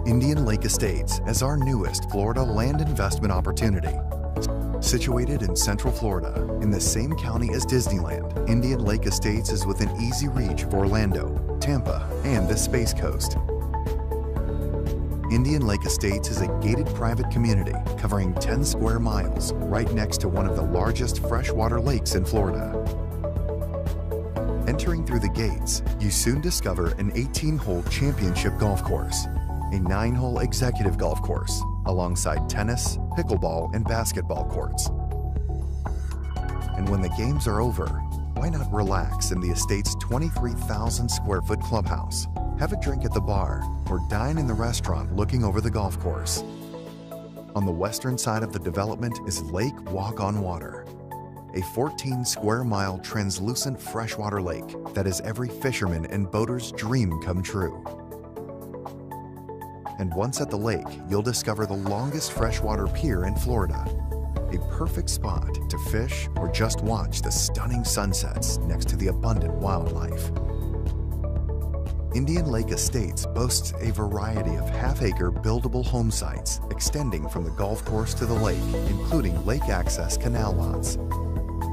Indian Lake Estates as our newest Florida land investment opportunity. Situated in Central Florida, in the same county as Disneyland, Indian Lake Estates is within easy reach of Orlando, Tampa, and the Space Coast. Indian Lake Estates is a gated private community covering 10 square miles right next to one of the largest freshwater lakes in Florida. Entering through the gates, you soon discover an 18-hole championship golf course, a 9-hole executive golf course, alongside tennis, pickleball, and basketball courts. And when the games are over, why not relax in the estate's 23,000 square foot clubhouse, have a drink at the bar, or dine in the restaurant looking over the golf course. On the western side of the development is Lake Walk on Water, a 14 square mile translucent freshwater lake that is every fisherman and boater's dream come true. And once at the lake, you'll discover the longest freshwater pier in Florida, a perfect spot to fish or just watch the stunning sunsets next to the abundant wildlife. Indian Lake Estates boasts a variety of half-acre buildable home sites extending from the golf course to the lake, including lake access canal lots.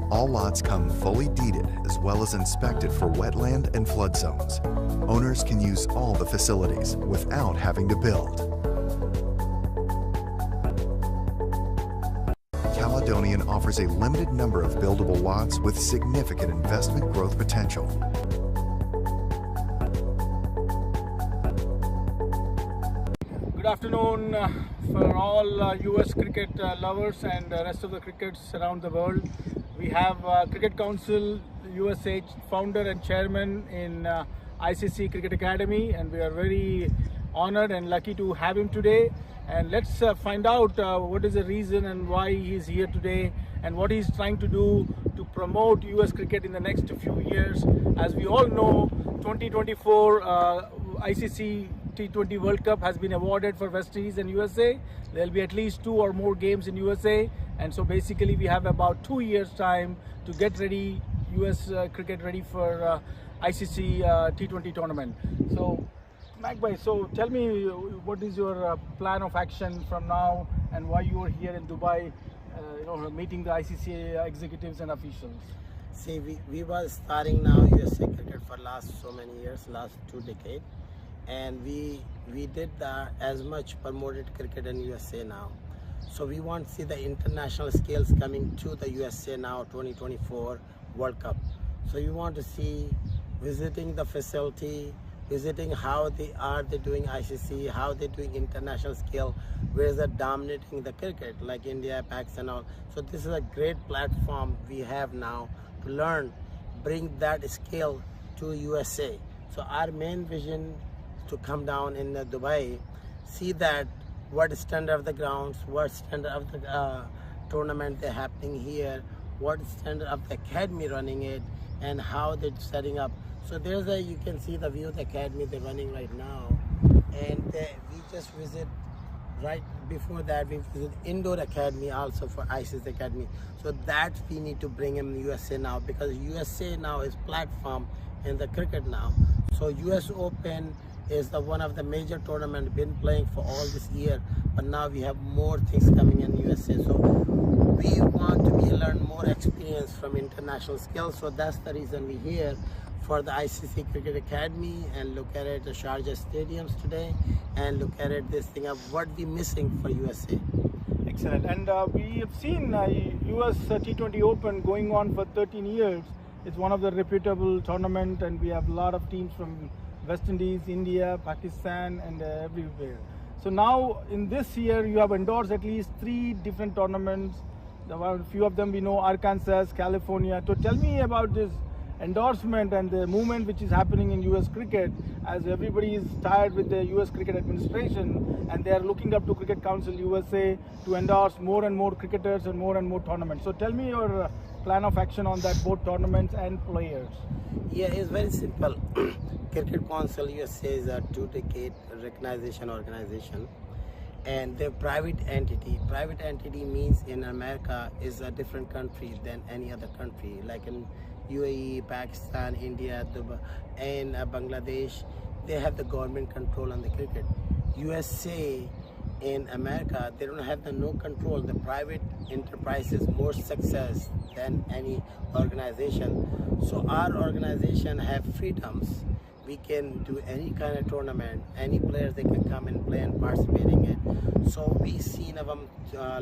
All lots come fully deeded as well as inspected for wetland and flood zones. Owners can use all the facilities without having to build. Caledonian offers a limited number of buildable lots with significant investment growth potential. Good afternoon for all US cricket lovers and the rest of the crickets around the world. We have Cricket Council USA founder and chairman in ICC Cricket Academy, and we are very honored and lucky to have him today. And let's find out what is the reason and why he is here today and what he's trying to do to promote US cricket in the next few years. As we all know, 2024 ICC T20 World Cup has been awarded for West Indies and USA. There will be at least 2 or more games in USA, and so basically we have about 2 years time to get ready, US cricket ready for ICC T20 tournament. So MAQ, so tell me what is your plan of action from now and why you are here in Dubai, meeting the ICC executives and officials. See, we were starting now USA cricket for last so many years, last 2 decades. And we did as much promoted cricket in USA now. So we want to see the international skills coming to the USA now 2024 World Cup. So you want to see visiting the facility, visiting how they doing ICC, how they're doing international skill, where they're dominating the cricket like India, Pakistan, all. So this is a great platform we have now to learn, bring that skill to USA. So our main vision to come down in Dubai, see that what standard of the grounds, what standard of the tournament they're happening here, what standard of the academy running it, and how they're setting up. So there's you can see the view of the academy they're running right now. And we just visit, right before that we visit indoor academy also for ICC academy. So that we need to bring in USA now, because USA now is platform in the cricket now. So US Open is one of the major tournaments been playing for all this year, but now we have more things coming in USA. So we want to learn more experience from international skills. So that's the reason we're here for the ICC Cricket Academy and look at it, the Sharjah stadiums today, and look at it, this thing of what we're missing for USA. Excellent. And we have seen US T20 Open going on for 13 years. It's one of the reputable tournament, and we have a lot of teams from West Indies, India, Pakistan, and everywhere. So now in this year you have endorsed at least 3 different tournaments. A few of them we know, Arkansas, California. So tell me about this endorsement and the movement which is happening in US cricket, as everybody is tired with the US cricket administration and they are looking up to Cricket Council USA to endorse more and more cricketers and more tournaments. So tell me your plan of action on that, both tournaments and players. Yeah, it's very simple. Cricket Council USA is a 2-decade recognition organization, and they're private entity. Private entity means in America is a different country than any other country, like in UAE, Pakistan, India, Dubai, and Bangladesh. They have the government control on the cricket. USA in America, they don't have no control. The private enterprises more success than any organization. So our organization have freedoms. We can do any kind of tournament. Any players, they can come and play and participate in it. So we seen of them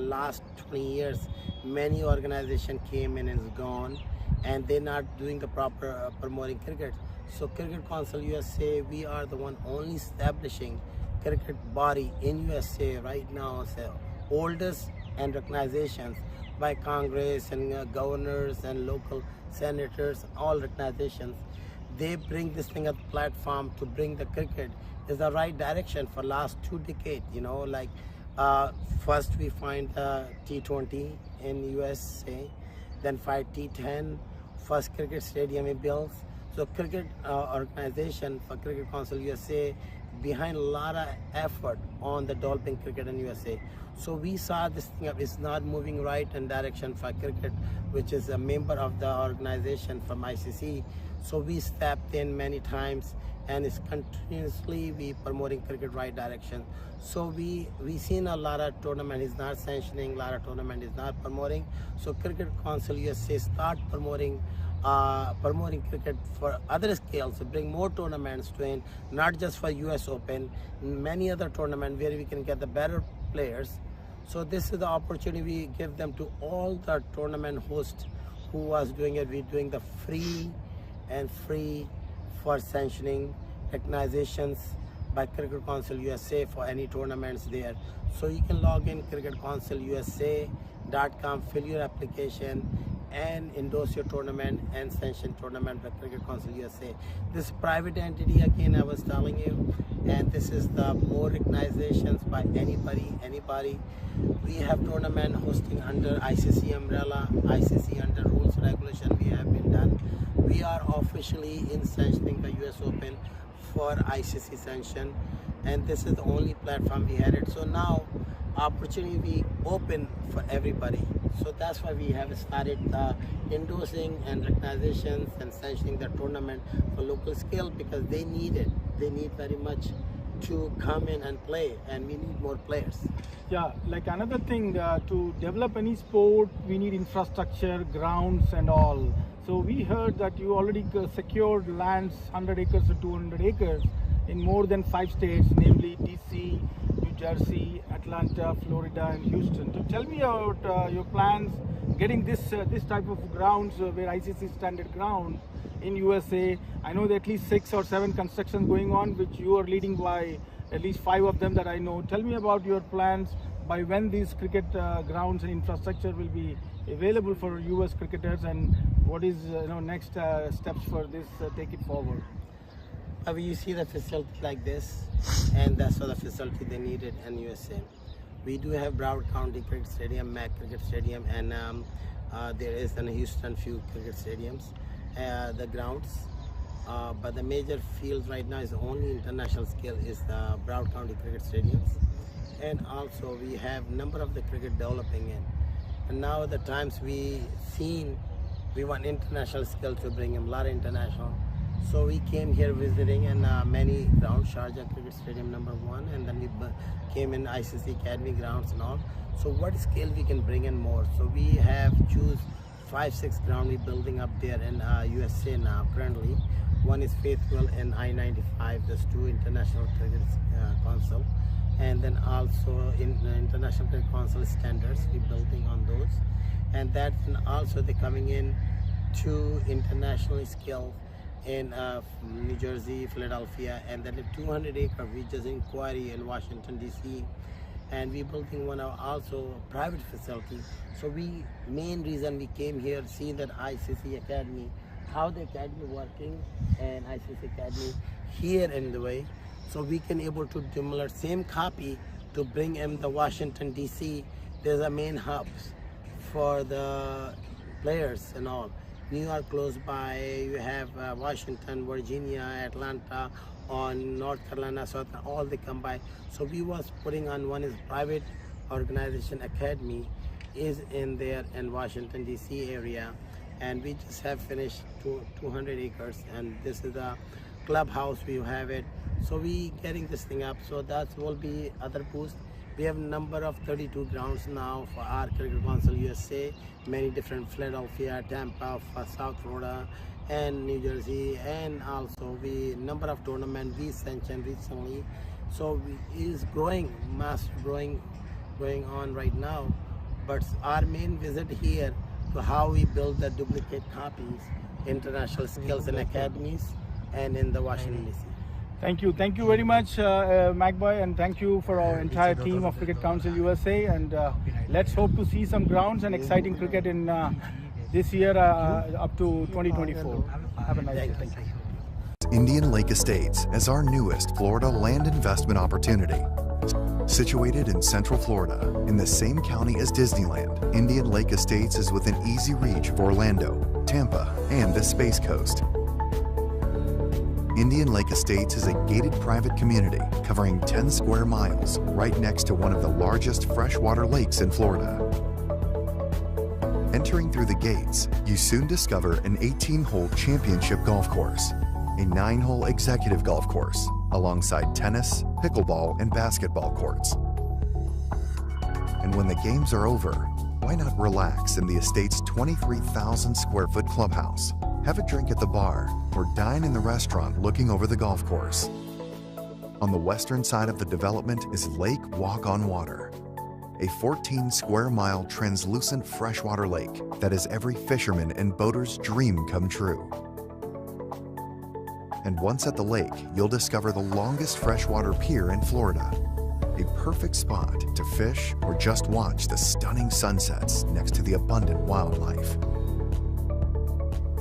last 20 years, many organization came in and is gone, and they're not doing the proper promoting cricket. So Cricket Council USA, we are the one only establishing cricket body in USA right now. It's the oldest and recognizations by Congress and governors and local senators, all recognizations. They bring this thing at the platform to bring the cricket is the right direction for last 2 decades. You know, like first we find the T20 in USA, then find T10, first cricket stadium in built. So cricket organization for Cricket Council USA behind a lot of effort on the developing cricket in USA. So we saw this thing is not moving right in direction for cricket, which is a member of the organization from ICC. So we stepped in many times, and it's continuously we promoting cricket right direction. So we seen a lot of tournament is not sanctioning, a lot of tournament is not promoting. So Cricket Council USA start promoting cricket for other scales, to bring more tournaments to in, not just for US Open, many other tournaments where we can get the better players. So this is the opportunity we give them to all the tournament hosts who was doing it. We're doing the free for sanctioning recognizations by Cricket Council USA for any tournaments there. So you can log in cricketcouncilusa.com, fill your application, and endorse your tournament and sanction tournament by Cricket Council USA. This private entity, again, I was telling you, and this is the more recognizations by anybody. We have tournament hosting under ICC umbrella, ICC under rules regulation we have been done. We are officially in sanctioning the US Open for ICC sanction, and this is the only platform we had it. So now opportunity we open for everybody. So that's why we have started endorsing and recognizations and sanctioning the tournament for local scale, because they need it. They need very much to come in and play, and we need more players. Yeah, like another thing, to develop any sport, we need infrastructure, grounds and all. So we heard that you already secured lands 100 acres to 200 acres in more than 5 states, namely DC, New Jersey, Atlanta, Florida and Houston. So tell me about your plans getting this type of grounds where ICC standard ground in USA. I know there are at least 6 or 7 constructions going on, which you are leading by at least 5 of them that I know. Tell me about your plans, by when these cricket grounds and infrastructure will be available for US cricketers, and what is next steps for this, take it forward. You see the facility like this, and that's what the facility they needed in USA. We do have Broward County Cricket Stadium, MAQ Cricket Stadium, and there is in Houston few cricket stadiums, the grounds. But the major fields right now is only international scale is the Broward County Cricket Stadiums, and also we have number of the cricket developing in. And now the times we want international scale to bring in a lot of international. So we came here visiting in many grounds, Sharjah Cricket Stadium #1, and then we came in ICC Academy grounds and all. So what scale we can bring in more? So we have choose 5-6 ground we building up there in USA now currently. One is Faithful in I-95, there's 2 International Cricket Council, and then also in the International Cricket Council standards we building on those, and that also they coming in to international scale in New Jersey, Philadelphia, and then a 200-acre we just inquiry in Washington DC, and we building one also private facility. So main reason we came here, see that ICC Academy, how the academy working, and ICC Academy here in the way, so we can able to similar same copy to bring in the Washington DC. There's a main hubs for the players and all. New York close by, you have Washington, Virginia, Atlanta, on North Carolina, South, all they come by. So we was putting on one is private organization academy is in there in Washington DC area, and we just have finished 200 acres, and this is the clubhouse we have it. So we getting this thing up. So that will be other boost. We have number of 32 grounds now for our Cricket Council USA, many different Philadelphia, Tampa, South Florida, and New Jersey, and also we number of tournaments we sanctioned recently. So is growing, mass growing, going on right now. But our main visit here to how we build the duplicate copies, international skills and academies, and in the Washington DC. Thank you very much, MacBoy, and thank you for our entire team of Cricket Council USA. And let's hope to see some grounds and exciting cricket in this year up to 2024. Have a nice day. Thank you. Indian Lake Estates as our newest Florida land investment opportunity. Situated in Central Florida, in the same county as Disneyland, Indian Lake Estates is within easy reach of Orlando, Tampa, and the Space Coast. Indian Lake Estates is a gated private community covering 10 square miles right next to one of the largest freshwater lakes in Florida. Entering through the gates, you soon discover an 18-hole championship golf course, a 9-hole executive golf course, alongside tennis, pickleball, and basketball courts. And when the games are over, why not relax in the estate's 23,000 square foot clubhouse, have a drink at the bar, or dine in the restaurant looking over the golf course. On the western side of the development is Lake Walk on Water, a 14 square mile translucent freshwater lake that is every fisherman and boater's dream come true. And once at the lake, you'll discover the longest freshwater pier in Florida, a perfect spot to fish or just watch the stunning sunsets next to the abundant wildlife.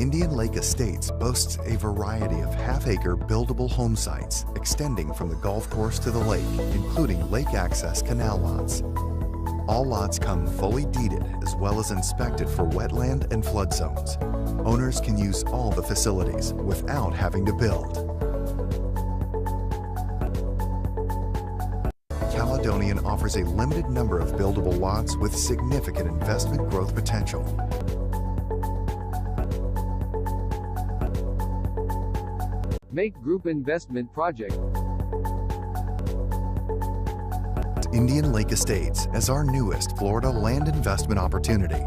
Indian Lake Estates boasts a variety of half-acre buildable home sites extending from the golf course to the lake, including lake access canal lots. All lots come fully deeded as well as inspected for wetland and flood zones. Owners can use all the facilities without having to build. Caledonian offers a limited number of buildable lots with significant investment growth potential. MAQ Group Investment Project. Indian Lake Estates as our newest Florida land investment opportunity.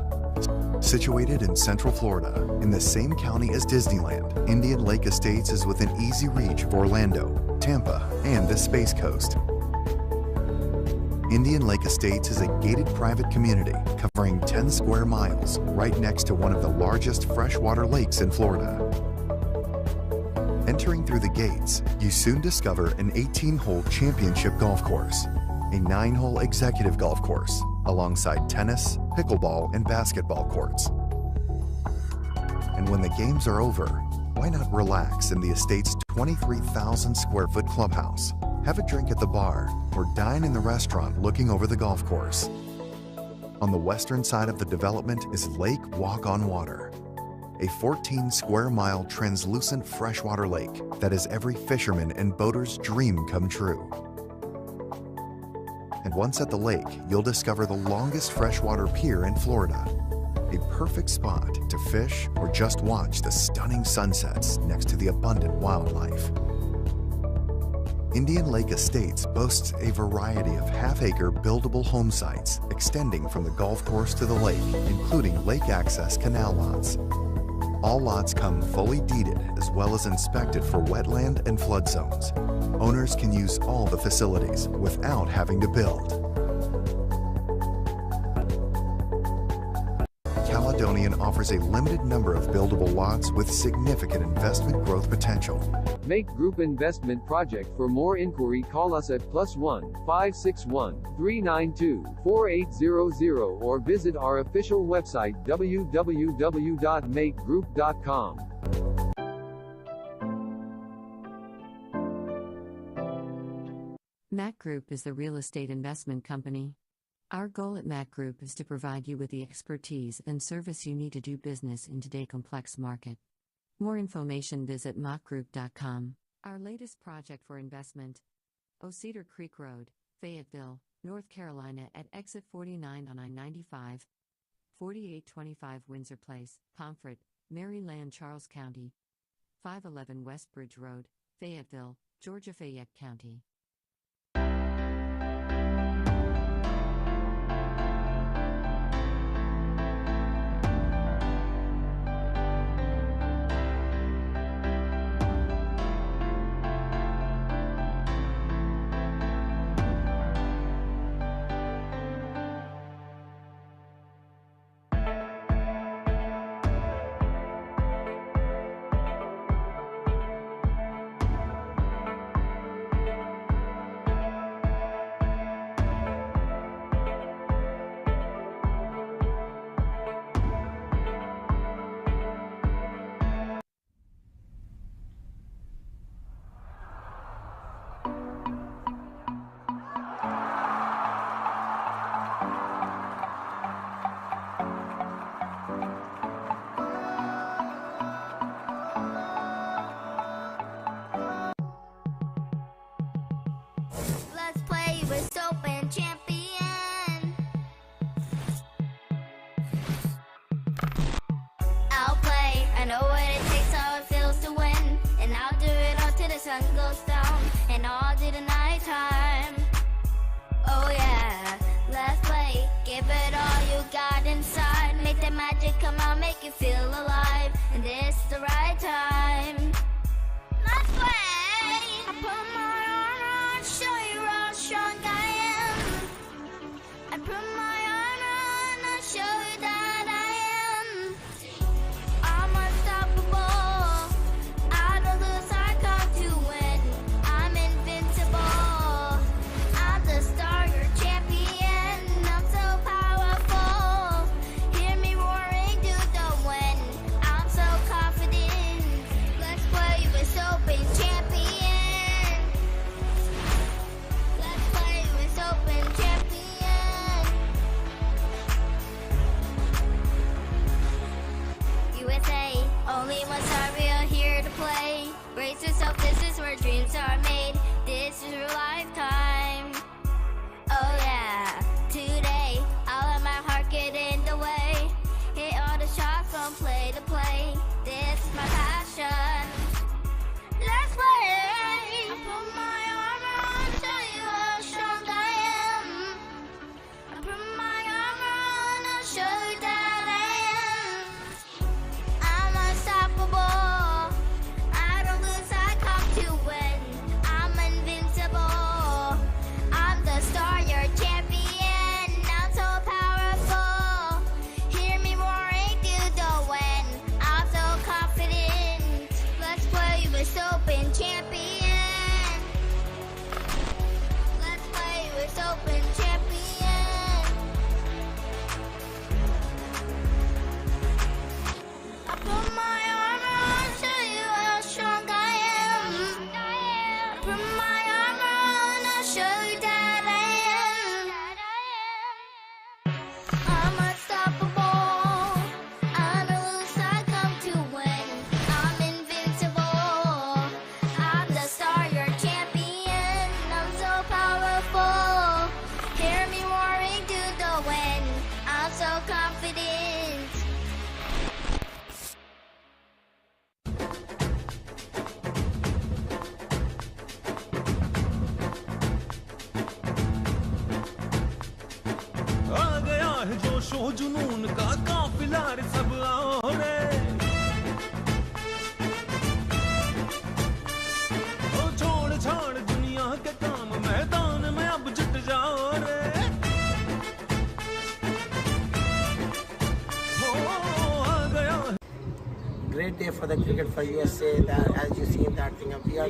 Situated in Central Florida, in the same county as Disneyland, Indian Lake Estates is within easy reach of Orlando, Tampa, and the Space Coast. Indian Lake Estates is a gated private community covering 10 square miles right next to one of the largest freshwater lakes in Florida. Entering through the gates, you soon discover an 18-hole championship golf course, a 9-hole executive golf course, alongside tennis, pickleball, and basketball courts. And when the games are over, why not relax in the estate's 23,000 square foot clubhouse, have a drink at the bar, or dine in the restaurant looking over the golf course. On the western side of the development is Lake Walk on Water, a 14 square mile translucent freshwater lake that is every fisherman and boater's dream come true. And once at the lake, you'll discover the longest freshwater pier in Florida, a perfect spot to fish or just watch the stunning sunsets next to the abundant wildlife. Indian Lake Estates boasts a variety of half-acre buildable home sites extending from the golf course to the lake, including lake access canal lots. All lots come fully deeded as well as inspected for wetland and flood zones. Owners can use all the facilities without having to build. Caledonian offers a limited number of buildable lots with significant investment growth potential. MAQ Group Investment Project. For more inquiry, call us at +1 561 392 4800 or visit our official website www.maqgroup.com. MAQ Group is the real estate investment company. Our goal at MAQ Group is to provide you with the expertise and service you need to do business in today's complex market. More information, visit maqtv.com. Our latest project for investment: Cedar Creek Road, Fayetteville, North Carolina at exit 49 on I-95, 4825 Windsor Place, Pomfret, Maryland, Charles County, 511 West Bridge Road, Fayetteville, Georgia. Fayette County. Let's play with usopen champion. I'll play, I know what it takes, how it feels to win. And I'll do it all till the sun goes down, and all till the night time. Oh yeah, let's play, give it all you got inside. Make the magic come out, make you feel alive, and this is the right time. Let's play. I put my armor on, show you how strong I am. I put my armor on, I'll show you that I am. I'm unstoppable. I don't lose, I come to win. I'm invincible. I'm the star, your champion. I'm so powerful. Hear me roaring to the wind. I'm so confident. Let's play with usopen champion. Let's play with usopen champion. USA, only one star, we are here to play. Brace yourself, this is where dreams are made. This is your lifetime. Oh yeah, today I'll let my heart get in the way. Hit all the shots from play to play. This is my passion. Let's play. I put my armor on, show you how strong I am. I put my armor on, I'll show you that I am. I'm unstoppable. I don't lose, I come to win. I'm invincible. I'm the star, your champion. I'm so powerful. Hear me roaring through the wind. I'm so confident. Let's play with usopen champion. Let's play with usopen champion. I put my armor on, show you how strong I am. I put my armor on, I'll show you that I am. I'm unstoppable. I don't lose, I come to win. I'm invincible. I'm the star, your champion. I'm so powerful. Hear me roaring through the wind. I'm so confident. आ गया है जोशो जुनून का काफिला रे सब आओ रे ओ छोड़ छाड़ दुनिया के काम मैदान में अब जुट जाओ रे ओ आ गया है Great day for the cricket for USA. That, as you see in that thing, we are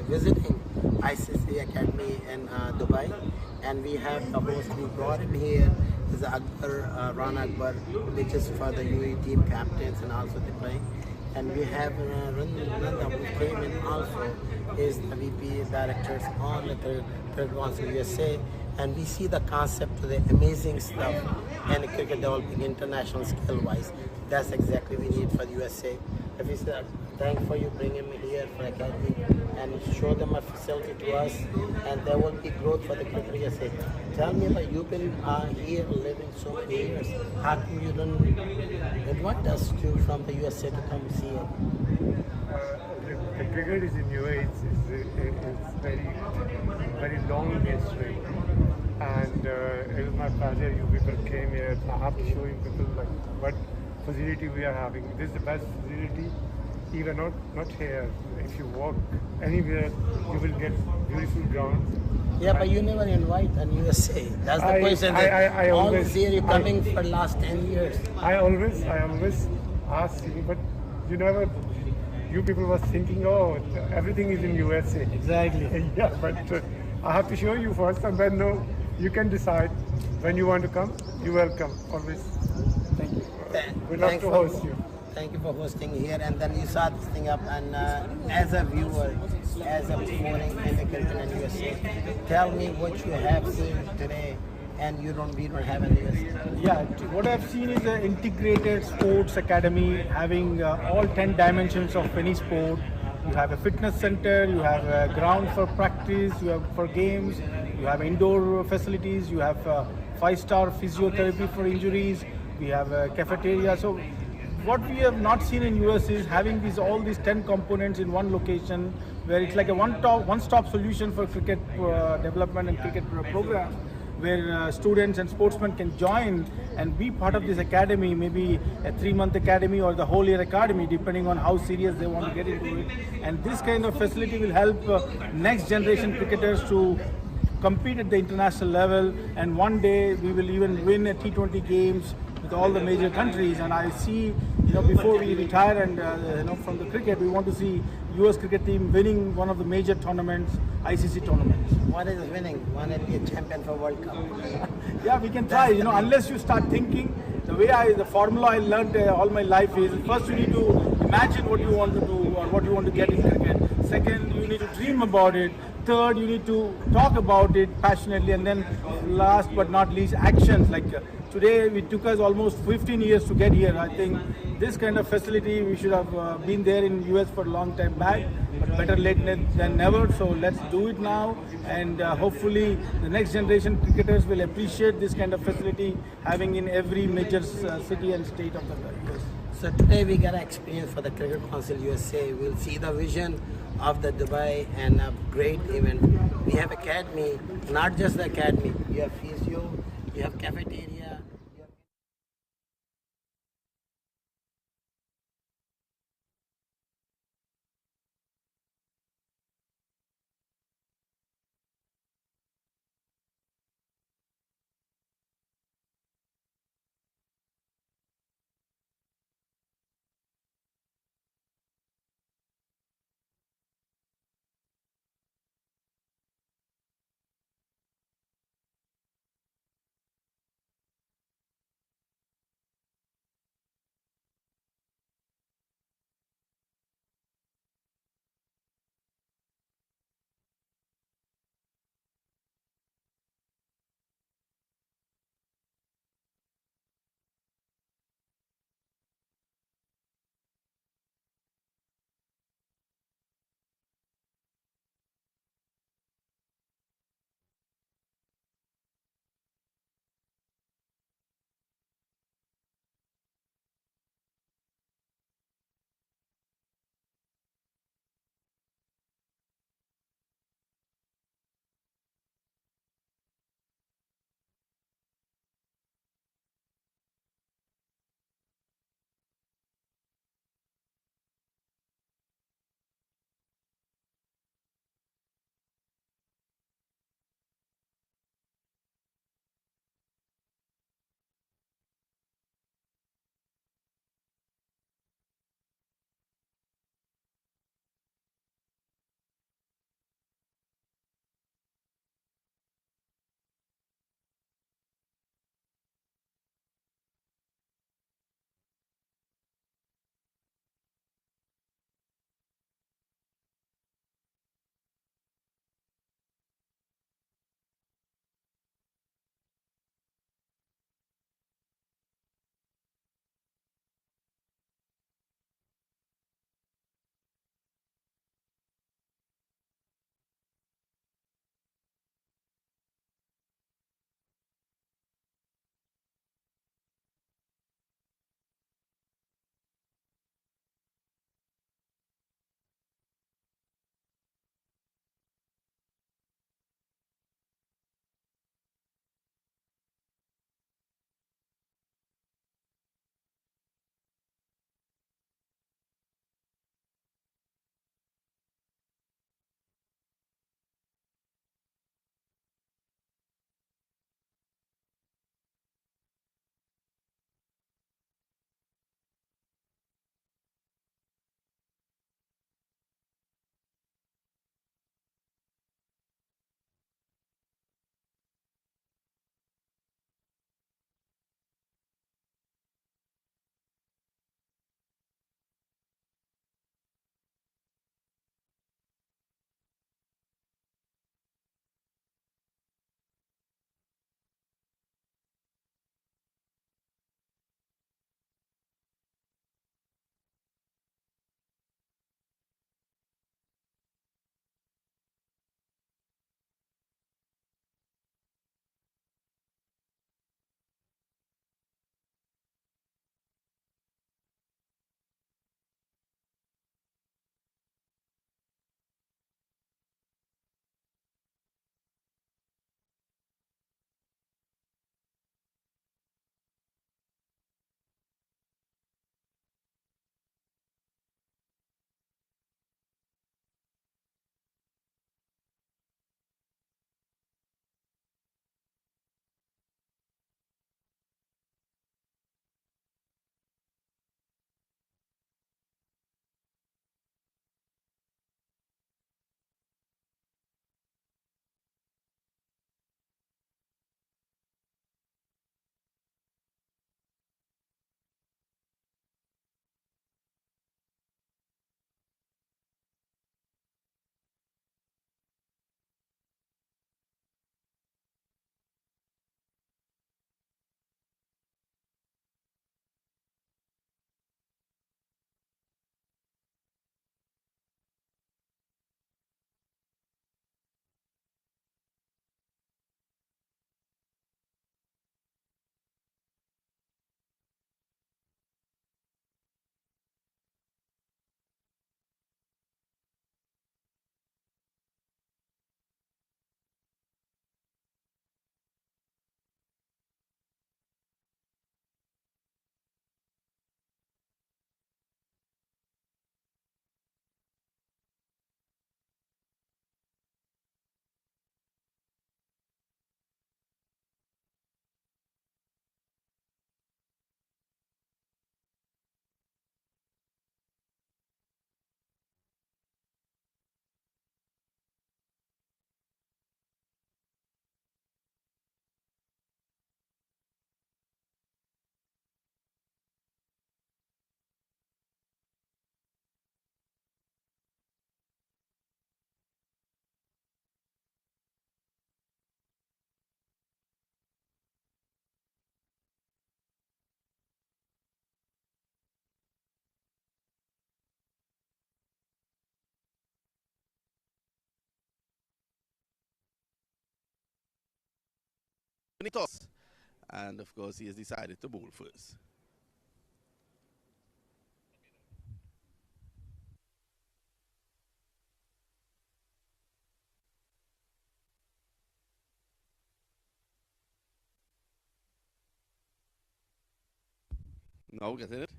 visiting ICC Academy in Dubai, and we have the host. We brought him here is Akbar, Ran Akbar, which is for the UAE team captains and also the play. And we have Nanda, who came in also, is the VP directors on the Cricket Council USA. And we see the concept of the amazing stuff and cricket developing international skill wise. That's exactly we need for the USA. If we said, thank for you bringing me here for academy and show them a facility to us, and there will be growth for the country. I say, tell me about you've been here living so many years. How come you don't invite us to from the USA to come see it? The cricket is in UAE. It's very long history, and it was my pleasure. You people came here. I have to show you people like what facility we are having. This is the best facility, even not here. If you walk anywhere, you will get beautiful grounds. Yeah, but you never invite an USA. That's the question. I All always this year you're coming for last 10 years. I always ask you, but you never. You people was thinking, oh, everything is in USA. Exactly. Yeah, but I have to show you first, and then you can decide when you want to come. You're welcome. Always. Thank you. We'd love to host you. Thank you for hosting here, and then you saw this thing up. And as a viewer, as a promoting in the cricket in USA, tell me what you have seen today, and we don't have in the USA. Yeah, what I've seen is an integrated sports academy having all 10 dimensions of any sport. You have a fitness center, you have a ground for practice, you have for games, you have indoor facilities, you have 5-star physiotherapy for injuries, we have a cafeteria. So what we have not seen in US is having all these 10 components in one location, where it's like a one-stop solution for cricket development and cricket program, where students and sportsmen can join and be part of this academy, maybe a 3-month academy or the whole year academy, depending on how serious they want to get into it. And this kind of facility will help next generation cricketers to compete at the international level, and one day we will even win a T20 games with all the major countries. And I see, before we retire and from the cricket, we want to see US cricket team winning one of the major tournaments, ICC tournaments. What is winning? Want to be a champion for World Cup? Yeah, we can try. Unless you start thinking, the formula I learned all my life is, first you need to imagine what you want to do or what you want to get in cricket. Second, you need to dream about it. Third, you need to talk about it passionately. And then last but not least, actions. Like today, it took us almost 15 years to get here. I think this kind of facility, we should have been there in US for a long time back, but better late than never. So let's do it now, and hopefully the next generation cricketers will appreciate this kind of facility having in every major city and state of the US. So today we got an experience for the Cricket Council USA. We'll see the vision of the Dubai and a great event. We have academy, not just the academy. You have physio, you have cafeteria. opening toss. And of course, he has decided to bowl first. No, getting it.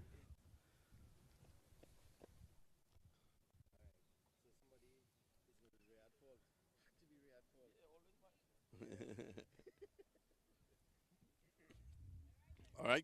All right.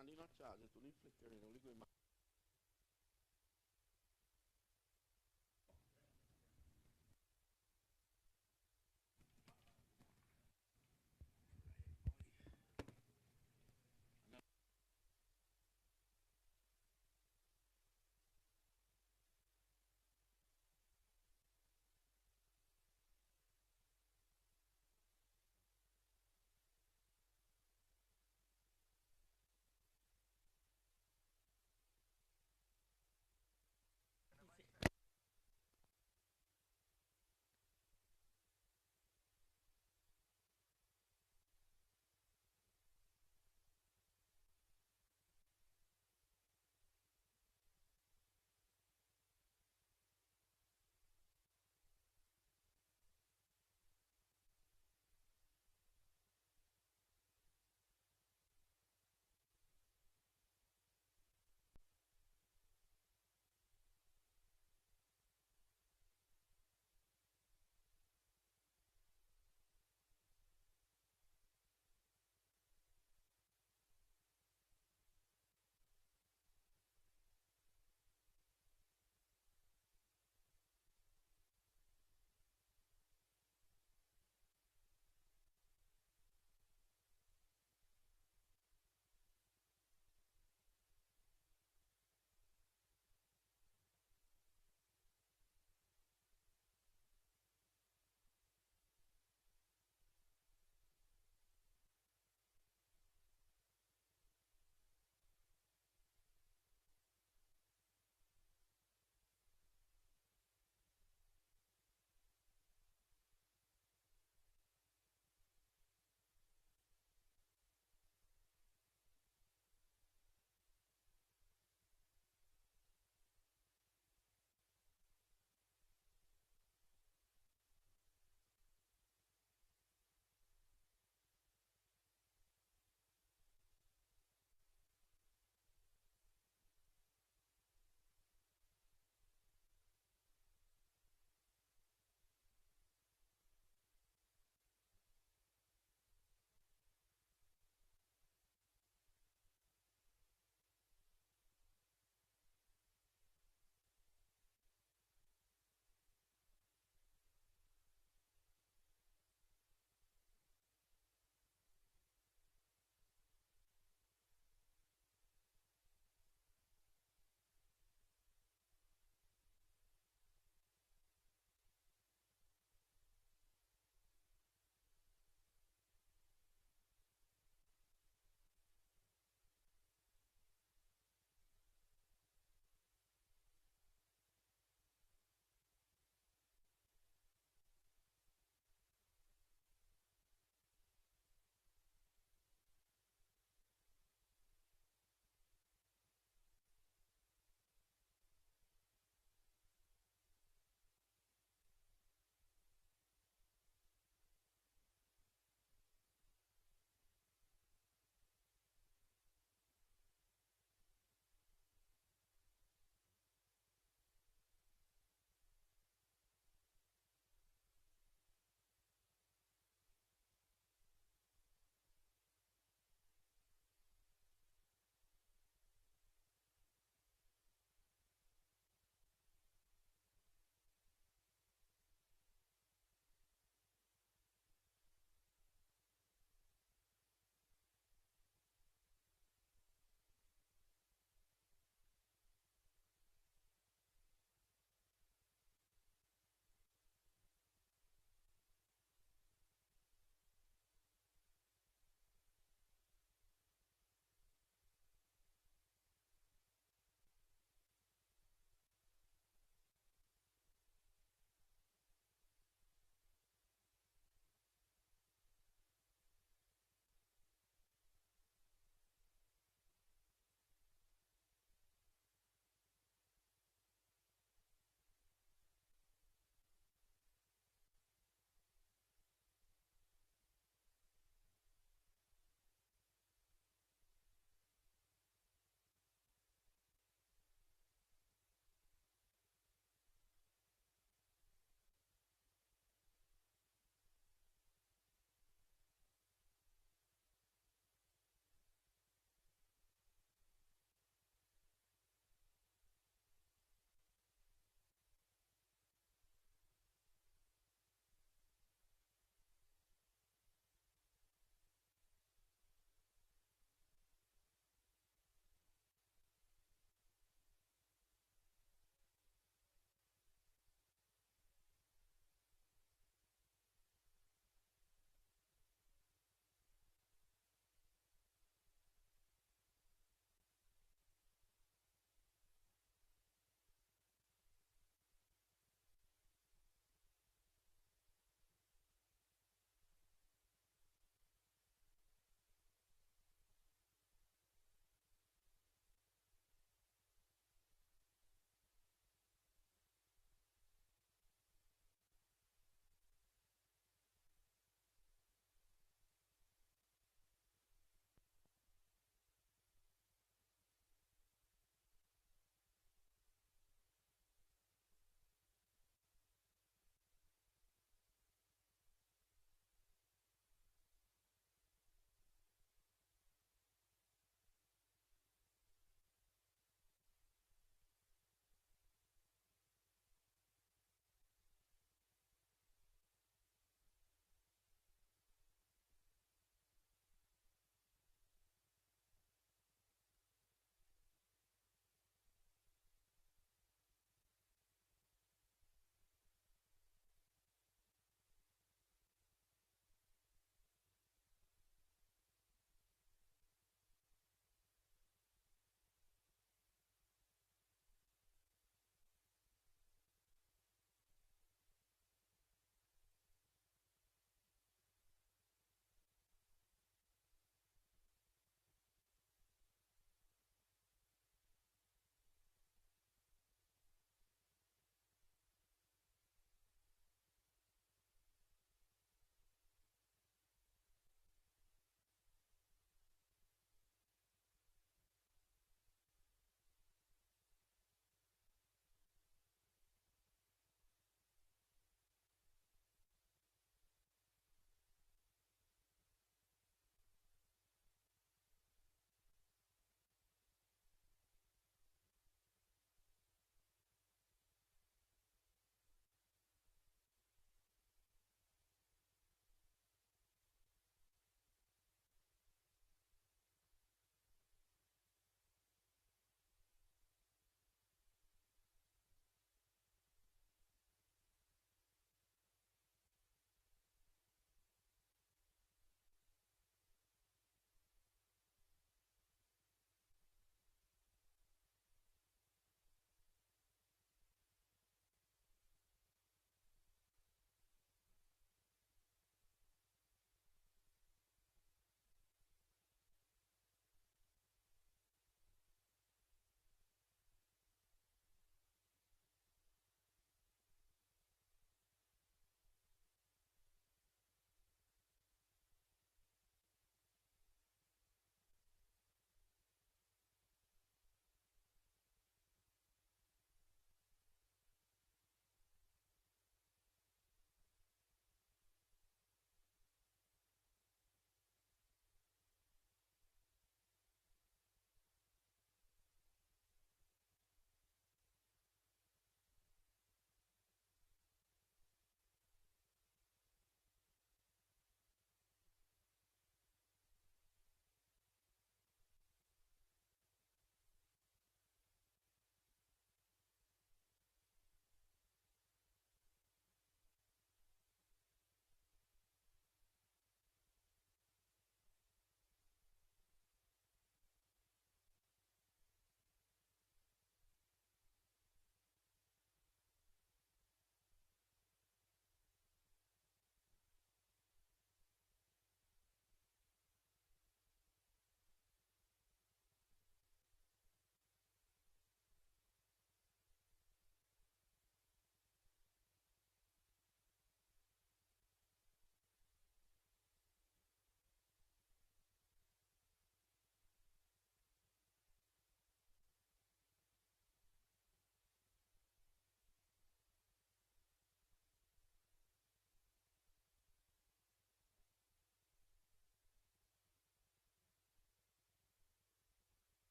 stand, not charge, it's only flickering, only going back.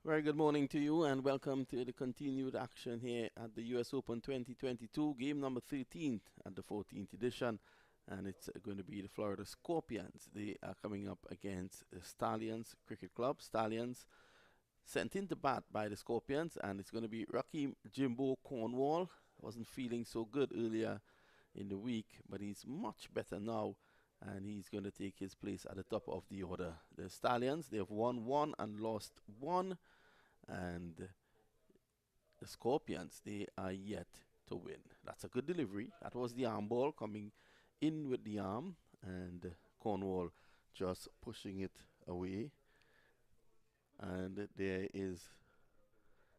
Very good morning to you and welcome to the continued action here at the US Open 2022, game number 13 at the 14th edition. And it's going to be the Florida Scorpions. They are coming up against the Stallions Cricket Club. Stallions sent in to bat by the Scorpions, and it's going to be Rocky Jimbo Cornwall. Wasn't feeling so good earlier in the week, but he's much better now, and he's going to take his place at the top of the order. The Stallions, they have won 1 and lost 1, and the Scorpions, they are yet to win. That's a good delivery. That was the arm ball coming in with the arm, and Cornwall just pushing it away, and there is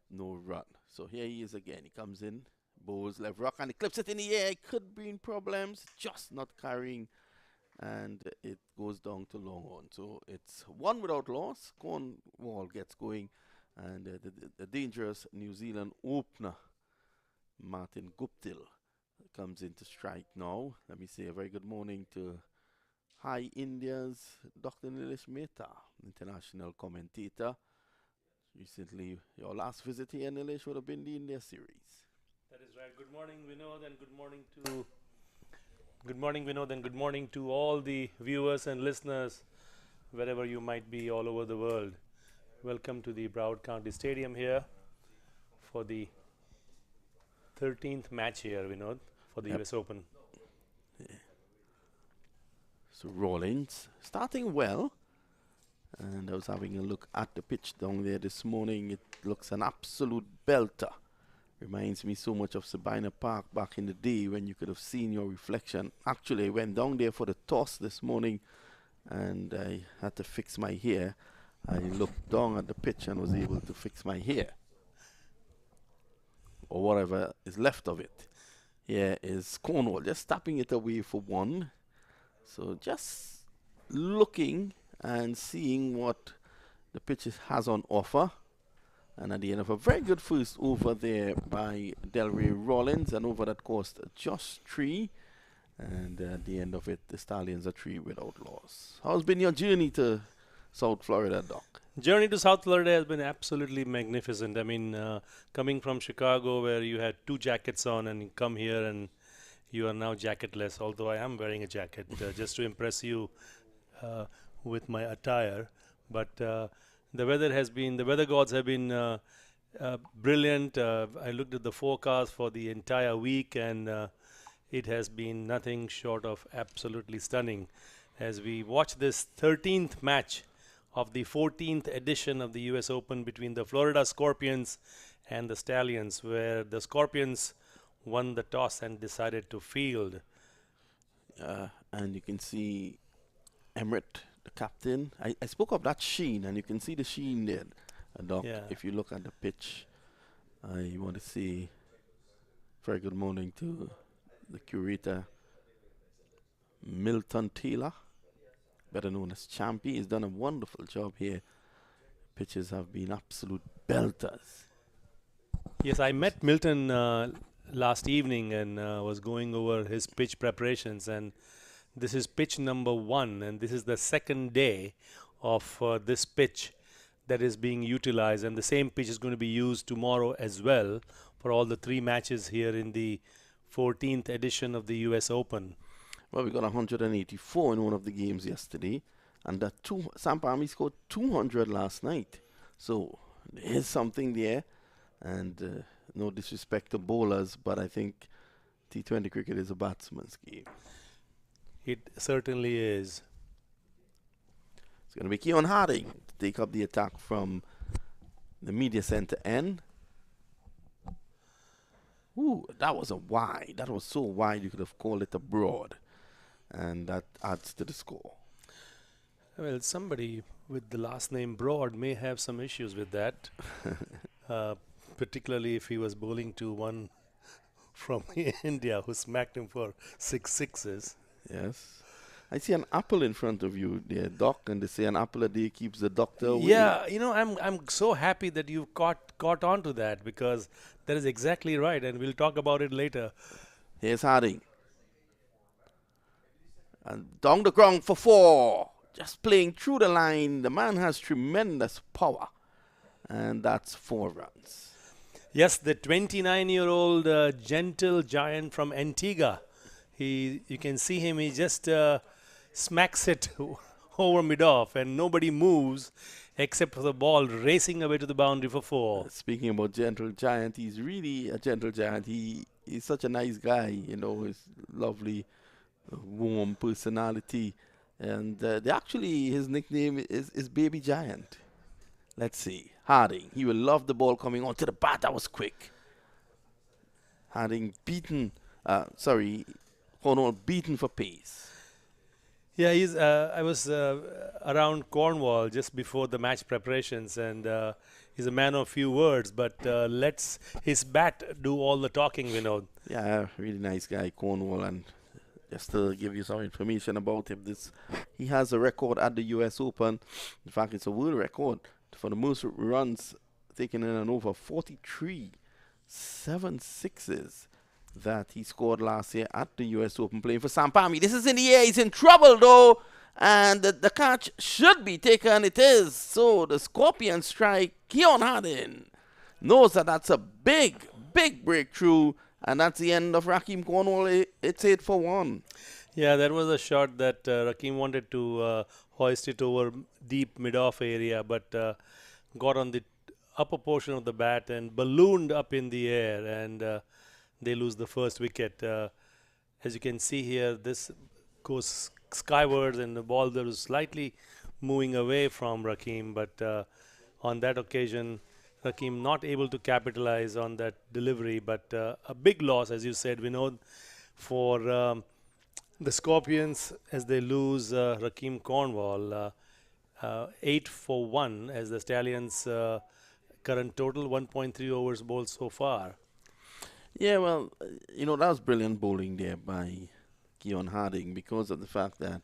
no run. So here he is again. He comes in, bowls left rock, and he clips it in the air. It could bring problems, just not carrying, and it goes down to long on. So it's 1 without loss. Cornwall gets going, and the dangerous New Zealand opener, Martin Guptill, comes in to strike now. Let me say a very good morning to Hi India's Dr. Nilesh Mehta, international commentator. Recently, your last visit here, Nilesh, would have been the India series. That is right. Good morning, Vinod, and good morning to all the viewers and listeners, wherever you might be all over the world. Welcome to the Broward County Stadium here for the 13th match here, Vinod, for the US Open. Yeah. So Rawlings starting well, and I was having a look at the pitch down there this morning. It looks an absolute belter. Reminds me so much of Sabina Park back in the day when you could have seen your reflection. Actually, I went down there for the toss this morning, and I had to fix my hair. I looked down at the pitch and was able to fix my hair, or whatever is left of it. Here is Cornwall just tapping it away for 1. So just looking and seeing what the pitch has on offer. And at the end of a very good first over there by Delray Rawlings, and over that cost just 3. And at the end of it, the Stallions are 3 without loss. How's been your journey to South Florida, Doc? Journey to South Florida has been absolutely magnificent. I mean, coming from Chicago, where you had 2 jackets on, and you come here and you are now jacketless, although I am wearing a jacket just to impress you with my attire. But the weather gods have been brilliant. I looked at the forecast for the entire week, and it has been nothing short of absolutely stunning. As we watch this 13th match of the 14th edition of the US Open between the Florida Scorpions and the Stallions, where the Scorpions won the toss and decided to field. And you can see Emmerich, the captain. I spoke of that sheen, and you can see the sheen there, Doc. Yeah. If you look at the pitch, I want to say very good morning to the curator, Milton Taylor, better known as Champy. He's done a wonderful job here. Pitches have been absolute belters. Yes, I met Milton last evening and was going over his pitch preparations, and this is pitch number 1, and this is the second day of this pitch that is being utilized, and the same pitch is going to be used tomorrow as well for all the 3 matches here in the 14th edition of the US Open. Well, we got 184 in one of the games yesterday, and that Sam Palmy scored 200 last night. So there is something there, and no disrespect to bowlers, but I think T20 cricket is a batsman's game. It certainly is. It's going to be Keon Harding to take up the attack from the media center end. Ooh, that was a wide. That was so wide you could have called it a broad. And that adds to the score. Well, somebody with the last name Broad may have some issues with that. Particularly if he was bowling to one from India who smacked him for 6 sixes. Yes. I see an apple in front of you there, Doc, and they say an apple a day keeps the doctor away. Yeah, you know, I'm so happy that you've caught on to that, because that is exactly right, and we'll talk about it later. Here's Harding. And down the ground for 4. Just playing through the line. The man has tremendous power. and that's 4 runs. Yes, the 29-year-old gentle giant from Antigua. You can see him. He just smacks it over mid-off, and nobody moves except for the ball racing away to the boundary for 4. Speaking about gentle giant, he's really a gentle giant. He's such a nice guy, you know, his lovely, warm personality. And his nickname is Baby Giant. Let's see. Harding, he will love the ball coming on to the bat. That was quick. Harding Cornwall beaten for pace. Yeah, I was around Cornwall just before the match preparations, and he's a man of few words, but lets his bat do all the talking, Vinod. Yeah, really nice guy, Cornwall. And just to give you some information about him, he has a record at the US Open. In fact, it's a world record for the most runs taken in an over, 43 7-6s that he scored last year at the US Open playing for Sampami. This is in the air. He's in trouble though, and the catch should be taken. It is. So the Scorpion strike, Keon Harding knows that that's a big breakthrough, and that's the end of Raheem Cornwall. It's 8 for 1. Yeah, that was a shot that Raheem wanted to hoist it over deep mid-off area, but got on the upper portion of the bat and ballooned up in the air, and they lose the first wicket. As you can see here, this goes skywards, and the ball there was slightly moving away from Raheem, but on that occasion, Raheem not able to capitalize on that delivery, but a big loss, as you said, Vinod, for the Scorpions as they lose Raheem Cornwall. 8 for 1 as the Stallions' current total, 1.3 overs bowled so far. Yeah, well, you know, that was brilliant bowling there by Keon Harding because of the fact that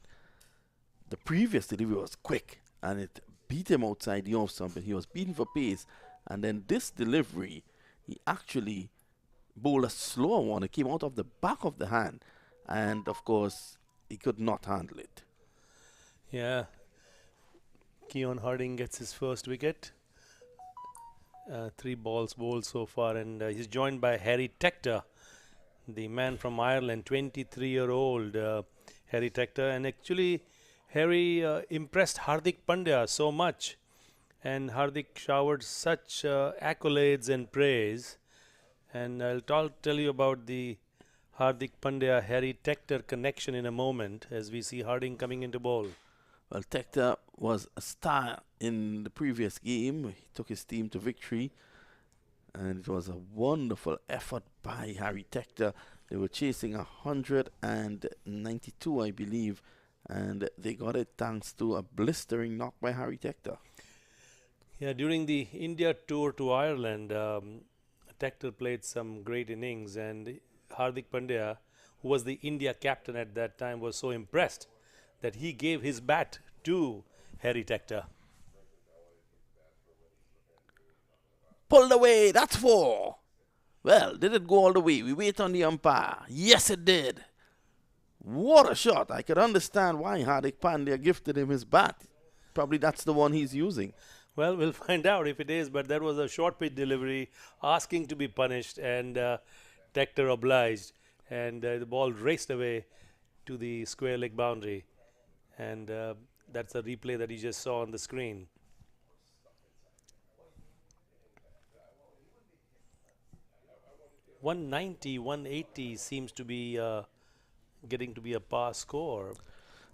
the previous delivery was quick and it beat him outside the off stump, and he was beaten for pace. And then this delivery, he actually bowled a slower one. It came out of the back of the hand, and of course, he could not handle it. Yeah. Keon Harding gets his first wicket. 3 balls bowled so far, and he's joined by Harry Tector, the man from Ireland, 23-year-old Harry Tector. And actually, Harry impressed Hardik Pandya so much, and Hardik showered such accolades and praise. And I'll tell you about the Hardik Pandya-Harry Tector connection in a moment as we see Harding coming into bowl. Well, Tector was a star in the previous game. He took his team to victory, and it was a wonderful effort by Harry Tector. They were chasing 192, I believe, and they got it thanks to a blistering knock by Harry Tector. Yeah, during the India tour to Ireland, Tector played some great innings, and Hardik Pandya, who was the India captain at that time, was so impressed that he gave his bat to Harry Tector. Pulled away, that's 4. Well, did it go all the way? We wait on the umpire. Yes, it did. What a shot. I could understand why Hardik Pandya gifted him his bat. Probably that's the one he's using. Well, we'll find out if it is, but that was a short pitch delivery asking to be punished, and Tector obliged, and the ball raced away to the square leg boundary. And that's a replay that you just saw on the screen. .190, 180 seems to be getting to be a par score.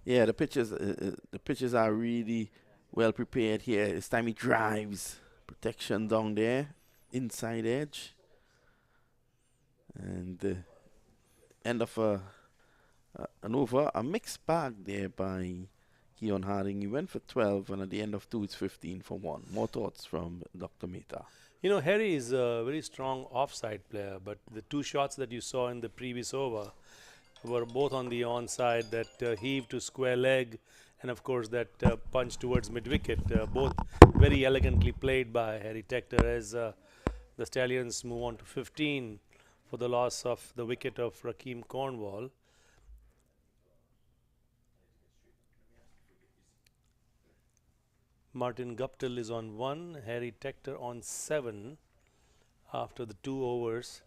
Yeah, the pitches are really well prepared here. This time he drives. Protection down there. Inside edge. And end of an over. A mixed bag there by Keon Harding. He went for 12, and at the end of 2, it's 15 for 1. More thoughts from Dr. Mehta. You know, Harry is a very strong offside player, but the 2 shots that you saw in the previous over were both on the onside, that heave to square leg, and of course that punch towards mid-wicket, both very elegantly played by Harry Tector as the Stallions move on to 15 for the loss of the wicket of Raheem Cornwall. Martin Guptill is on 1, Harry Tector on 7 after the 2 overs.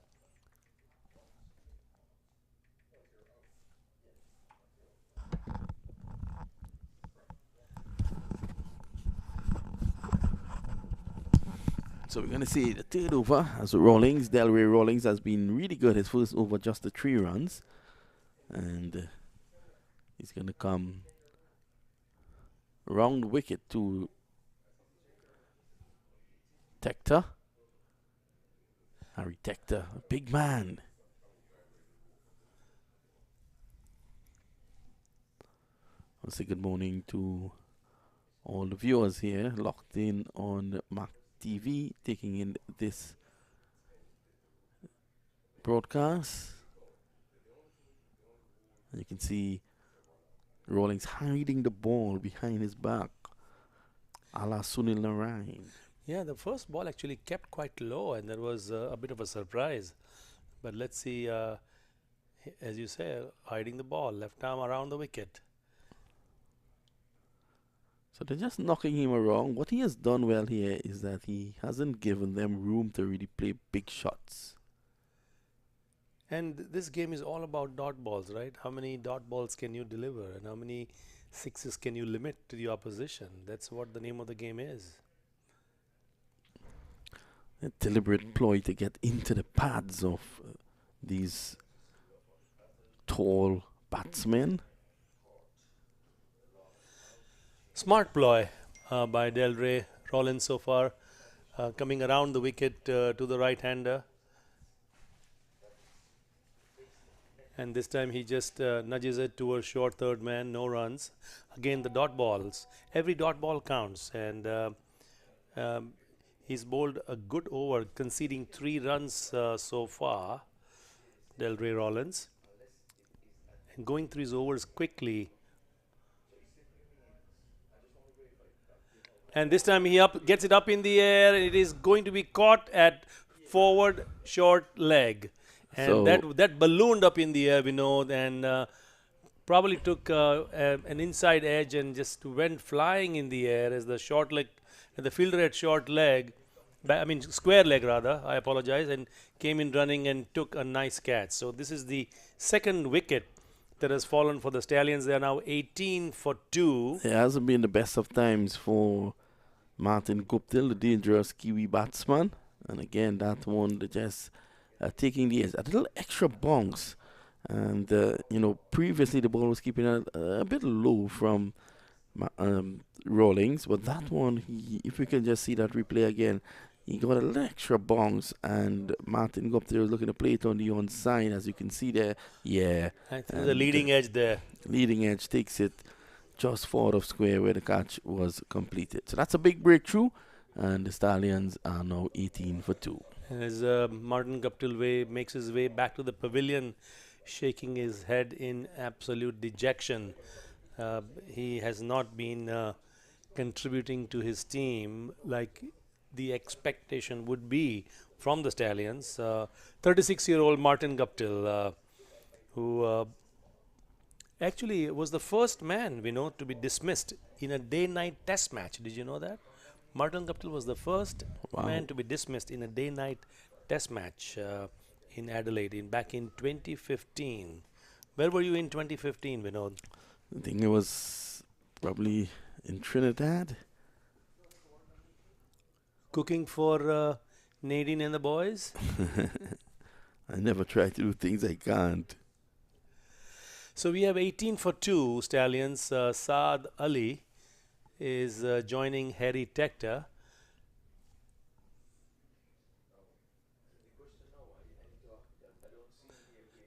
So we're going to see the third over as Rawlings. Delray Rawlings has been really good. His first over just the 3 runs. And he's going to come round wicket to Tector. Harry Tector, a big man. I'll say good morning to all the viewers here locked in on MAQ TV, taking in this broadcast. And you can see Rawlings hiding the ball behind his back, a la Sunil Narayan. Yeah, the first ball actually kept quite low, and that was a bit of a surprise. But let's see, as you say, hiding the ball, left arm around the wicket. So they're just knocking him around. What he has done well here is that he hasn't given them room to really play big shots. And this game is all about dot balls, right? How many dot balls can you deliver, and how many sixes can you limit to the opposition? That's what the name of the game is. A deliberate ploy to get into the pads of these tall batsmen. Smart ploy by Delray Rawlings so far, coming around the wicket to the right-hander. And this time he just nudges it towards short third man, no runs. Again, the dot balls. Every dot ball counts, and he's bowled a good over, conceding 3 runs so far, Delray Rawlings. And going through his overs quickly. And this time he gets it up in the air, and it is going to be caught at forward short leg. And so that ballooned up in the air, Vinod, and probably took an inside edge and just went flying in the air as the short leg, the fielder had short leg, square leg rather, I apologize, and came in running and took a nice catch. So this is the second wicket that has fallen for the Stallions. They are now 18 for 2. It hasn't been the best of times for Martin Guptill, the dangerous Kiwi batsman. And again, that one, just taking the a little extra bounce. And, previously the ball was keeping a bit low from Rawlings. But that one, if we can just see that replay again, he got a little extra bounce, and Martin Guptill was looking to play it on the onside, as you can see there. Yeah. The leading edge there. Leading edge takes it just forward of square where the catch was completed. So that's a big breakthrough, and the Stallions are now 18 for 2. As Martin Guptill makes his way back to the pavilion, shaking his head in absolute dejection. He has not been contributing to his team like the expectation would be from the Stallions. 36-year-old Martin Guptill, who actually was the first man, to be dismissed in a day-night test match. Did you know that? Martin Guptill was the first man to be dismissed in a day-night test match in Adelaide back in 2015. Where were you in 2015, Vinod? I think it was probably in Trinidad. Cooking for Nadine and the boys? I never try to do things I can't. So we have 18 for 2 Stallions. Saad Ali is joining Harry Tector.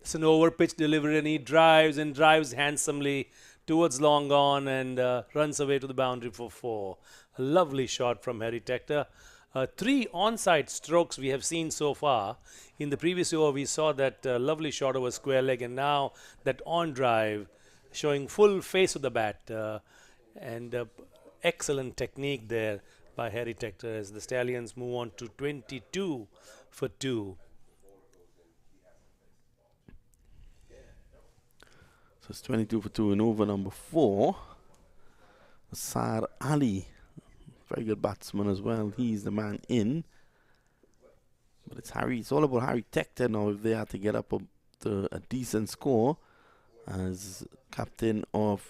It's an over pitch delivery, and he drives handsomely towards long on and runs away to the boundary for 4. A lovely shot from Harry Tector. 3 onside strokes we have seen so far. In the previous over, we saw that lovely shot over square leg, and now that on drive showing full face of the bat, and excellent technique there by Harry Tector as the Stallions move on to 22 for 2. So it's 22 for 2 in over number 4. Saad Ali very good batsman as well. He's the man in. But it's Harry. It's all about Harry Tector now if they have to get up to a decent score as captain of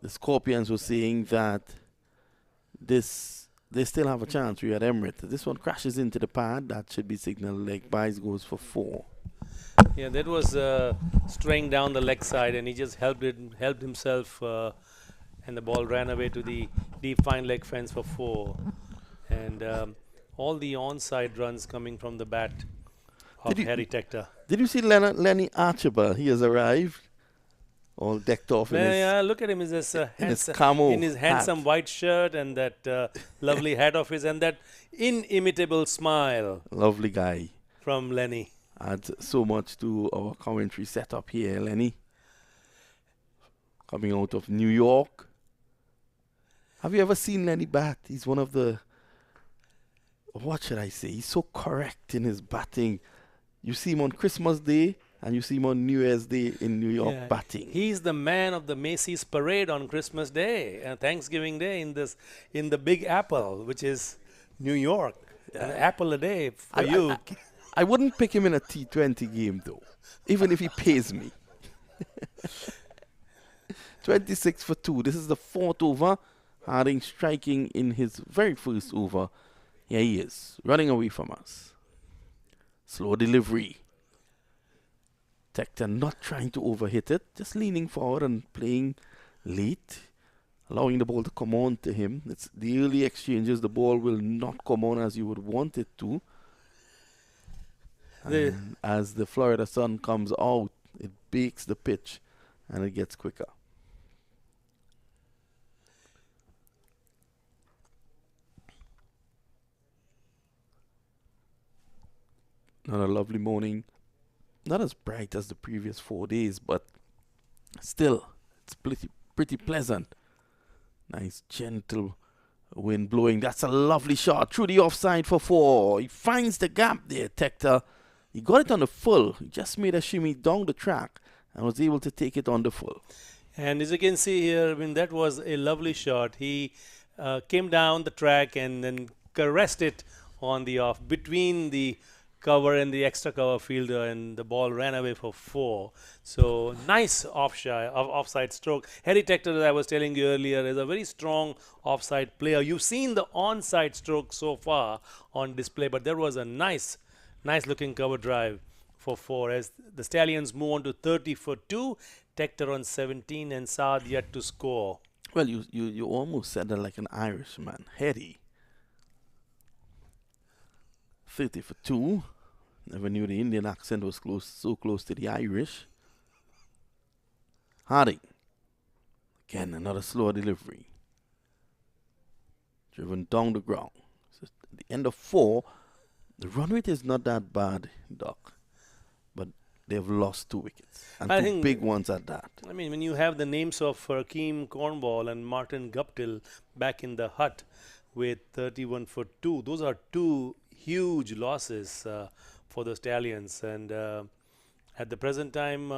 the Scorpions was saying that they still have a chance. We at Emirates. This one crashes into the pad. That should be signal leg byes, goes for 4. Yeah, that was straying down the leg side, and he just helped himself, and the ball ran away to the deep fine leg fence for 4. And all the onside runs coming from the bat of Harry Tector. Did you see Lenny Archibald? He has arrived, all decked off in look at him. He's this in his handsome white shirt and that lovely hat of his and that inimitable smile. Lovely guy. From Lenny. Adds so much to our commentary setup here, Lenny. Coming out of New York. Have you ever seen Lenny bat? He's one of the, what should I say? He's so correct in his batting. You see him on Christmas Day and you see him on New Year's Day in New York batting. He's the man of the Macy's parade on Christmas Day and Thanksgiving Day in the Big Apple, which is New York. An apple a day for you. I wouldn't pick him in a T20 game though, even if he pays me. 26 for 2. This is the 4th over. Harding striking in his very first over. Here he is, running away from us. Slow delivery. Tector not trying to overhit it, just leaning forward and playing late, allowing the ball to come on to him. It's the early exchanges, the ball will not come on as you would want it to. And as the Florida sun comes out, it bakes the pitch and it gets quicker. Another lovely morning. Not as bright as the previous 4 days, but still, it's pretty pleasant. Nice, gentle wind blowing. That's a lovely shot through the offside for 4. He finds the gap there, Tector. He got it on the full. He just made a shimmy down the track and was able to take it on the full. And as you can see here, I mean, that was a lovely shot. He came down the track and then caressed it on the off between the cover and the extra cover fielder, and the ball ran away for 4. So nice offside stroke. Harry Tector, as I was telling you earlier, is a very strong offside player. You've seen the onside stroke so far on display, but there was a nice looking cover drive for 4 as the Stallions move on to 30 for 2. Tector on 17 and Saad yet to score. Well, you almost said that like an Irishman. Harry. 30 for 2. Never knew the Indian accent was so close to the Irish. Harding. Again, another slower delivery. Driven down the ground. So at the end of 4, the run rate is not that bad, Doc. But they've lost 2 wickets. And I 2 big ones at that. I mean, when you have the names of Hakeem Cornwall and Martin Guptill back in the hut with 31 for 2, those are 2 huge losses for the Stallions, and at the present time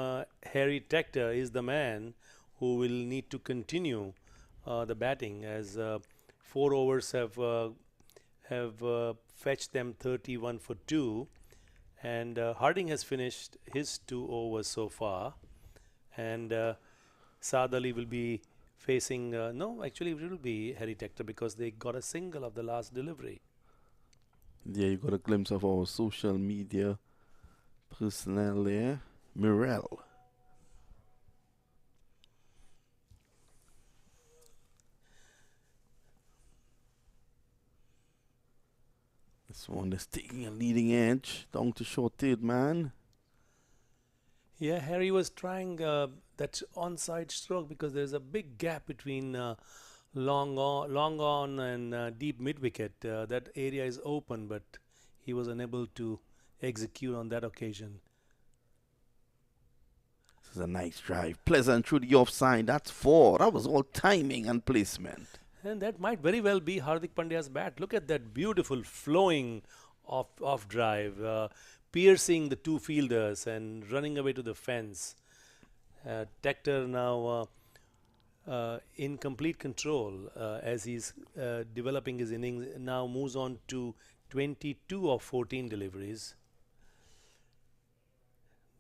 Harry Tector is the man who will need to continue the batting as 4 overs have fetched them 31 for 2, and Harding has finished his 2 overs so far, and Saad Ali will be facing no, actually it will be Harry Tector because they got a single of the last delivery. Yeah, you got a glimpse of our social media personnel there. Mirel. This one is taking a leading edge down to short third man. Yeah, Harry was trying that onside stroke because there's a big gap between long on and deep mid wicket. That area is open, but he was unable to execute on that occasion. This is a nice drive, pleasant through the offside. That's 4. That was all timing and placement. And that might very well be Hardik Pandya's bat. Look at that beautiful flowing off drive, piercing the 2 fielders and running away to the fence. Tector now in complete control as he's developing his innings. Now moves on to 22 of 14 deliveries.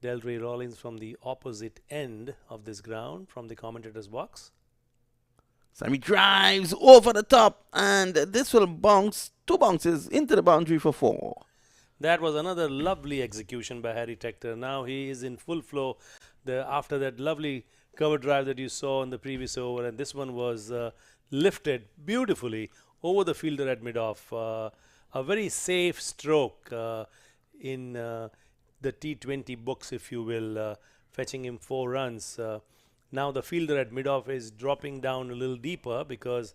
Delray Rawlings from the opposite end of this ground, from the commentator's box. Sammy drives over the top, and this will bounce 2 bounces into the boundary for 4. That was another lovely execution by Harry Tector. Now he is in full flow after that lovely cover drive that you saw in the previous over, and this one was lifted beautifully over the fielder at mid-off. A very safe stroke in the T20 books, if you will, fetching him 4 runs. Now the fielder at mid-off is dropping down a little deeper because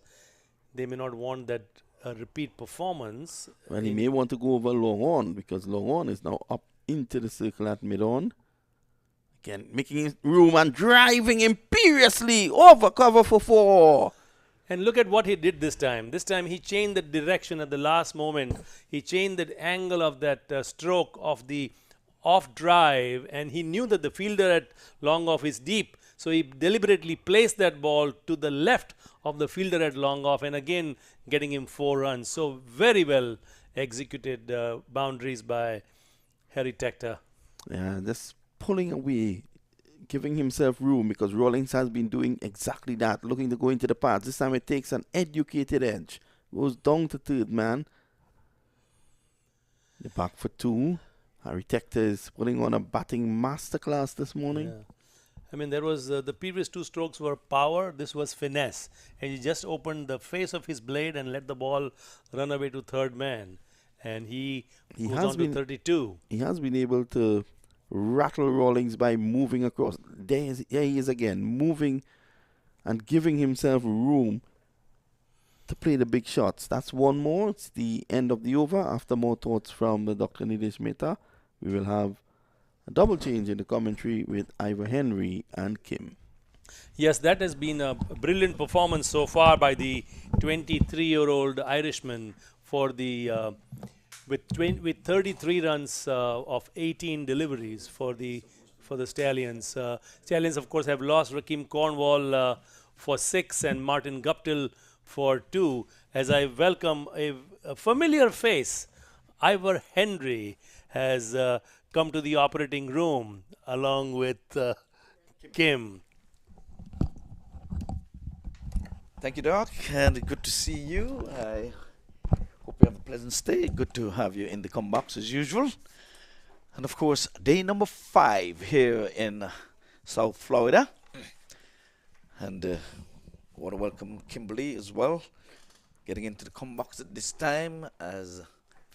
they may not want that repeat performance. Well, he may want to go over long on, because long on is now up into the circle at mid-on. Again, making room and driving imperiously over cover for 4. And look at what he did this time. This time he changed the direction at the last moment. He changed the angle of that stroke of the off drive, and he knew that the fielder at long off is deep. So he deliberately placed that ball to the left of the fielder at long off, and again getting him 4 runs. So very well executed boundaries by Harry Tector. Yeah, just pulling away, giving himself room, because Rawlings has been doing exactly that, looking to go into the pads. This time it takes an educated edge. Goes down to third man. The back for 2. Harry Tector is putting on a batting masterclass this morning. Yeah. I mean, there was the previous 2 strokes were power. This was finesse. And he just opened the face of his blade and let the ball run away to third man. And he goes on to 32. He has been able to rattle Rawlings by moving across. There he is again, moving and giving himself room to play the big shots. That's 1 more. It's the end of the over. After more thoughts from Dr. Nilesh Mehta, we will have a double change in the commentary with Ivor Henry and Kim. Yes, that has been a brilliant performance so far by the 23-year-old Irishman for the with 33 runs of 18 deliveries for the Stallions. Stallions, of course, have lost Rakeem Cornwall for 6 and Martin Guptill for 2. As I welcome a familiar face, Ivor Henry has come to the operating room along with Kim. Thank you, Doc, and good to see you. I hope you have a pleasant stay. Good to have you in the come box as usual. And of course, day number 5 here in South Florida. And I want to welcome Kimberly as well, getting into the come box at this time as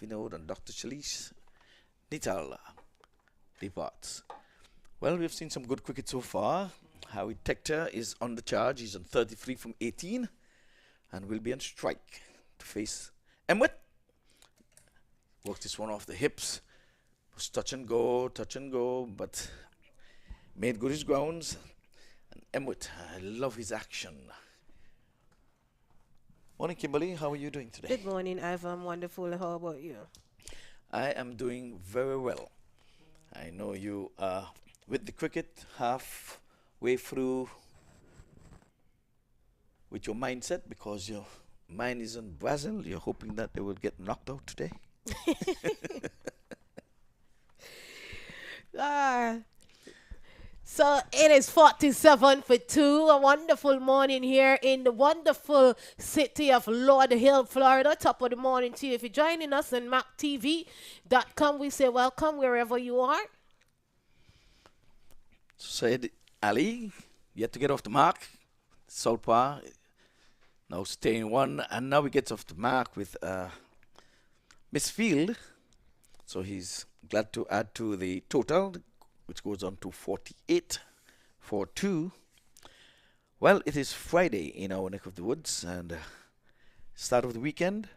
Vinod and Dr. Shalish Nital departs. Well, we've seen some good cricket so far. Harry Tector is on the charge. He's on 33 from 18 and will be on strike to face Emmet. Worked this one off the hips. Was touch and go, but made good his grounds. And Emmet, I love his action. Morning, Kimberly. How are you doing today? Good morning, Ivan. I'm wonderful. How about you? I am doing very well. I know you are with the cricket halfway through with your mindset, because your mind is in Brazil. You're hoping that they will get knocked out today. So it is 47 for 2. A wonderful morning here in the wonderful city of Lauderhill, Florida. Top of the morning to you. If you're joining us on maqtv.com, we say welcome wherever you are. Said Ali, yet to get off the mark. Solpa now staying 1, and now he gets off the mark with Miss Field. So he's glad to add to the total, which goes on to 48 for 2. Well, it is Friday in our neck of the woods, and start of the weekend.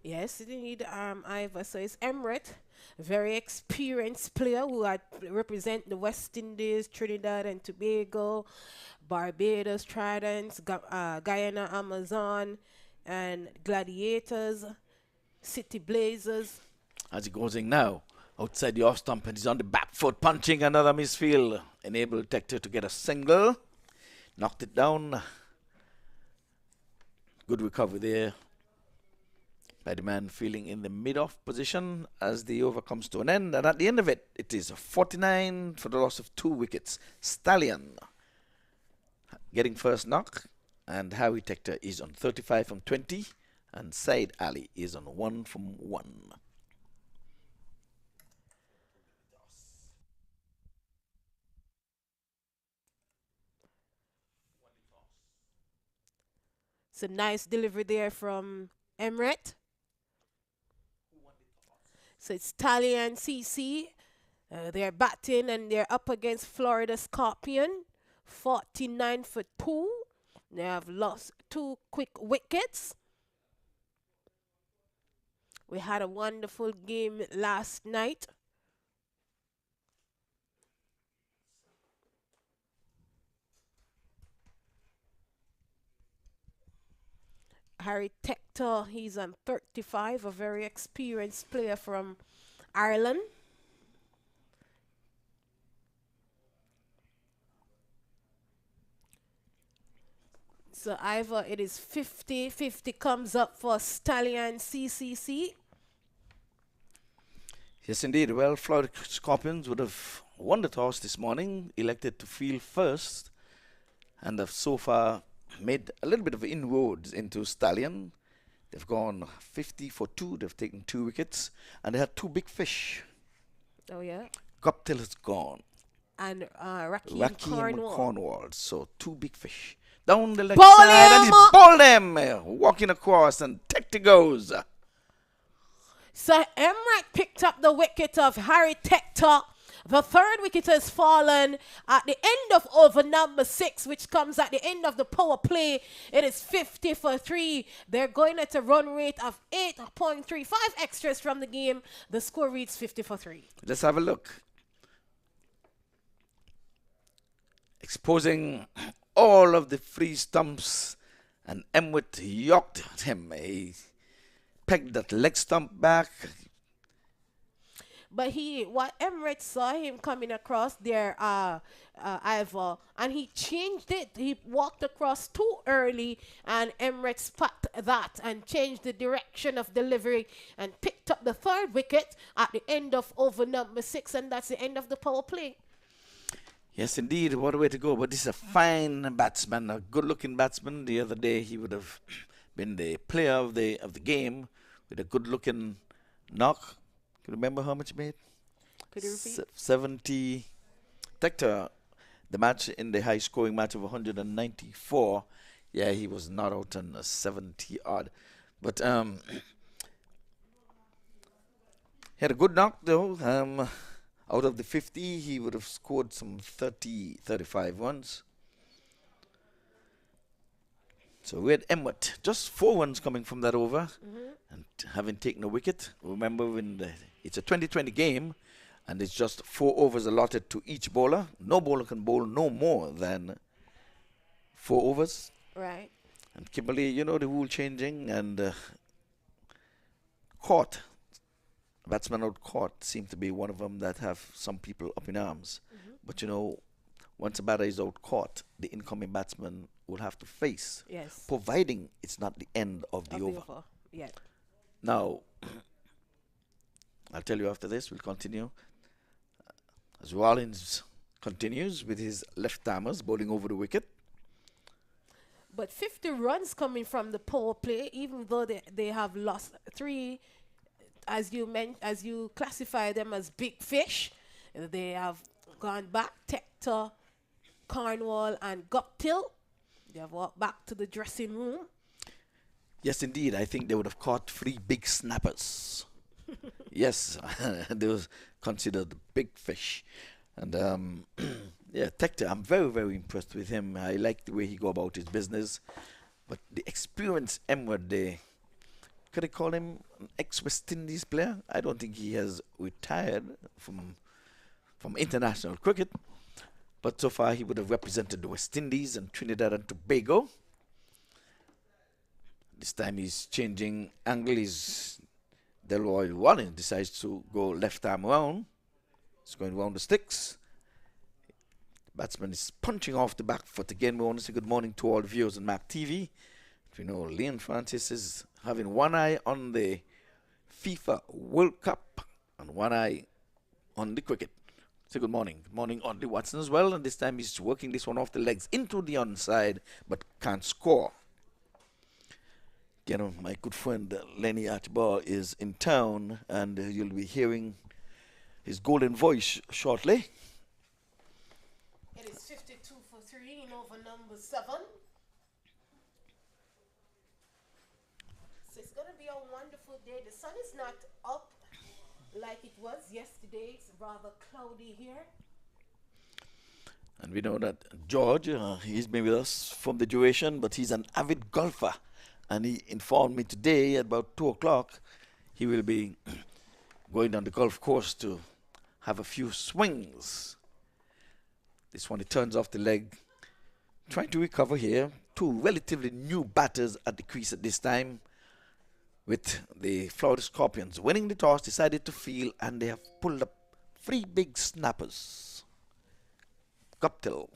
Yes, indeed, Ivor. So it's Emirates, a very experienced player who had represent the West Indies, Trinidad and Tobago, Barbados, Tridents, Guyana, Amazon, and Gladiators, City Blazers. As he goes in now, outside the off stump, and he's on the back foot, punching another misfield. Enabled Tector to get a single. Knocked it down. Good recovery there by the man feeling in the mid-off position as the over comes to an end. And at the end of it, it is 49 for the loss of 2 wickets. Stallion getting first knock, and Harry Tector is on 35 from 20, and Said Ali is on 1 from 1. It's a nice delivery there from Emret. So it's Stallion CC. They're batting and they're up against Florida Scorpion. 49 for 2. They have lost 2 quick wickets. We had a wonderful game last night. Harry Tector, he's on 35, a very experienced player from Ireland. So either it is 50-50 comes up for Stallion CCC. Yes, indeed. Well, Florida Scorpions would have won the toss this morning, elected to field first, and have so far made a little bit of inroads into Stallion. They've gone 50 for 2. They've taken 2 wickets, and they had 2 big fish. Oh, yeah. Guptill is gone. And Raheem Cornwall. So 2 big fish. Down the leg Ball side, and him! he bowled them. Walking across, and Tector goes. So Emret picked up the wicket of Harry Tector. The 3rd wicket has fallen at the end of over number 6, which comes at the end of the power play. It is 50 for 3. They're going at a run rate of 8.35 extras from the game. The score reads 50 for 3. Let's have a look. Exposing all of the free stumps, and Emmet yorked him. He pegged that leg stump back. But what Emirates saw him coming across there, Ivor, and he changed it. He walked across too early, and Emirates spot that and changed the direction of delivery and picked up the 3rd wicket at the end of over number 6, and that's the end of the power play. Yes, indeed. What a way to go. But this is a fine batsman, a good-looking batsman. The other day, he would have been the player of the game with a good-looking knock. Can you remember how much he made? Could you repeat? 70. Tector, the match in the high-scoring match of 194. Yeah, he was not out on a 70-odd. But he had a good knock, though. Out of the 50, he would have scored some 35 runs. So we had Emmet, just 4 runs coming from that over, and having taken a wicket. Remember, it's a 2020 game, and it's just 4 overs allotted to each bowler. No bowler can bowl no more than 4 overs. Right. And Kimberly, you know the rule changing, and caught. Batsman out caught seem to be one of them that have some people up in arms. But you know, once a batter is out caught, the incoming batsman will have to face, providing it's not the end of the over. Yeah. Now, I'll tell you after this. We'll continue. As Rollins continues with his left-armers bowling over the wicket. But 50 runs coming from the power play, even though they have lost 3. As you classify them as big fish, they have gone back. Tector, Cornwall, and Guptill. They have walked back to the dressing room. Yes, indeed. I think they would have caught 3 big snappers. Yes, they was considered big fish. And yeah, Tector, I'm very, very impressed with him. I like the way he go about his business. But the experienced Emwood, could I call him an ex-West Indies player? I don't think he has retired from international cricket. But so far he would have represented the West Indies and Trinidad and Tobago. This time he's changing angle. Delroy Rollins decides to go left arm round. He's going round the sticks. Batsman is punching off the back foot. Again, we want to say good morning to all the viewers on MAQ TV. We know Leon Francis is having one eye on the FIFA World Cup and one eye on the cricket. Say good morning. Good morning, Audley Watson as well. And this time he's working this one off the legs into the onside, but can't score. Again, my good friend Lenny Archibald is in town, and you'll be hearing his golden voice shortly. It is 52 for 3 in over number 7. So it's going to be a wonderful day. The sun is not up like it was yesterday. It's rather cloudy here. And we know that George, he's been with us from the duration, but he's an avid golfer. And he informed me today at about 2 o'clock he will be going down the golf course to have a few swings. This one, he turns off the leg, trying to recover here. Two relatively new batters at the crease at this time, with the Florida Scorpions winning the toss, decided to field, and they have pulled up 3 big snappers. Guptill,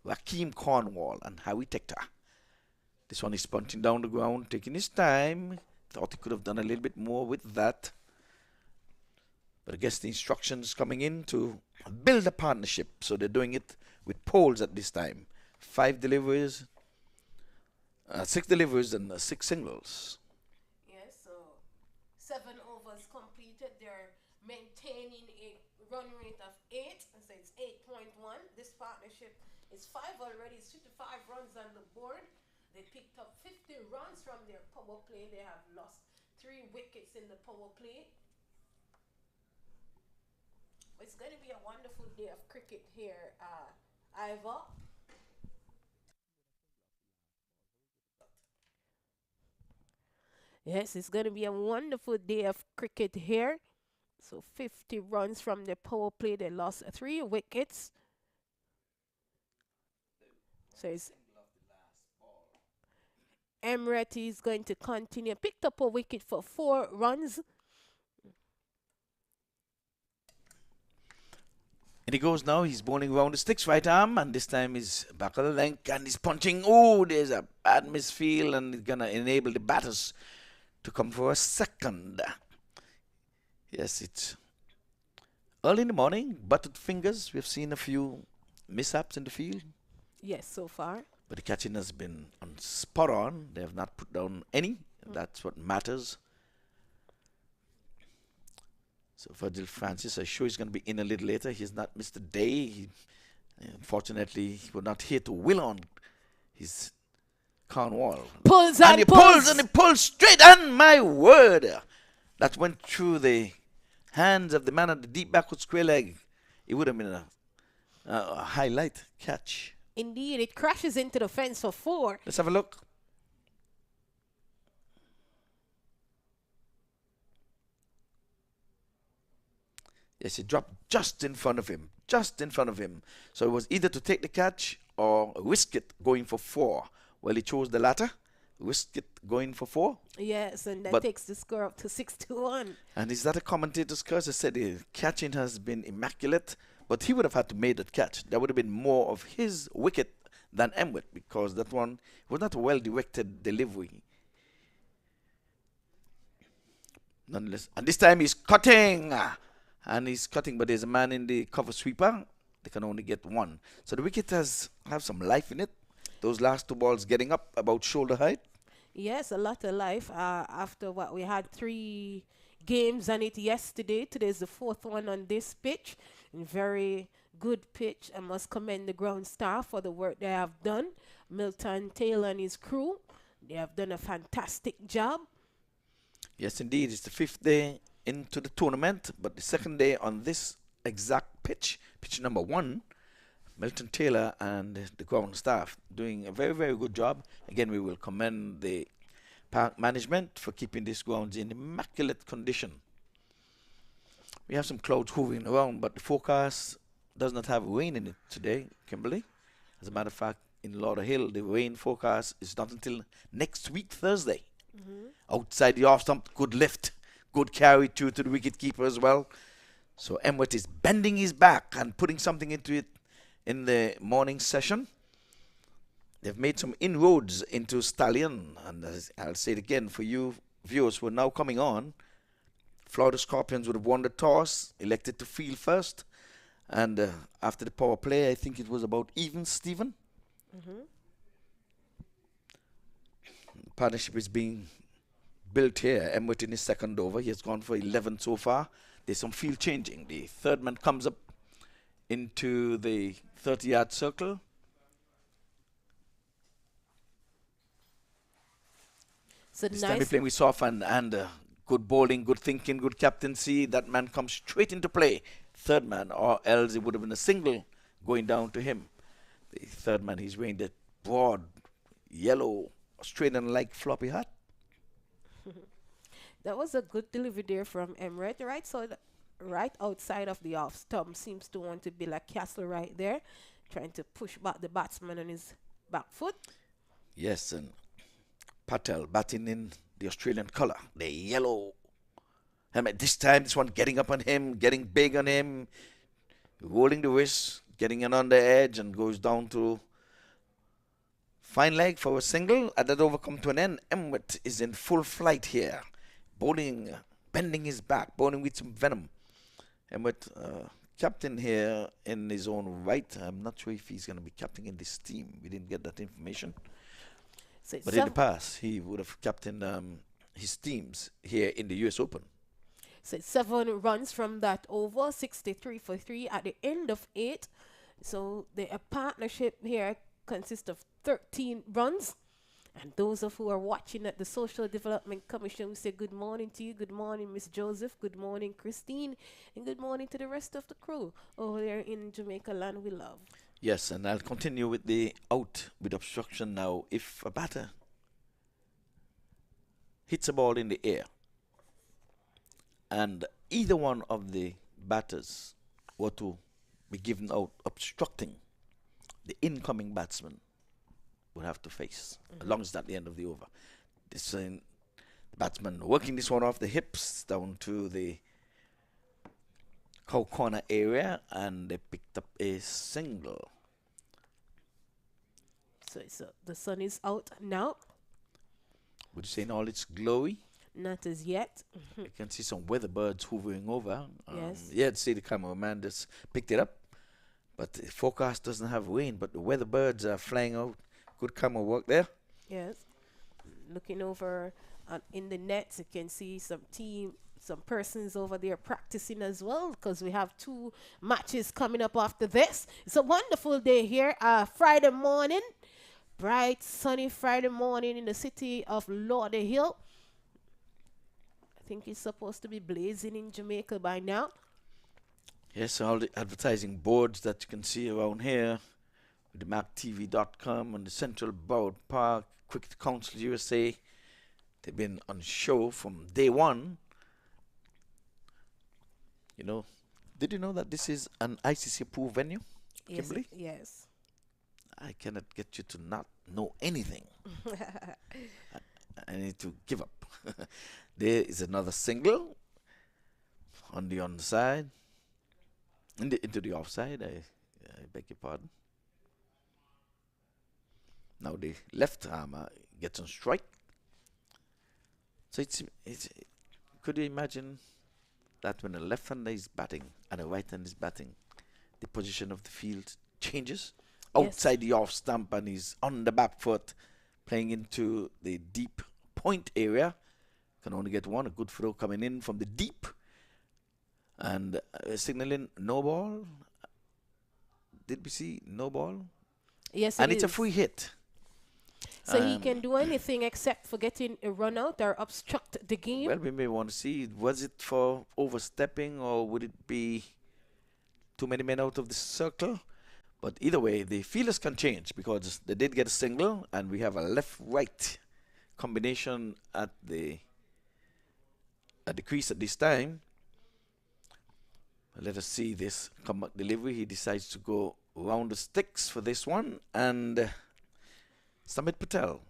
Rakeem Cornwall, and Harry Tector. This one is punching down the ground, taking his time. Thought he could have done a little bit more with that. But I guess the instructions coming in to build a partnership. So they're doing it with poles at this time. 5 deliveries, 6 deliveries, and 6 singles. Yes, so 7 overs completed. They're maintaining a run rate of 8. So it's 8.1. This partnership is 5 already. It's 55 runs on the board. They picked up 50 runs from their power play. They have lost 3 wickets in the power play. It's going to be a wonderful day of cricket here, Ivor. Yes, it's going to be a wonderful day of cricket here. So 50 runs from the power play. They lost 3 wickets. So it's Emirates is going to continue. Picked up a wicket for 4 runs. And he goes now. He's bowling around the sticks, right arm, and this time he's back of the length, and he's punching. Oh, there's a bad misfield, and he's going to enable the batters to come for a second. Yes, it's early in the morning, buttered fingers. We've seen a few mishaps in the field. Yes, so far. But the catching has been spot on. They have not put down any. That's what matters. So Virgil Francis, I'm sure he's going to be in a little later. He's not missed a day. Unfortunately, he was not here to will on his Cornwall. Pulls and he pulls and he pulls straight. And my word, that went through the hands of the man at the deep backward square leg. It would have been a highlight catch. Indeed, it crashes into the fence for 4. Let's have a look. Yes, it dropped just in front of him. Just in front of him. So it was either to take the catch or risk it going for 4. Well, he chose the latter. Risk it going for 4. Yes, and that takes the score up to 6-1. And is that a commentator's curse? I said the catching has been immaculate. But he would have had to make that catch. That would have been more of his wicket than Emwet, because that one was not a well-directed delivery. Nonetheless, and this time he's cutting. And he's cutting, but there's a man in the cover sweeper. They can only get 1. So the wicket have some life in it. Those last 2 balls getting up about shoulder height. Yes, a lot of life. After what we had 3 games on it yesterday. Today's the 4th one on this pitch. Very good pitch. I must commend the ground staff for the work they have done. Milton Taylor and his crew, they have done a fantastic job. Yes, indeed. It's the 5th day into the tournament, but the 2nd day on this exact pitch, pitch number 1, Milton Taylor and the ground staff doing a very, very good job. Again, we will commend the park management for keeping these grounds in immaculate condition. We have some clouds hovering around, but the forecast does not have rain in it today, Kimberly. As a matter of fact, in Lauderhill, the rain forecast is not until next week, Thursday. Outside the off stump, good lift, good carry to the wicket keeper as well. So Emwet is bending his back and putting something into it. in the morning session. They've made some inroads into Stallion, and I'll say it again for you viewers who are now coming on. Florida Scorpions would have won the toss, elected to field first, and after the power play, I think it was about even, Stephen. Partnership is being built here. Emmet in his second over. He has gone for 11 so far. There's some field changing. The third man comes up into the 30-yard circle. So this nice. time we're playing with soft and good bowling, good thinking, good captaincy. That man comes straight into play. Third man, or else it would have been a single going down to him. The third man, he's wearing that broad, yellow, Australian-like floppy hat. That was a good delivery there from Emret, right? So right outside of the off stump, seems to want to build a castle right there, trying to push back the batsman on his back foot. Yes, and Patel batting in the Australian colour, the yellow. I mean, this time, this one getting up on him, getting big on him, rolling the wrist, getting it on the edge, and goes down to fine leg for a single. At that over come to an end. Emmet is in full flight here, bowling, bending his back, bowling with some venom. Emmet, captain here in his own right. I'm not sure if he's going to be captain in this team. We didn't get that information. So but in the past, he would have captained his teams here in the US Open. So 7 runs from that over, 63 for 3 at the end of 8. So the partnership here consists of 13 runs. And those of who are watching at the Social Development Commission, we say good morning to you. Good morning, Miss Joseph. Good morning, Christine. And good morning to the rest of the crew over there in Jamaica land we love. Yes, and I'll continue with the out with obstruction now. If a batter hits a ball in the air and either one of the batters were to be given out obstructing, the incoming batsman would have to face, as long as it's at the end of the over. This the batsman working this one off the hips down to the cow corner area, and they picked up a single. So the sun is out now. Would you say in all its glory? Not as yet. You can see some weather birds hovering over. Yes. Yeah, to see the cameraman just picked it up. But the forecast doesn't have rain, but the weather birds are flying out. Good camera work there. Yes. Looking over in the nets, you can see some persons over there practicing as well, because we have 2 matches coming up after this. It's a wonderful day here, Friday morning. Bright, sunny Friday morning in the city of Lauderhill. I think it's supposed to be blazing in Jamaica by now. Yes, all the advertising boards that you can see around here, with the maqtv.com and the Central Borough Park, Cricket Council USA. They've been on show from day one. You know, did you know that this is an ICC approved venue, Yes, Kimberly? yes. I cannot get you to not know anything. I need to give up. There is another single on the onside, into the offside. I beg your pardon. Now the left armer gets on strike. So it's could you imagine that when a left-hander is batting and a right-hander is batting, the position of the field changes? Yes. Outside the off stump, and he's on the back foot, playing into the deep point area. Can only get one. A good throw coming in from the deep. And signaling no ball. Did we see no ball? Yes, and it's a free hit. So he can do anything except for getting a run out or obstruct the game. Well, we may want to see, was it for overstepping, or would it be too many men out of the circle? But either way, the fielders can change, because they did get a single, and we have a left-right combination at the crease at this time. Let us see this comeback delivery. He decides to go round the sticks for this one, and Samit Patel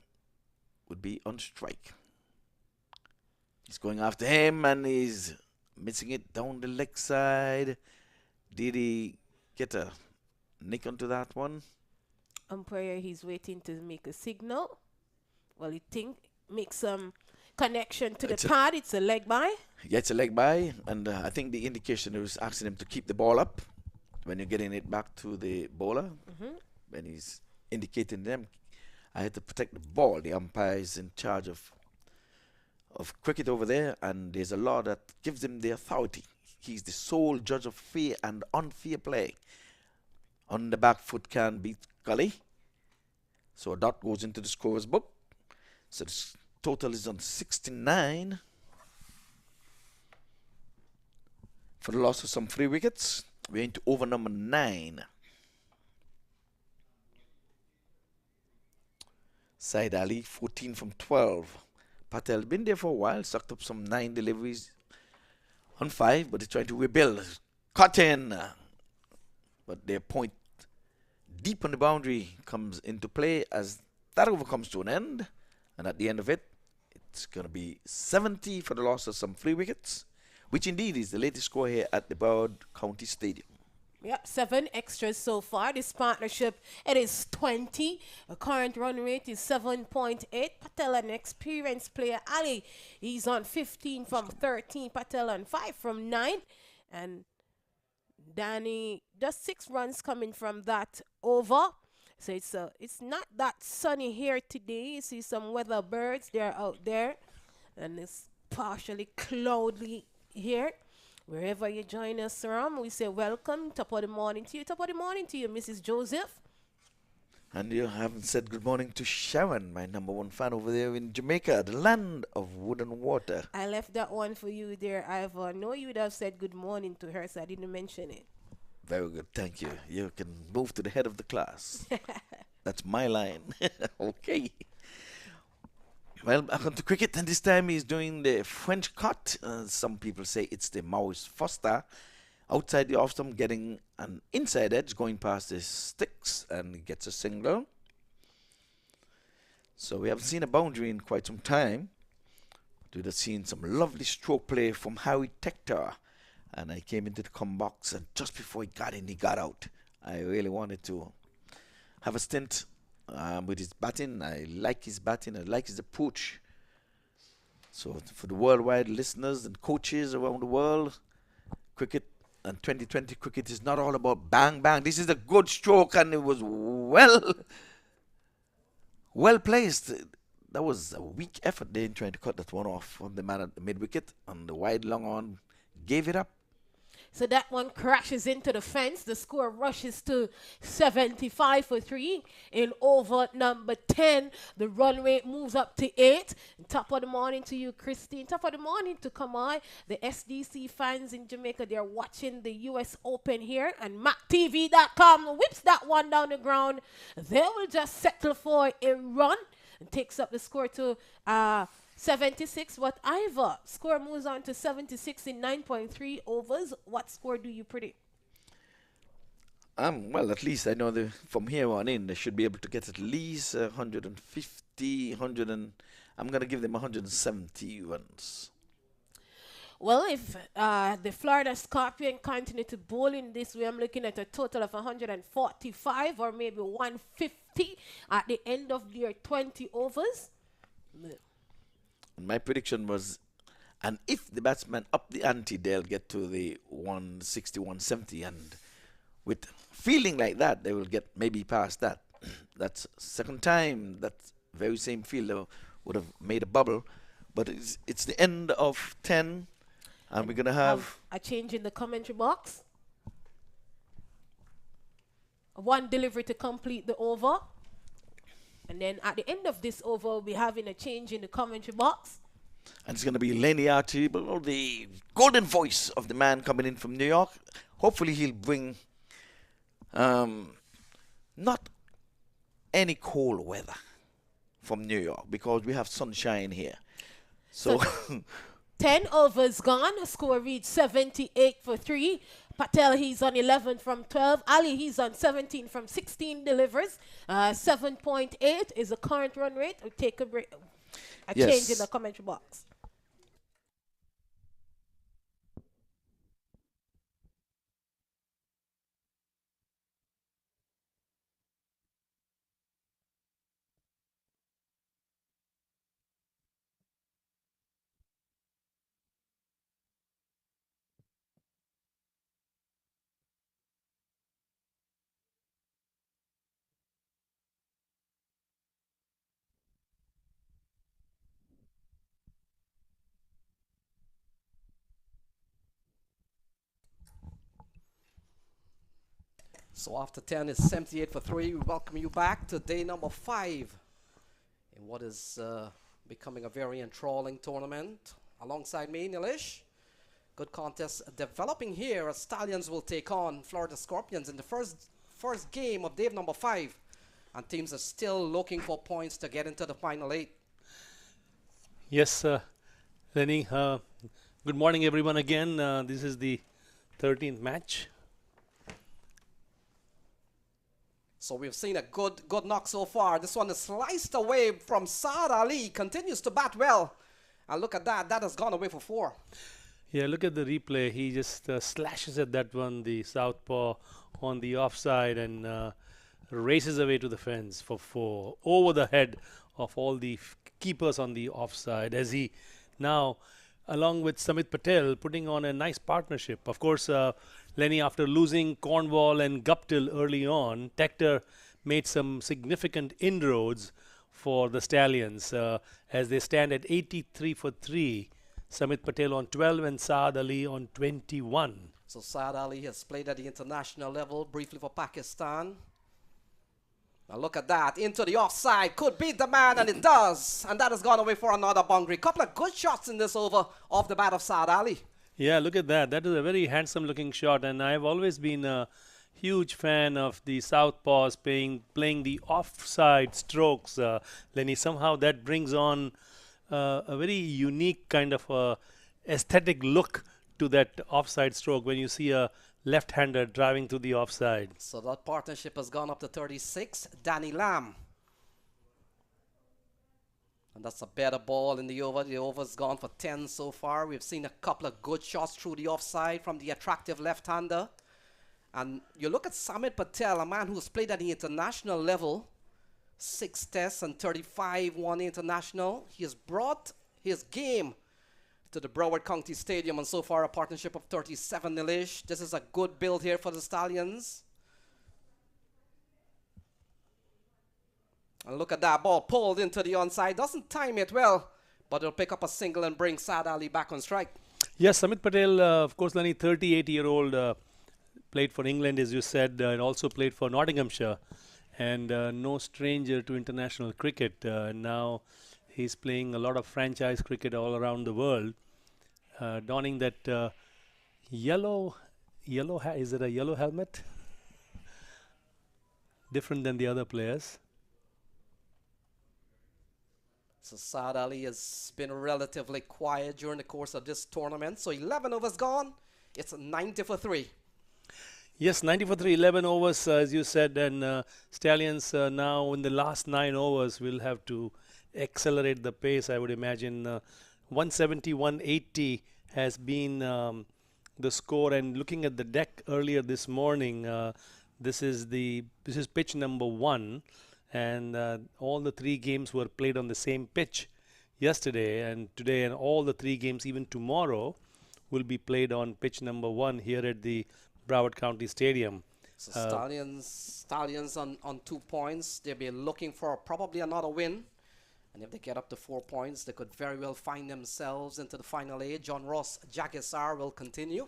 would be on strike. He's going after him, and he's missing it down the leg side. Did he get a Nick onto that one. Umpire, he's waiting to make a signal. Well, he make some connection to the pad. It's a leg by. Yeah, it's a leg by, and I think the indication was asking him to keep the ball up when you're getting it back to the bowler. When he's indicating them, I had to protect the ball. The umpire is in charge of cricket over there, and there's a law that gives him the authority. He's the sole judge of fair and unfair play. On the back foot can beat gully. So a dot goes into the scorer's book. So the total is on 69 for the loss of some free wickets. We're into over number 9. Said Ali, 14 from 12. Patel been there for a while, sucked up some 9 deliveries on 5, but he's trying to rebuild. Cut in. But their point deep on the boundary comes into play as that over comes to an end. And at the end of it, it's going to be 70 for the loss of some free wickets, which indeed is the latest score here at the Broward County Stadium. Yep, 7 extras so far. This partnership, it is 20. The current run rate is 7.8. Patel, an experienced player. Ali, he's on 15 from 13. Patel on 5 from 9. And Danny, just 6 runs coming from that over. So it's not that sunny here today. You see some weather birds, they're out there. And it's partially cloudy here. Wherever you join us from, we say welcome. Top of the morning to you. Top of the morning to you, Mrs. Joseph. And you haven't said good morning to Sharon, my number 1 fan over there in Jamaica, the land of wood and water. I left that one for you there, Ivor. I know you would have said good morning to her, so I didn't mention it. Very good, thank you. You can move to the head of the class. That's my line. Okay. Well, back on to cricket, and this time he's doing the French cut. Some people say it's the Maurice Foster. Outside the off stump, getting an inside edge, going past the sticks, and he gets a single. So we haven't seen a boundary in quite some time. We've just seen some lovely stroke play from Harry Tector. And I came into the come box, and just before he got in, he got out. I really wanted to have a stint with his batting. I like his batting. I like his approach. So for the worldwide listeners and coaches around the world, cricket and 2020 cricket is not all about bang, bang. This is a good stroke, and it was well placed. That was a weak effort there in trying to cut that one off from the man at the mid-wicket, and the wide long on gave it up. So that one crashes into the fence. The score rushes to 75 for 3 in over number 10. The run rate moves up to 8. Top of the morning to you, Christine. Top of the morning to Kamai. The SDC fans in Jamaica, they're watching the US Open here. And maqtv.com whips that one down the ground. They will just settle for a run and takes up the score to 76, but Ivor, score moves on to 76 in 9.3 overs. What score do you predict? Well, at least I know from here on in, they should be able to get at least 150, 100, and I'm going to give them 170 runs. Well, if the Florida Scorpion continue to bowl in this way, I'm looking at a total of 145 or maybe 150 at the end of their 20 overs. My prediction was, and if the batsmen up the ante, they'll get to the 160, 170, and with feeling like that, they will get maybe past that. That's second time that very same fielder would have made a bubble, but it's the end of 10, and we're going to have a change in the commentary box. One delivery to complete the over. And then at the end of this over, we'll be having a change in the commentary box. And it's going to be Lenny Archibald, the golden voice of the man coming in from New York. Hopefully he'll bring not any cold weather from New York, because we have sunshine here. So 10 overs gone. The score reads 78 for 3. Patel, he's on 11 from 12. Ali, he's on 17 from 16 delivers. 7.8 is the current run rate. We'll take a break. Change in the commentary box. So after 10 is 78 for 3. We welcome you back to day number 5 in what is becoming a very enthralling tournament. Alongside me, Nilesh. Good contest developing here as Stallions will take on Florida Scorpions in the first game of day number 5. And teams are still looking for points to get into the final 8. Yes, Lenny. Good morning, everyone. Again, this is the 13th match. So we've seen a good knock so far. This one is sliced away from Saad Ali. Continues to bat well. And look at that. That has gone away for 4. Yeah, look at the replay. He just slashes at that one, the southpaw on the offside, and races away to the fence for 4. Over the head of all the keepers on the offside, as he now, along with Samit Patel, putting on a nice partnership. Of course, Lenny, after losing Cornwall and Guptill early on, Tector made some significant inroads for the Stallions as they stand at 83 for 3. Samit Patel on 12 and Saad Ali on 21. So Saad Ali has played at the international level briefly for Pakistan. Now look at that, into the offside, could beat the man, and it does. And that has gone away for another boundary. Couple of good shots in this over off the bat of Saad Ali. Yeah, look at that. That is a very handsome looking shot, and I've always been a huge fan of the southpaws playing the offside strokes. Lenny, somehow that brings on a very unique kind of aesthetic look to that offside stroke when you see a left-hander driving to the offside. So that partnership has gone up to 36. Danny Lamb. And that's a better ball in the over. The over's gone for 10 so far. We've seen a couple of good shots through the offside from the attractive left-hander. And you look at Samit Patel, a man who's played at the international level. 6 tests and 35 one international. He has brought his game to the Broward County Stadium, and so far a partnership of 37 nil-ish. This is a good build here for the Stallions. And look at that ball pulled into the onside. Doesn't time it well, but it'll pick up a single and bring Saad Ali back on strike. Yes, Samit Patel, of course, Lenny, 38-year-old, played for England, as you said, and also played for Nottinghamshire. And no stranger to international cricket. Now he's playing a lot of franchise cricket all around the world, donning that yellow is it a yellow helmet? Different than the other players. So Saad Ali has been relatively quiet during the course of this tournament. So 11 overs gone. It's 90 for 3. Yes, 90 for 3, 11 overs, as you said, and Stallions now in the last 9 overs will have to accelerate the pace, I would imagine. 170, 180 has been the score, and looking at the deck earlier this morning, this is pitch number 1, and all the 3 games were played on the same pitch yesterday and today, and all the 3 games, even tomorrow, will be played on pitch number 1 here at the Broward County Stadium. So Stallions on 2 points. They'll be looking for probably another win. And if they get up to 4 points, they could very well find themselves into the final 8. John Ross Jagisar will continue.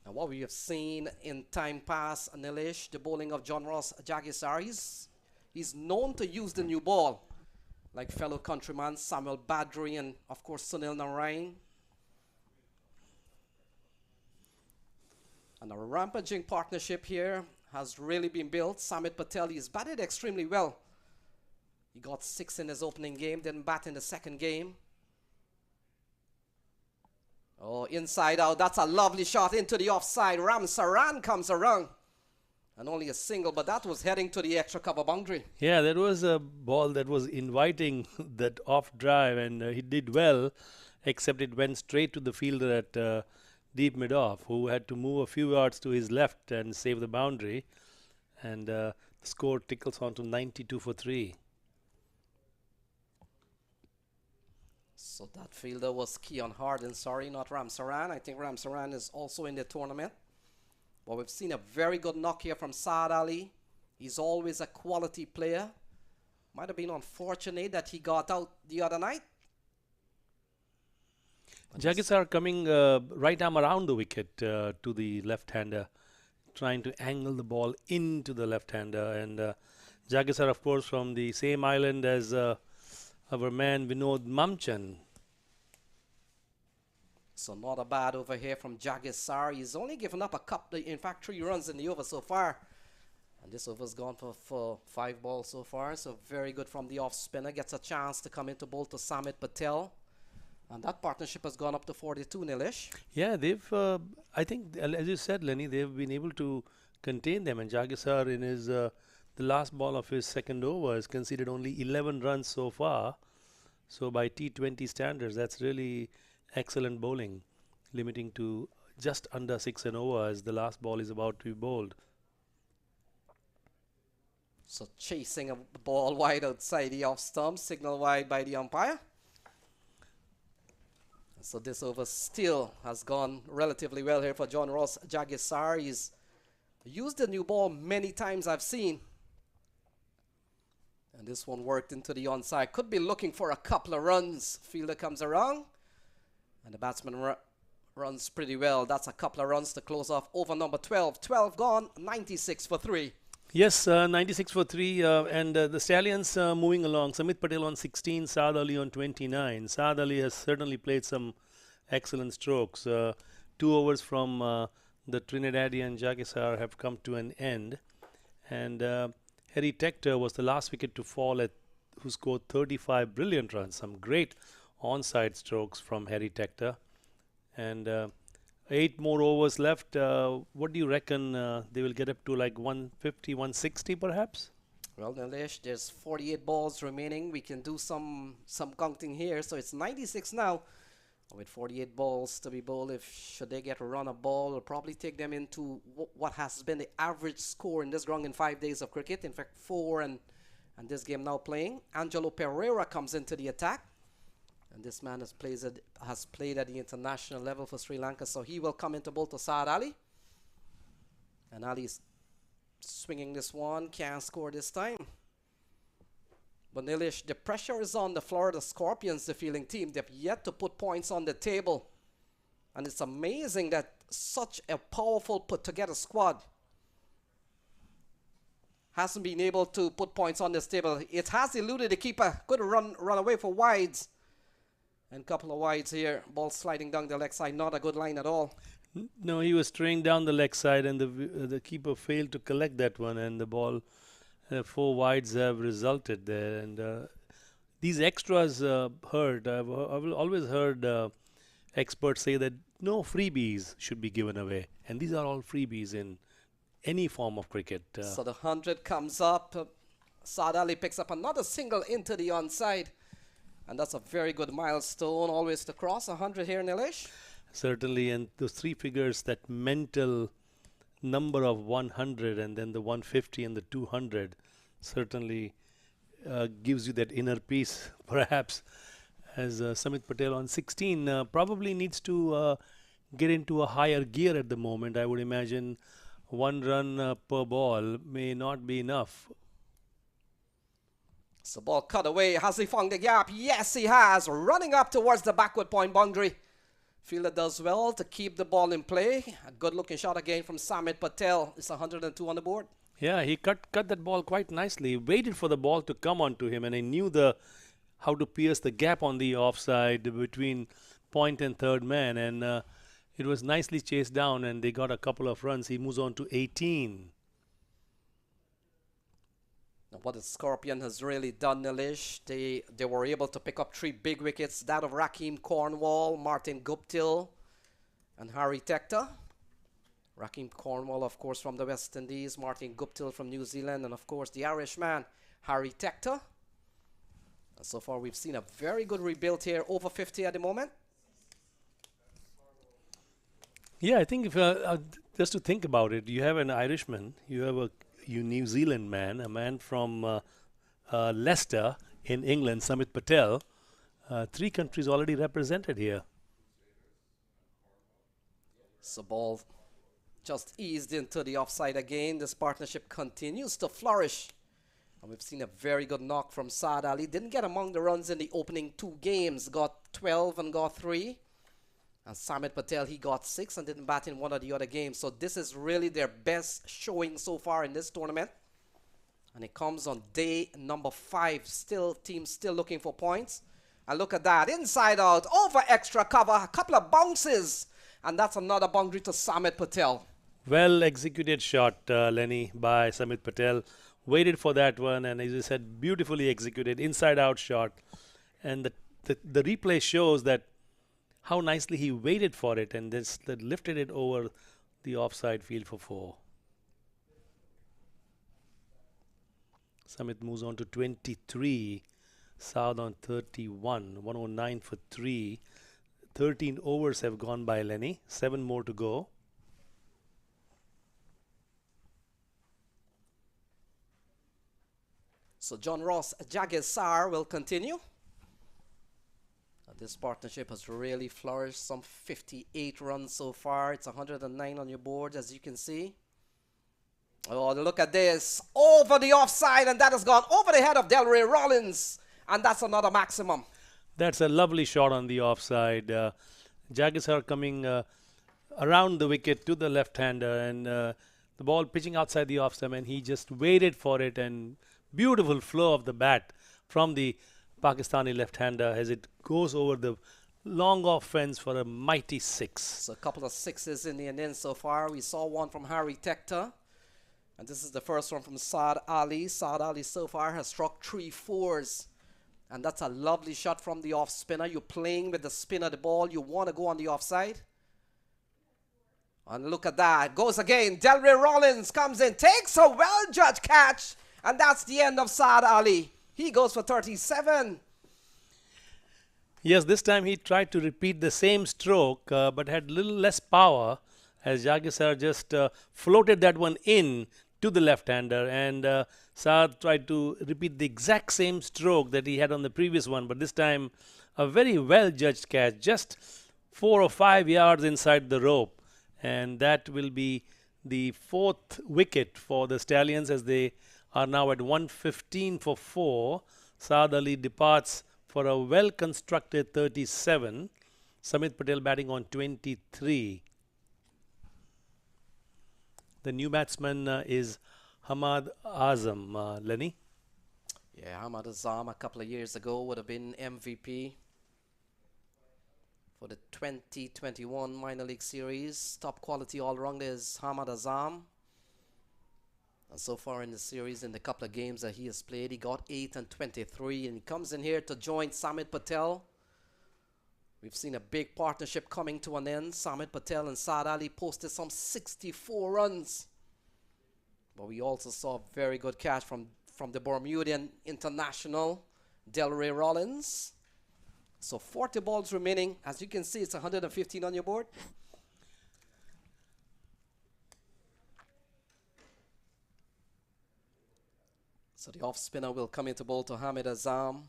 And what we have seen in time past, Nilesh, the bowling of John Ross Jagisar, he's known to use the new ball, like fellow countryman Samuel Badri and, of course, Sunil Narain. And a rampaging partnership here has really been built. Samit Patel, he's batted extremely well. He got 6 in his opening game, didn't bat in the second game. Oh, inside out, that's a lovely shot into the offside. Ram Saran comes around. And only a single, but that was heading to the extra cover boundary. Yeah, that was a ball that was inviting that off drive, and he did well, except it went straight to the fielder at deep mid-off, who had to move a few yards to his left and save the boundary. And the score tickles on to 92 for 3. So that fielder was Keon Harden, sorry, not Ram Saran. I think Ram Saran is also in the tournament. But we've seen a very good knock here from Saad Ali. He's always a quality player. Might have been unfortunate that he got out the other night. Jagisar coming right arm around the wicket to the left-hander, trying to angle the ball into the left-hander. And Jagisar, of course, from the same island as our man Vinod Mamchan. So not a bad over here from Jagisar. He's only given up a couple, in fact 3 runs in the over so far. And this over's gone for 5 balls so far. So very good from the off spinner. Gets a chance to come into bowl to Samit Patel. And that partnership has gone up to 42, Nilesh. Yeah, they've, I think, as you said, Lenny, they've been able to contain them. And Jagisar, in his the last ball of his second over, has conceded only 11 runs so far. So by T20 standards, that's really excellent bowling, limiting to just under 6 an over as the last ball is about to be bowled. So chasing a ball wide outside the off stump, signal wide by the umpire. So this over still has gone relatively well here for John Ross Jagisar. He's used the new ball many times I've seen. And this one worked into the onside. Could be looking for a couple of runs. Fielder comes around. And the batsman runs pretty well. That's a couple of runs to close off over number 12. 12 gone, 96 for 3. Yes, 96 for 3. And the Stallions moving along. Samit Patel on 16, Saad Ali on 29. Saad Ali has certainly played some excellent strokes. 2 overs from the Trinidadian Jagisar have come to an end. And Harry Tector was the last wicket to fall who scored 35 brilliant runs. Some great onside strokes from Harry Tector. And 8 more overs left. What do you reckon they will get up to, like 150, 160 perhaps? Well, Nilesh, there's 48 balls remaining. We can do some counting here. So it's 96 now with 48 balls to be bowled. Should they get a run of ball, it'll probably take them into what has been the average score in this ground in 5 days of cricket. In fact, 4 and this game now playing. Angelo Pereira comes into the attack. And this man has played at the international level for Sri Lanka, so he will come into bowl to Saad Ali. And Ali's swinging this one, can't score this time. But Nilesh, the pressure is on the Florida Scorpions, the fielding team. They've yet to put points on the table. And it's amazing that such a powerful put-together squad hasn't been able to put points on this table. It has eluded the keeper. Good run away for wides. And a couple of wides here. Ball sliding down the leg side. Not a good line at all. No, he was straying down the leg side and the keeper failed to collect that one. And the ball, 4 wides have resulted there. And these extras hurt. I've always heard experts say that no freebies should be given away. And these are all freebies in any form of cricket. So the 100 comes up. Saad Ali picks up another single into the onside. And that's a very good milestone, always to cross 100 here, Nilesh. Certainly, and those 3 figures, that mental number of 100 and then the 150 and the 200 certainly gives you that inner peace, perhaps, as Samit Patel on 16 probably needs to get into a higher gear at the moment. I would imagine 1 run per ball may not be enough. So ball cut away. Has he found the gap? Yes, he has. Running up towards the backward point boundary. Fielder does well to keep the ball in play. A good looking shot again from Samit Patel. It's 102 on the board. Yeah, he cut that ball quite nicely. He waited for the ball to come onto him, and he knew how to pierce the gap on the offside between point and third man. And it was nicely chased down, and they got a couple of runs. He moves on to 18. What the Scorpion has really done, Nilesh, they were able to pick up 3 big wickets, that of Rakeem Cornwall, Martin Guptill, and Harry Tector. Rakeem Cornwall, of course, from the West Indies, Martin Guptill from New Zealand, and of course the Irishman, Harry Tector. And so far we've seen a very good rebuild here, over 50 at the moment. Yeah, I think if just to think about it, you have an Irishman, you have a New Zealand man, a man from Leicester in England, Samit Patel. 3 countries already represented here. So ball just eased into the offside again. This partnership continues to flourish. And we've seen a very good knock from Saad Ali. Didn't get among the runs in the opening 2 games. Got 12 and got 3. And Samit Patel, he got 6 and didn't bat in one of the other games. So this is really their best showing so far in this tournament. And it comes on day number 5. Teams still looking for points. And look at that. Inside out. Over extra cover. A couple of bounces. And that's another boundary to Samit Patel. Well executed shot, Lenny, by Samit Patel. Waited for that one, and as you said, beautifully executed inside out shot. And the replay shows that how nicely he waited for it and just lifted it over the offside field for 4. Samit moves on to 23. Saad on 31. 109 for 3. 13 overs have gone by, Lenny. 7 more to go. So John Ross Jagisar will continue. This partnership has really flourished. Some 58 runs so far. It's 109 on your board, as you can see. Oh, look at this. Over the offside, and that has gone over the head of Delray Rollins. And that's another maximum. That's a lovely shot on the offside. Jagisar coming around the wicket to the left-hander, and the ball pitching outside the off stump, and he just waited for it, and beautiful flow of the bat from the Pakistani left-hander as it goes over the long off fence for a mighty 6. So a couple of 6s in the innings so far. We saw one from Harry Tector. And this is the first one from Saad Ali. Saad Ali so far has struck 3 4s. And that's a lovely shot from the off spinner. You're playing with the spin of the ball. You want to go on the offside. And look at that. Goes again. Delray Rollins comes in. Takes a well-judged catch. And that's the end of Saad Ali. He goes for 37. Yes, this time he tried to repeat the same stroke, but had a little less power, as Jagisar just floated that one in to the left-hander, and Saad tried to repeat the exact same stroke that he had on the previous one, but this time a very well-judged catch, just 4 or 5 yards inside the rope, and that will be the 4th wicket for the Stallions as they are now at 115 for 4. Saad Ali departs for a well-constructed 37. Samit Patel batting on 23. The new batsman is Hamad Azam. Lenny? Yeah, Hamad Azam a couple of years ago would have been MVP for the 2021 minor league series. Top quality all-rounder is Hamad Azam. And so far in the series, in the couple of games that he has played, he got 8 and 23. And he comes in here to join Samit Patel. We've seen a big partnership coming to an end. Samit Patel and Saad Ali posted some 64 runs. But we also saw a very good catch from the Bermudian international, Delray Rollins. So 40 balls remaining. As you can see, it's 115 on your board. So the off spinner will come into bowl to Hamid Azam.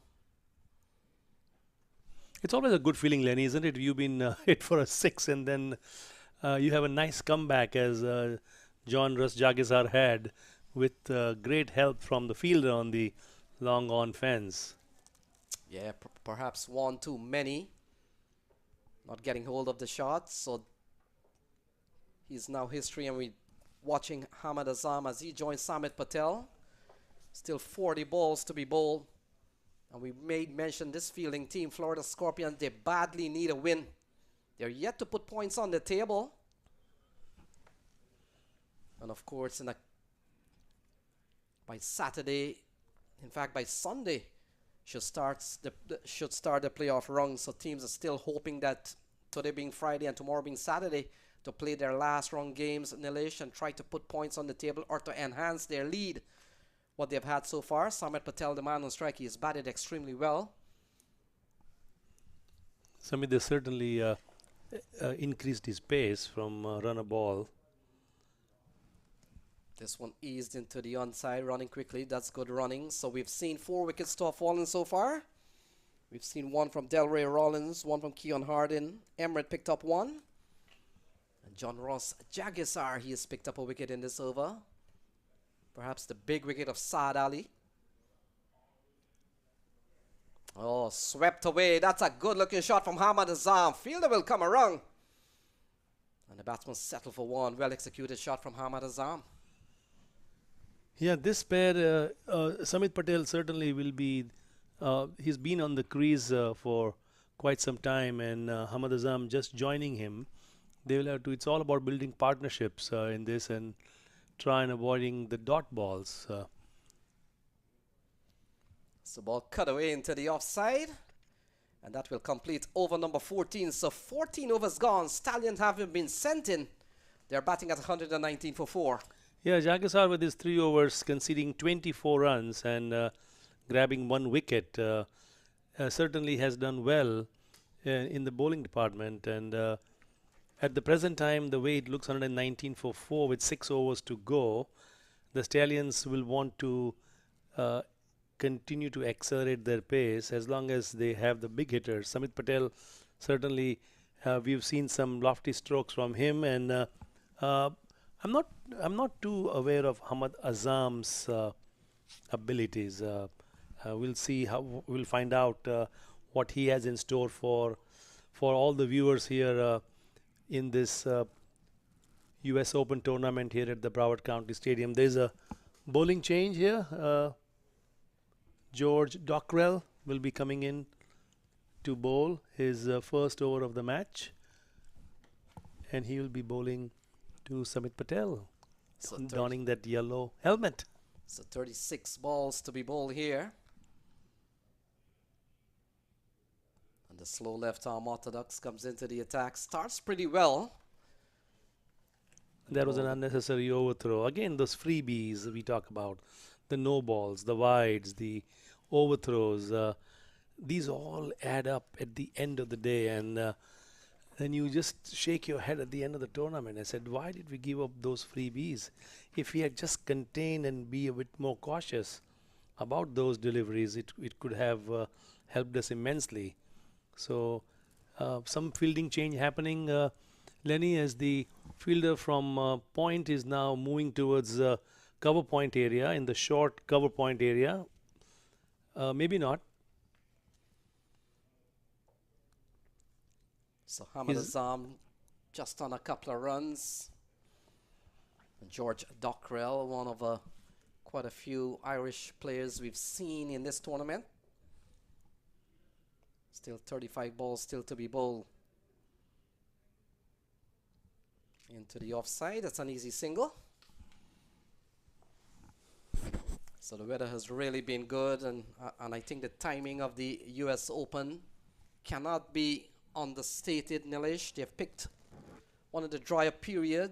It's always a good feeling, Lenny, isn't it? You've been hit for a 6 and then you have a nice comeback as John Russ Jagisar had with great help from the fielder on the long on fence. Yeah, perhaps one too many. Not getting hold of the shot. So he's now history, and we're watching Hamid Azam as he joins Samit Patel. Still 40 balls to be bowled. And we made mention this fielding team, Florida Scorpions, they badly need a win. They're yet to put points on the table. And of course, by Saturday, in fact by Sunday, should start the playoff run. So teams are still hoping that today being Friday and tomorrow being Saturday to play their last round games, Nilesh, and try to put points on the table or to enhance their lead. What they've had so far. Samit Patel, the man on strike, he has batted extremely well. Samit, they certainly increased his pace from run a ball. This one eased into the onside, running quickly. That's good running. So we've seen 4 wickets to have fallen so far. We've seen one from Delray Rollins, one from Keon Hardin. Emirates picked up 1. And John Ross Jagisar, he has picked up a wicket in this over. Perhaps the big wicket of Saad Ali. Oh, swept away. That's a good looking shot from Hamad Azam. Fielder will come around. And the batsman settled for one. Well executed shot from Hamad Azam. Yeah, this pair, Samit Patel certainly will be, he's been on the crease for quite some time, and Hamad Azam just joining him. They will have to, it's all about building partnerships in this and try and avoiding the dot balls. So ball cut away into the offside. And that will complete over number 14. So 14 overs gone. Stallions haven't been sent in. They're batting at 119 for 4. Yeah, Jagisar with his 3 overs conceding 24 runs and grabbing 1 wicket certainly has done well in the bowling department. And at the present time, the way it looks, 119 for 4 with 6 overs to go, the Stallions will want to continue to accelerate their pace as long as they have the big hitters. Samit Patel, certainly we've seen some lofty strokes from him, and I'm not too aware of Hamad Azam's abilities. We'll see how we'll find out what he has in store for all the viewers here in this US Open tournament here at the Broward County Stadium. There's a bowling change here. George Dockrell will be coming in to bowl his first over of the match, and he will be bowling to Samit Patel, So donning that yellow helmet. So 36 balls to be bowled here. And the slow left arm orthodox comes into the attack. Starts pretty well. That was an unnecessary overthrow. Again, those freebies we talk about, the no balls, the wides, the overthrows, these all add up at the end of the day, and then you just shake your head at the end of the tournament. I said, why did we give up those freebies? If we had just contained and be a bit more cautious about those deliveries, it could have helped us immensely. So some fielding change happening. Lenny, as the fielder from point, is now moving towards cover point area, in the short cover point area. Maybe not. So Hamad Azam just on a couple of runs. And George Dockrell, one of quite a few Irish players we've seen in this tournament. Still 35 balls still to be bowled. Into the offside. That's an easy single. So the weather has really been good, and I think the timing of the US Open cannot be understated, Nilesh. They've picked one of the drier period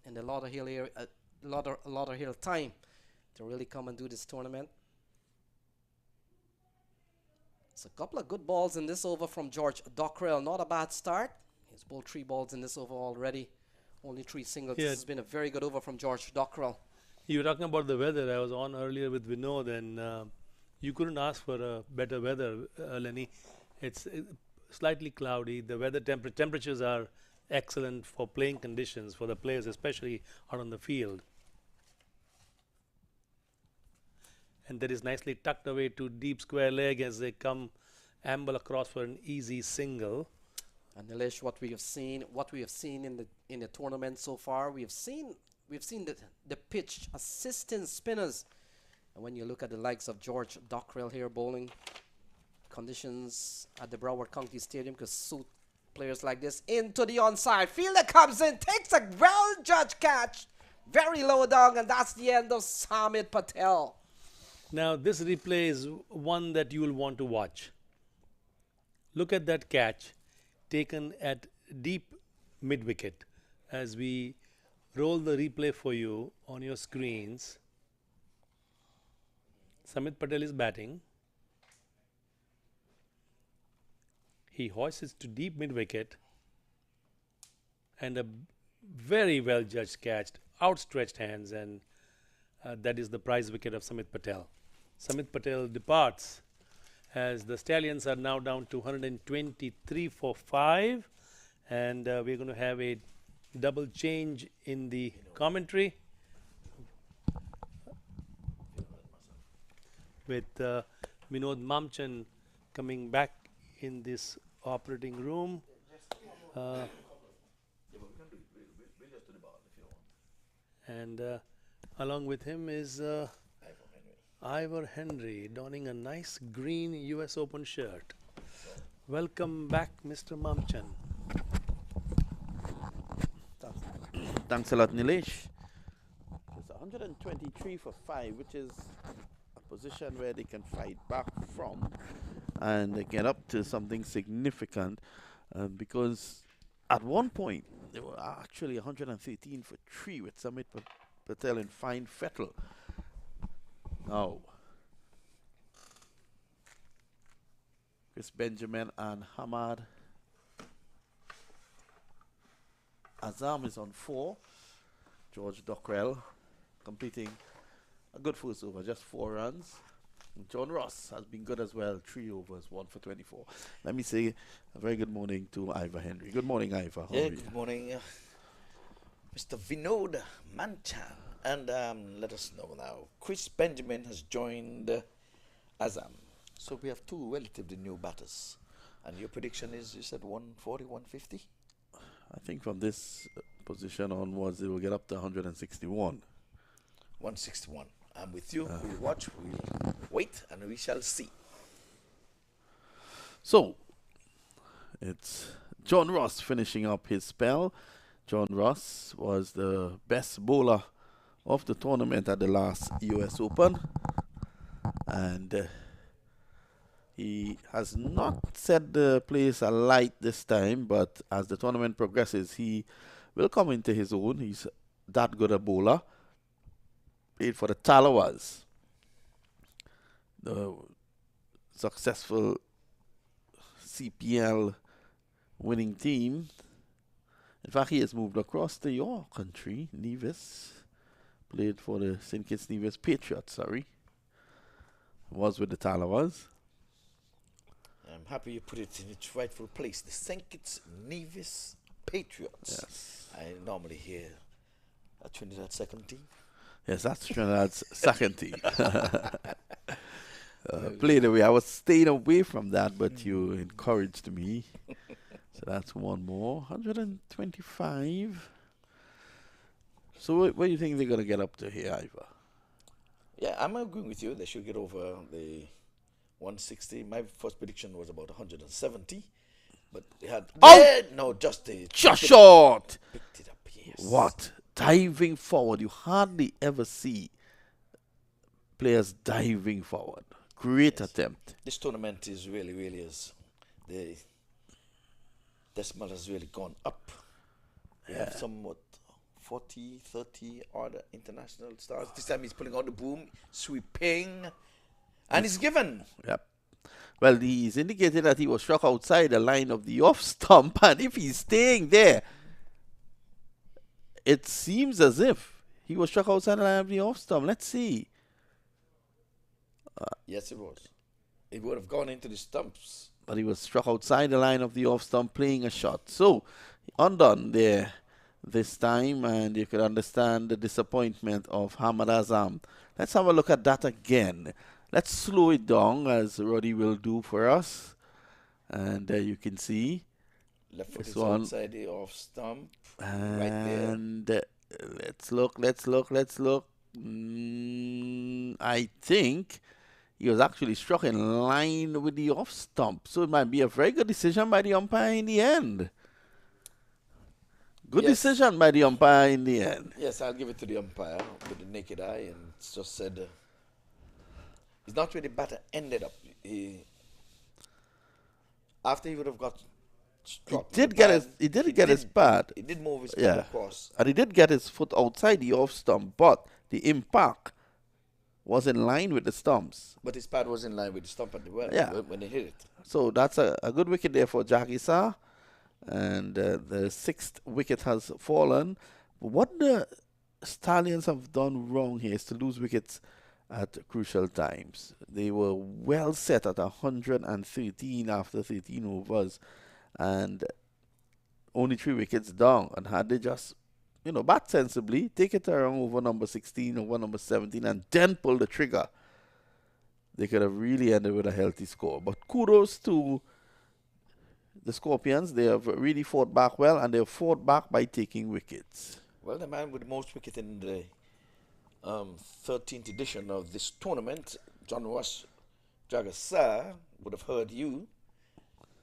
in the Lauderhill area, Lauderhill time to really come and do this tournament. So a couple of good balls in this over from George Dockrell. Not a bad start. He's bowled 3 balls in this over already. Only 3 singles. Yeah. This has been a very good over from George Dockrell. You were talking about the weather. I was on earlier with Vinod, and you couldn't ask for a better weather, Lenny. It's slightly cloudy. The weather temperatures are excellent for playing conditions for the players, especially out on the field. And that is nicely tucked away to deep square leg as they come amble across for an easy single. And Nilesh, what we have seen in the tournament so far, we've seen the pitch assistant spinners, and when you look at the likes of George Dockrell here bowling, conditions at the Broward County Stadium could suit players like this. Into the onside, fielder comes in, takes a well-judged catch, very low down, and that's the end of Samit Patel. Now this replay is one that you will want to watch. Look at that catch taken at deep mid-wicket. As we roll the replay for you on your screens, Samit Patel is batting. He hoists it to deep mid-wicket, and a very well judged catch, outstretched hands, and that is the prize wicket of Samit Patel. Samit Patel departs as the Stallions are now down to 123 for 5, and we're going to have a double change in the commentary with Vinod Mamchan coming back in this operating room. And along with him is Ivor Henry, donning a nice green US Open shirt. Welcome back, Mr. Mamchan. Thanks a lot, Nilesh. It's 123 for 5, which is a position where they can fight back from and get up to something significant, because at one point they were actually 113 for 3 with Samit Patel in fine fettle. Now, Chris Benjamin and Hamad Azam is on 4. George Dockrell completing a good first over, just 4 runs. John Ross has been good as well, 3 overs, 1 for 24. Let me say a very good morning to Ivor Henry. Good morning, Ivor. How are you? Good morning, Mr. Vinod Manchan. And let us know now, Chris Benjamin has joined Azam. So we have 2 relatively new batters. And your prediction is, you said 140, 150? I think from this position onwards, they will get up to 161. 161. I'm with you. We'll watch, we'll wait, and we shall see. So, it's John Ross finishing up his spell. John Ross was the best bowler of the tournament at the last US Open. And he has not set the place alight this time, but as the tournament progresses, he will come into his own. He's that good a bowler. Played for the Talawas, the successful CPL winning team. In fact, he has moved across to your country, Nevis. Played for the St. Kitts Nevis Patriots, was with the Talawas. I'm happy you put it in its rightful place. The St. Kitts Nevis Patriots. Yes. I normally hear a Trinidad second team. Yes, that's Trinidad's second team. Played away. I was staying away from that, but you encouraged me. So that's one more. 125. So what do you think they're going to get up to here, Ivor? Yeah, I'm agreeing with you. They should get over the 160. My first prediction was about 170. But they had... No, just short! Picked it up, yes. What? Diving forward. You hardly ever see players diving forward. Great attempt. This tournament is really the decimal has really gone up. We have somewhat 40, 30 odd international stars. This time he's pulling out the boom, sweeping, and he's given. Yep. Well, he's indicated that he was struck outside the line of the off stump, and if he's staying there, it seems as if he was struck outside the line of the off stump. Let's see. Yes, it was. It would have gone into the stumps. But he was struck outside the line of the off stump playing a shot. So, undone there this time, and you could understand the disappointment of Hamad Azam. Let's have a look at that again. Let's slow it down, as Roddy will do for us. And you can see. Left foot is outside the off stump. And right there. Let's look. I think he was actually struck in line with the off stump. So it might be a very good decision by the umpire in the end. Good decision by the umpire in the end. Yes, I'll give it to the umpire with the naked eye, and it's just said it's not where the batter ended up. After he would have got struck, he did get his pad. He did move his pad across. And he did get his foot outside the off stump, but the impact was in line with the stumps. But his pad was in line with the stump at the well when he hit it. So that's a good wicket there for Jackie Sah. And the 6th wicket has fallen. But what the Stallions have done wrong here is to lose wickets at crucial times. They were well set at 113 after 13 overs, and only 3 wickets down. And had they just, bat sensibly, take it around over number 16, over number 17, and then pull the trigger, they could have really ended with a healthy score. But kudos to the Scorpions. They have really fought back well, and they have fought back by taking wickets. Well, the man with the most wicket in the 13th edition of this tournament, John Ross Jagasar, would have heard you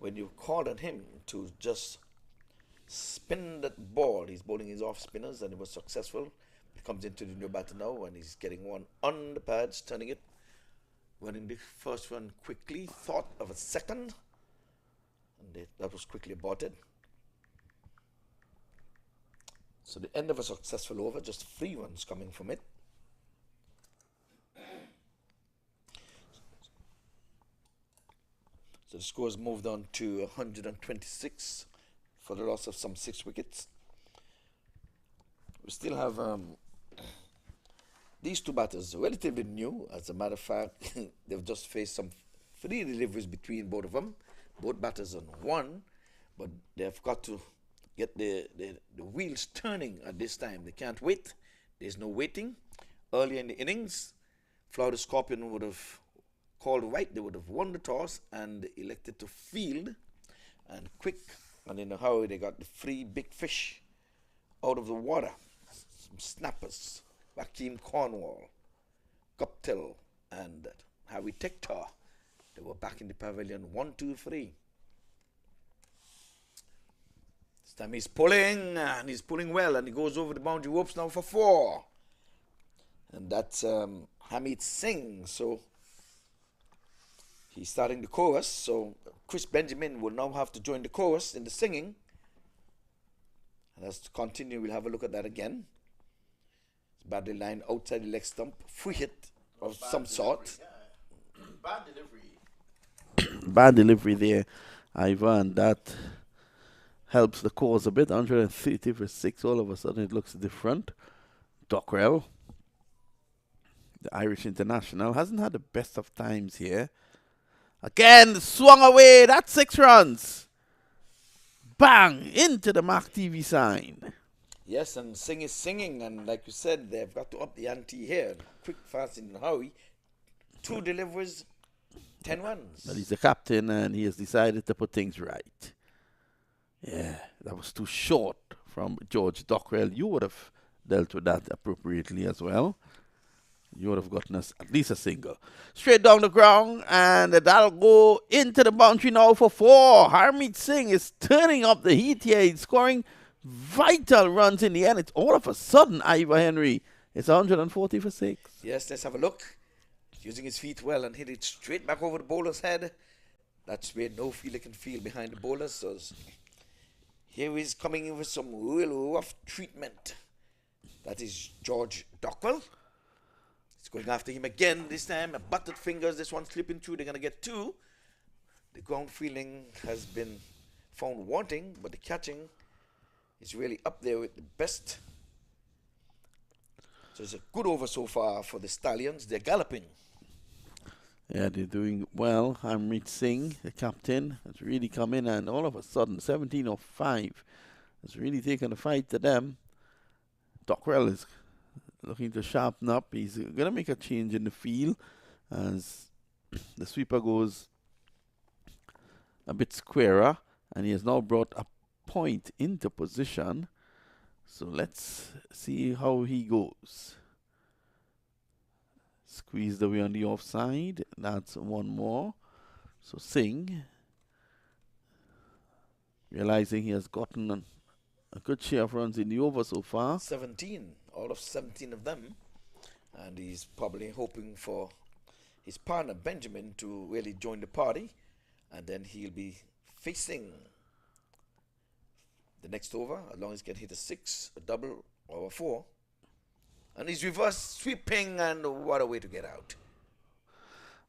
when you called on him to just spin that ball. He's bowling his off spinners and he was successful. He comes into the new batter now and he's getting one on the pads, turning it. Winning the first one quickly, thought of a second, and that was quickly aborted. So the end of a successful over, just 3 runs coming from it. So the score has moved on to 126 for the loss of some 6 wickets. We still have these 2 batters, relatively new. As a matter of fact, they've just faced some 3 deliveries between both of them. Both batters on 1, but they've got to get the wheels turning at this time. They can't wait. There's no waiting. Earlier in the innings, Florida Scorpion would have called right. They would have won the toss and elected to field. And quick, and in a hurry, they got the 3 big fish out of the water. Some snappers. Rakeem Cornwall, Guptill, and Harry Tector. They were back in the pavilion. 1, 2, 3. This time he's pulling, and he's pulling well, and he goes over the boundary ropes now for 4. And that's Hamid Singh. So he's starting the chorus. So Chris Benjamin will now have to join the chorus in the singing. And as to continue, we'll have a look at that again. It's badly lined outside the leg stump. Free hit of some sort. Yeah. Bad delivery. Bad delivery there, Ivan. That helps the cause a bit. 130 for 6. All of a sudden, it looks different. Dockrell, the Irish international, hasn't had the best of times here. Again, swung away. That's 6 runs. Bang! Into the MAQ TV sign. Yes, and Singh is singing, and like you said, they've got to up the ante here. Quick, fast, in a hurry. 2 deliveries, 10 runs. But he's the captain, and he has decided to put things right. Yeah, that was too short from George Dockrell. You would have dealt with that appropriately as well. You would have gotten us at least a single. Straight down the ground, and that'll go into the boundary now for 4. Harmeet Singh is turning up the heat here. He's scoring vital runs in the end. It's all of a sudden, Ivor Henry, it's 140 for 6. Yes, let's have a look. Using his feet well and hit it straight back over the bowler's head. That's where no fielder can feel behind the bowler. So here he's coming in with some real rough treatment. That is George Dockwell. He's going after him again this time. Butted fingers. This one slipping through. They're going to get 2. The ground fielding has been found wanting, but the catching is really up there with the best. So it's a good over so far for the Stallions. They're galloping. Yeah, they're doing well. Harmeet Singh, the captain, has really come in, and all of a sudden, 17 of 5 has really taken the fight to them. Dockrell is looking to sharpen up. He's going to make a change in the field as the sweeper goes a bit squarer, and he has now brought a point into position. So let's see how he goes. Squeezed away on the offside. That's 1 more. So Singh, realizing he has gotten a good share of runs in the over so far. 17, all of 17 of them. And he's probably hoping for his partner Benjamin to really join the party. And then he'll be facing the next over, as long as he can hit a 6, a double, or a 4. And he's reverse sweeping, and what a way to get out.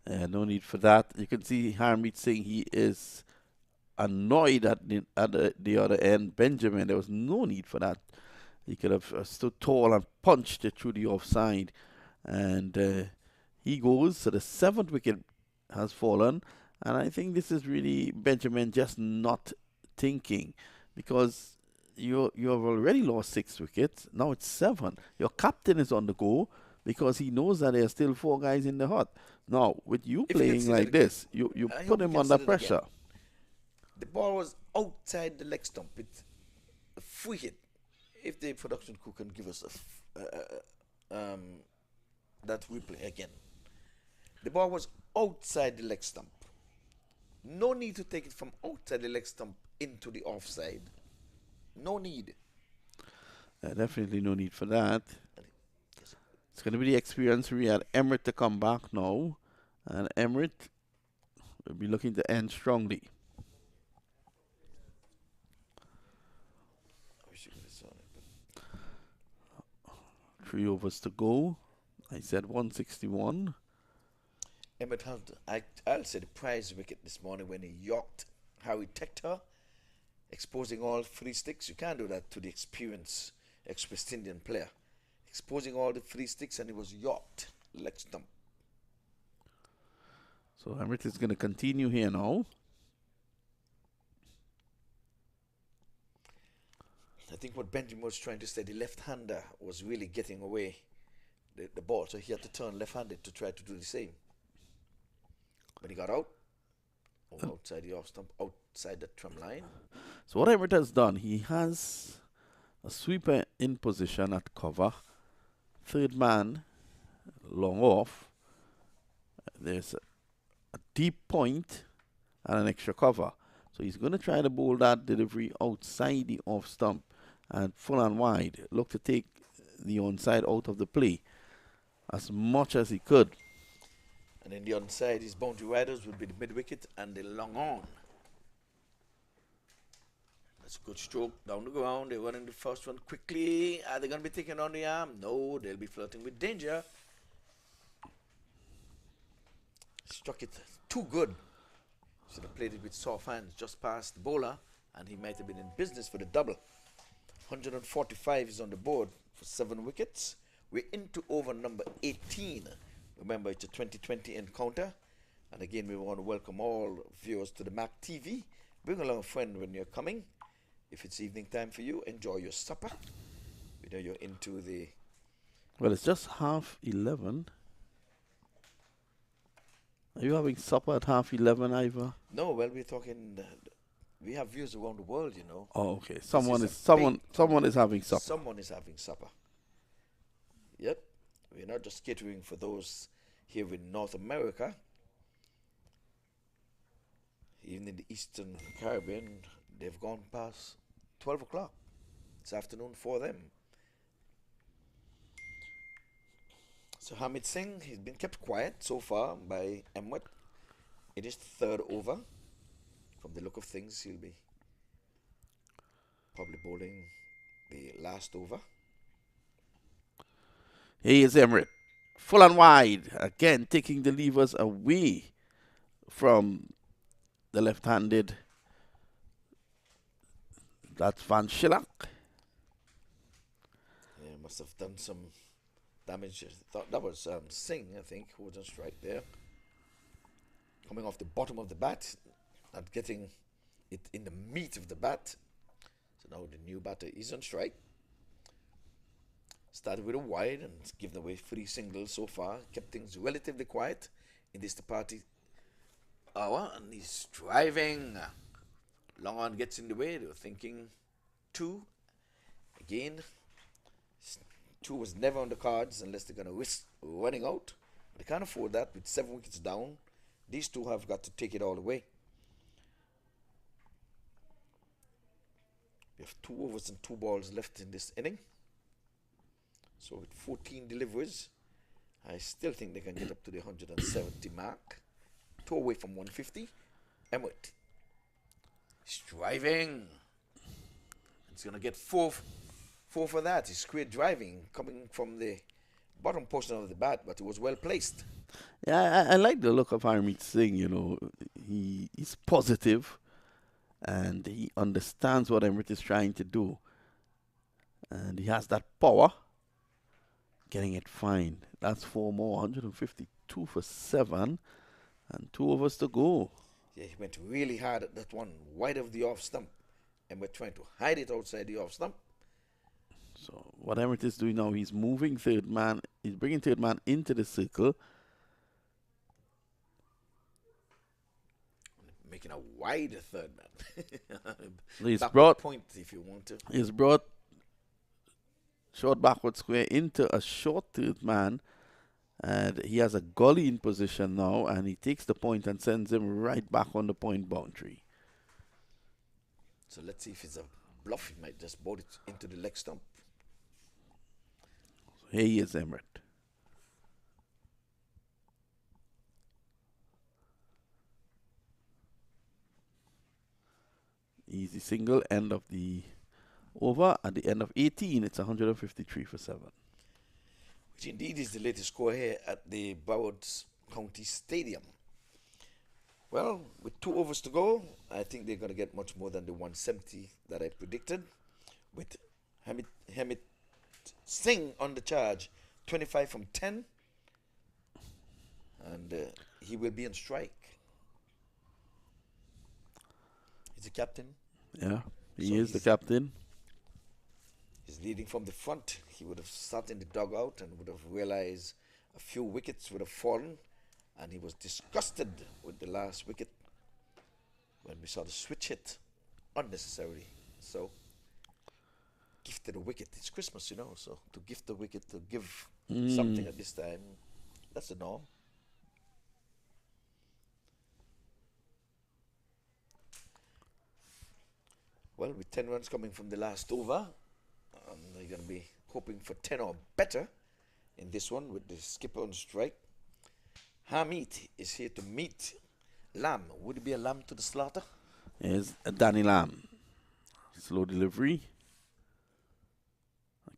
No need for that. You can see Harmeet Singh, he is annoyed at the other end. Benjamin, there was no need for that. He could have stood tall and punched it through the offside. And he goes, so the 7th wicket has fallen. And I think this is really Benjamin just not thinking, because you have already lost 6 wickets. Now it's 7. Your captain is on the go because he knows that there are still 4 guys in the hut. Now, with you playing like this, you put him under pressure. The ball was outside the leg stump. It's a free hit. if the production crew can give us that replay again. The ball was outside the leg stump. No need to take it from outside the leg stump into the offside. No need. Definitely no need for that. It's going to be the experience we had Emirates to come back now. And Emirates will be looking to end strongly. Three overs to go. I said 161. Emmett Hunt, I'll say the prize wicket this morning when he yorked Harry Tector, exposing all free sticks. You can't do that to the experienced ex-West Indian player. Exposing all the free sticks, and he was yorked leg stump. So Emirates is going to continue here now. I think what Benjamin was trying to say, the left-hander was really getting away the ball, so he had to turn left-handed to try to do the same. But he got out, outside the off stump, outside the trim line. So what Emirates has done, he has a sweeper in position at cover. Third man, long off. There's a deep point and an extra cover. So he's going to try to bowl that delivery outside the off stump and full and wide. Look to take the onside out of the play as much as he could. And in the onside, his boundary riders would be the mid-wicket and the long on. That's a good stroke down the ground. They're running the first one quickly. Are they going to be taking on the arm? No, they'll be flirting with danger. Struck it too good. Should have played it with soft hands just past the bowler, and he might have been in business for the double. 145 is on the board for 7 wickets. We're into over number 18. Remember, it's a 2020 encounter. And again, we want to welcome all viewers to the MAQ TV. Bring along a friend when you're coming. If it's evening time for you, enjoy your supper. We know you're into the... Well, it's just 11:30. Are you having supper at 11:30, Ivor? No, well, we're talking... we have viewers around the world, you know. Oh, okay. Someone is having supper. Someone is having supper. Yep. We're not just catering for those here in North America. Even in the Eastern Caribbean, they've gone past 12 o'clock this afternoon for them. So Hamid Singh, he's been kept quiet so far by Emmet. It is third over. From the look of things, he'll be probably bowling the last over. Here is Emirates. Full and wide. Again, taking the levers away from the left-handed. That's Van Schilach. Yeah, must have done some damage. Thought that was Singh, I think, who was on strike there. Coming off the bottom of the bat, not getting it in the meat of the bat. So now the new batter is on strike. Started with a wide and given away 3 singles so far. Kept things relatively quiet in this party hour. And he's driving. Long on gets in the way. They were thinking 2. Again, 2 was never on the cards unless they're going to risk running out. But they can't afford that with 7 wickets down. These 2 have got to take it all the way. We have 2 overs and 2 balls left in this inning. So with 14 deliveries, I still think they can get up to the 170 mark. 2 away from 150. Emmett. He's driving. He's going to get 4 for that. He's great driving coming from the bottom portion of the bat, but it was well placed. Yeah, I like the look of Harmeet Singh, you know. He's positive and he understands what Emirates is trying to do. And he has that power. Getting it fine. That's 4 more. 152 for 7. And 2 overs to go. Yeah, he went really hard at that one, wide of the off stump. And we're trying to hide it outside the off stump. So what Emirates is doing now, he's moving third man. He's bringing third man into the circle. Making a wider third man. He's Backward brought point if you want to. He's brought short backward square into a short third man. And he has a gully in position now, and he takes the point and sends him right back on the point boundary. So let's see if it's a bluff. He might just bowl it into the leg stump. So here he is, Emret. Easy single, end of the over. At the end of 18, it's 153 for 7. Which indeed is the latest score here at the Broward County Stadium. Well, with 2 overs to go, I think they're going to get much more than the 170 that I predicted. With Hamid Singh on the charge, 25 from 10. And he will be on strike. He's the captain. Yeah, he is the captain. He's leading from the front. He would have sat in the dugout and would have realized a few wickets would have fallen, and he was disgusted with the last wicket when we saw the switch hit unnecessarily. So, gifted a wicket. It's Christmas, you know, so to gift a wicket, to give something at this time, that's the norm. Well, with 10 runs coming from the last over, they're going to be hoping for 10 or better in this one with the skipper on strike. Hamid is here to meet Lamb. Would it be a lamb to the slaughter? Here's Danny Lamb. Slow delivery.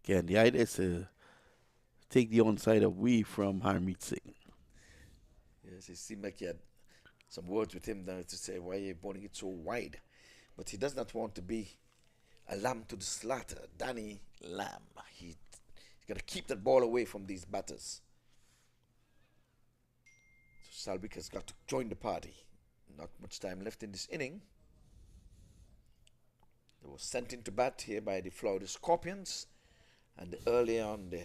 Again, the idea is to take the onside away from Harmeet Singh. Yes, it seemed like he had some words with him now to say, why are you bowling it so wide? But he does not want to be a lamb to the slaughter. Danny Lamb. He's got to keep that ball away from these batters. So Salvik has got to join the party. Not much time left in this inning. They were sent into bat here by the Florida Scorpions. And earlier on, the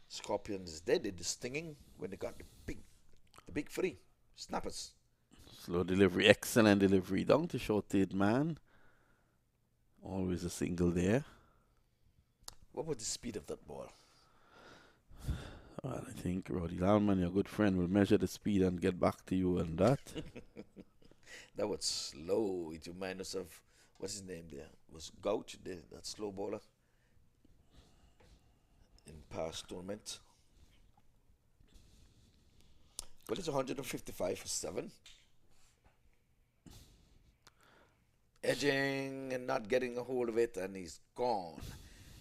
Scorpions, they did the stinging when they got the big 3 snappers. Slow delivery, excellent delivery down to short third man. Always a single there. What was the speed of that ball? Well, I think Roddy Lalman, your good friend, will measure the speed and get back to you on that. That was slow. It reminds us of, what's his name there? Was Gouch, that slow bowler in past tournament. Well, it's 155 for 7. Edging and not getting a hold of it, and he's gone.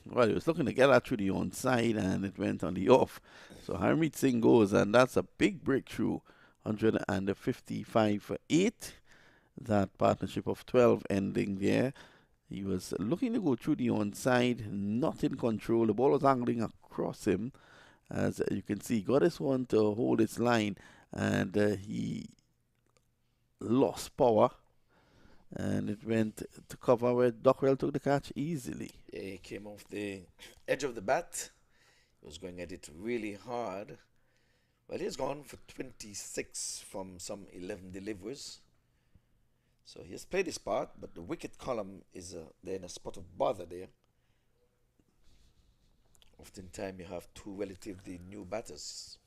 Well, he was looking to get that through the onside, and it went on the off. So Harmeet Singh goes, and that's a big breakthrough. 155 for 8. That partnership of 12 ending there. He was looking to go through the onside, not in control. The ball was angling across him. As you can see, got this one to hold its line, and he lost power. And it went to cover where Dockwell took the catch easily. Yeah, he came off the edge of the bat. He was going at it really hard. Well, he's gone for 26 from some 11 deliveries. So he has played his part, but the wicket column is there in a spot of bother there. Oftentimes you have 2 relatively new batters.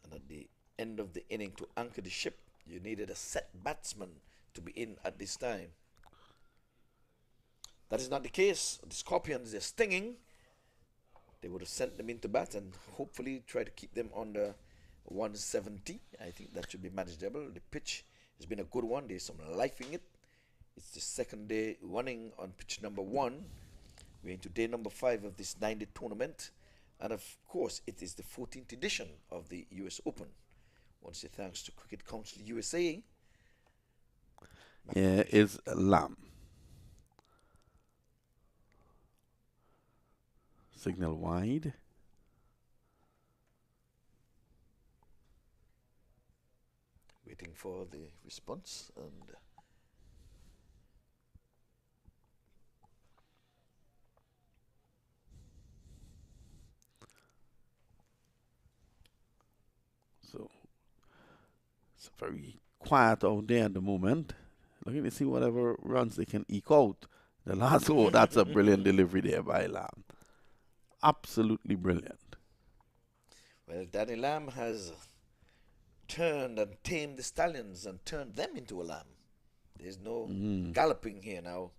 And at the end of the inning, to anchor the ship, you needed a set batsman to be in at this time. That is not the case. The Scorpions, they're stinging. They would have sent them into bat and hopefully try to keep them under 170. I think that should be manageable. The pitch has been a good one. There's some life in it. It's the second day running on pitch number 1. We're into day number 5 of this 9-day tournament. And of course, it is the 14th edition of the US Open. I want to say thanks to Cricket Council USA. Yeah, is Lamb. Signal wide. Waiting for the response, and so it's very quiet out there at the moment. Looking to see whatever runs they can eke out. The last over, that's a brilliant delivery there by Lamb. absolutely brilliant. Well, Danny Lamb has turned and tamed the Stallions and turned them into a lamb. There's no galloping here now.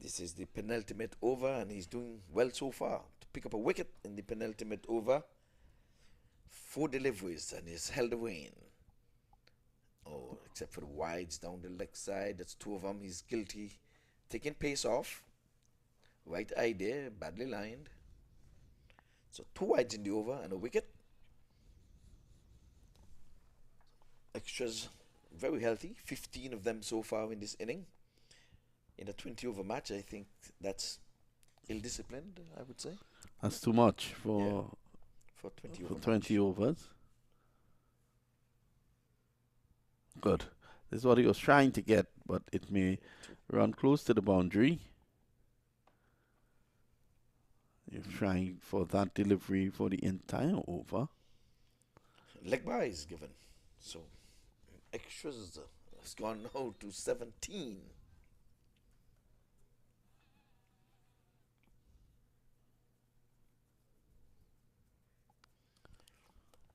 This is the penultimate over, and he's doing well so far. To pick up a wicket in the penultimate over, 4 deliveries, and he's held away in. Oh, except for the wides down the leg side, that's 2 of them. He's guilty. Taking pace off. Right eye there, badly lined. So 2 wides in the over and a wicket. Extras very healthy, 15 of them so far in this inning. In a 20 over match, I think that's ill-disciplined, I would say. That's too much for 20 overs. Good. This is what he was trying to get, but it may run close to the boundary. You're trying for that delivery for the entire over. Leg bye is given. So extras has gone now to 17.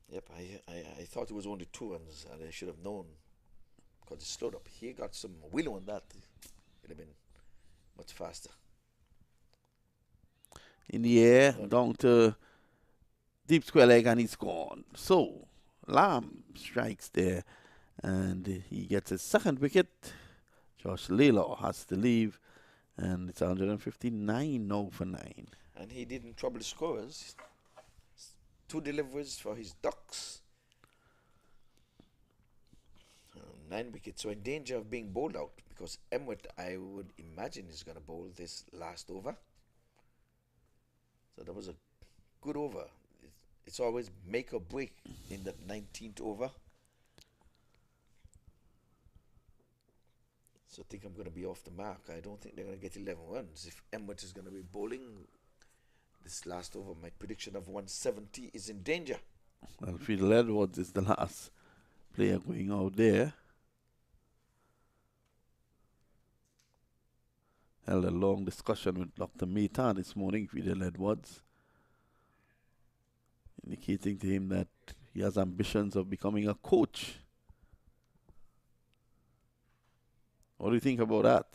Yep, I thought it was only 2 runs, and I should have known, because it slowed up. He got some wheel on that. It would have been much faster. In the air, down to deep square leg, and he's gone. So Lamb strikes there, and he gets his 2nd wicket. Josh Laylaw has to leave, and it's 159 now for 9. And he didn't trouble the scorers. 2 deliveries for his ducks. 9 wickets. So in danger of being bowled out, because Emmet, I would imagine, is going to bowl this last over. So that was a good over. It's always make or break in that 19th over. So I think I'm going to be off the mark. I don't think they're going to get 11 runs. If Emmet is going to be bowling this last over, my prediction of 170 is in danger. Well, Fidel Edwards is the last player going out there. Held a long discussion with Dr. Mehta this morning, Fidel Edwards, indicating to him that he has ambitions of becoming a coach. What do you think about that?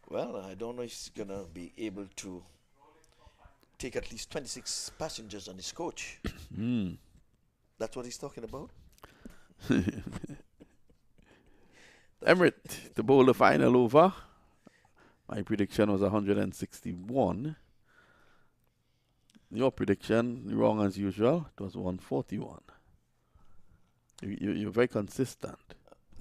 Well, I don't know if he's going to be able to take at least 26 passengers on his coach. That's what he's talking about? Emirates to bowl the final over. My prediction was 161. Your prediction, wrong as usual, it was 141. You're very consistent.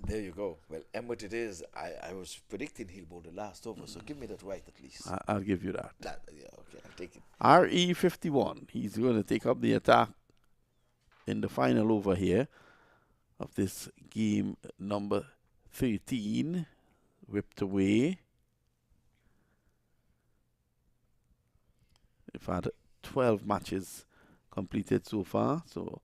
There you go. Well, Emmet it is. I was predicting he'll bowl the last over, so give me that right at least. I'll give you that. Yeah, okay, I'll take it. RE51, he's going to take up the attack in the final over here of this game number 13, whipped away. We've had 12 matches completed so far, so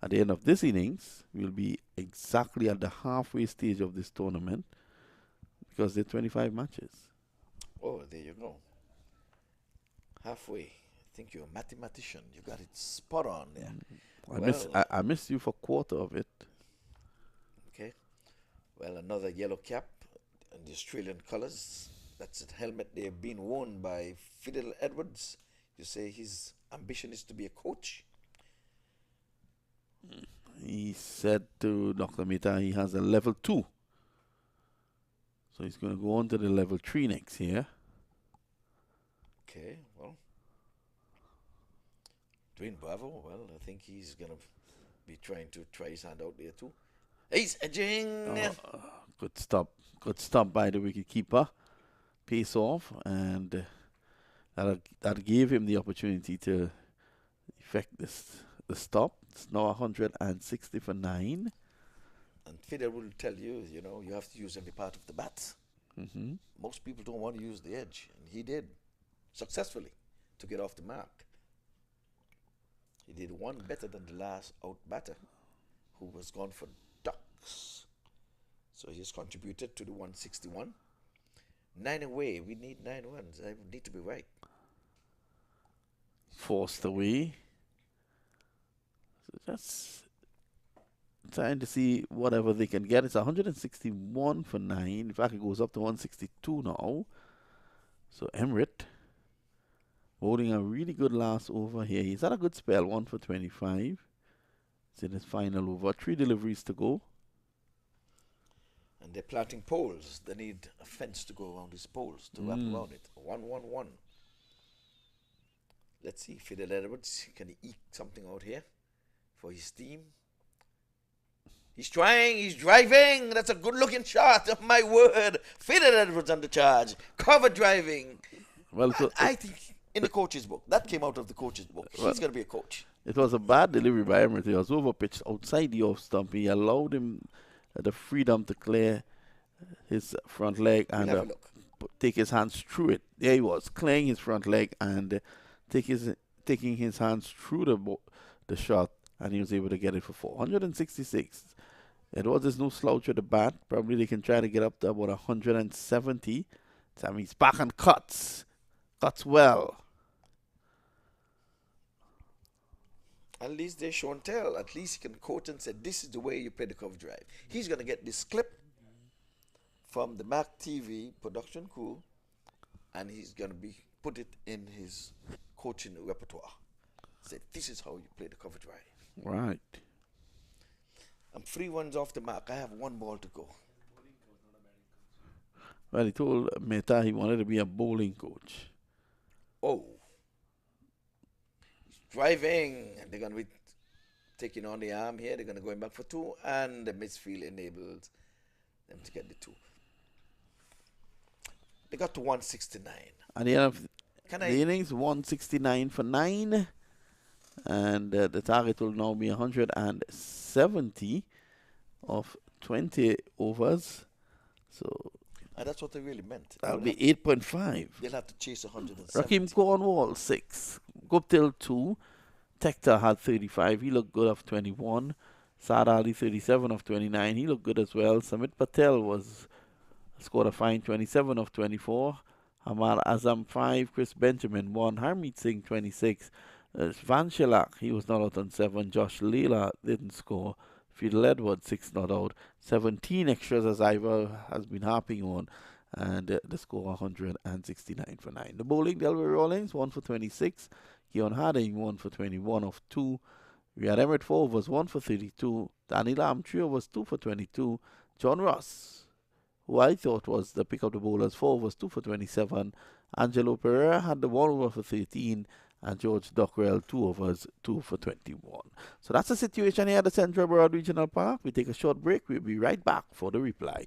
at the end of this innings, we'll be exactly at the halfway stage of this tournament because there are 25 matches. Oh, there you go. Halfway. I think you're a mathematician. You got it spot on there. I missed you for a quarter of it. Okay. Well, another yellow cap in the Australian colours. That's a helmet they've been worn by Fidel Edwards. You say his ambition is to be a coach? He said to Dr. Mehta he has a level 2. So he's going to go on to the level 3 next year. Okay, well. Dwayne Bravo, well, I think he's going to be trying to try his hand out there too. He's edging. Good stop. Good stop by the wicketkeeper. Pace off, and that gave him the opportunity to effect the stop. It's now 160 for 9. And Fidel will tell you, you have to use every part of the bat. Most people don't want to use the edge, and he did successfully to get off the mark. He did one better than the last out batter, who was gone for ducks. So he's contributed to the 161. 9 away. We need 9 runs. I need to be right. Forced away. So just trying to see whatever they can get. It's 161 for 9. In fact, it goes up to 162 now. So Emrit holding a really good last over here. He's had a good spell, 1 for 25. It's in his final over. 3 deliveries to go. And they're planting poles. They need a fence to go around these poles to wrap around it. 1-1-1. Let's see, Fidel Edwards, can he eke something out here for his team? He's trying, he's driving. That's a good looking shot. Oh, my word. Fidel Edwards on the charge. Cover driving. Well, I think in the coach's book. That came out of the coach's book. Well, he's going to be a coach. It was a bad delivery by Emrit. He was overpitched outside the off stump. He allowed him the freedom to clear his front leg and take his hands through it. There he was, clearing his front leg and taking his hands through the shot, and he was able to get it for 466. Edwards is no slouch with the bat. Probably they can try to get up to about 170. So he's back and cuts well. At least they show and tell. At least he can quote and say, this is the way you play the cover drive. He's going to get this clip from the MAQ TV production crew, and he's going to put it in his coaching repertoire. Say, this is how you play the cover drive. Right. I'm 3 runs off the mark. I have 1 ball to go. Well, he told Mehta he wanted to be a bowling coach. Oh. He's driving. And they're going to be taking on the arm here. They're going to go back for 2. And the midfield enables them to get the 2. They got to 169. And the end of the innings, 169 for 9. And the target will now be 170 of 20 overs. So that's what they really meant. That'll be 8.5. They'll have to chase 170. Raheem Cornwall, 6. Guptill, 2. Tector had 35. He looked good of 21. Saad Ali, 37 of 29. He looked good as well. Samit Patel scored a fine 27 of 24. Hamar Azam, 5. Chris Benjamin, 1. Harmeet Singh, 26. Van Shilak, he was not out on 7. Josh Leela didn't score. Fidel Edwards, 6 not out. 17 extras as Ivor has been harping on. And the score 169 for 9. The bowling, Delroy Rawlings, 1 for 26. Keon Harding, 1 for 21 of 2. We had Emmet 4 overs, 1 for 32. Danny Lam, 3 overs, 2 for 22. John Ross, who I thought was the pick of the bowlers, 4 overs, 2 for 27. Angelo Pereira had the 1 over for 13. And George Dockrell, 2 overs, 2 for 21. So that's the situation here at the Central Broad Regional Park. We take a short break. We'll be right back for the reply.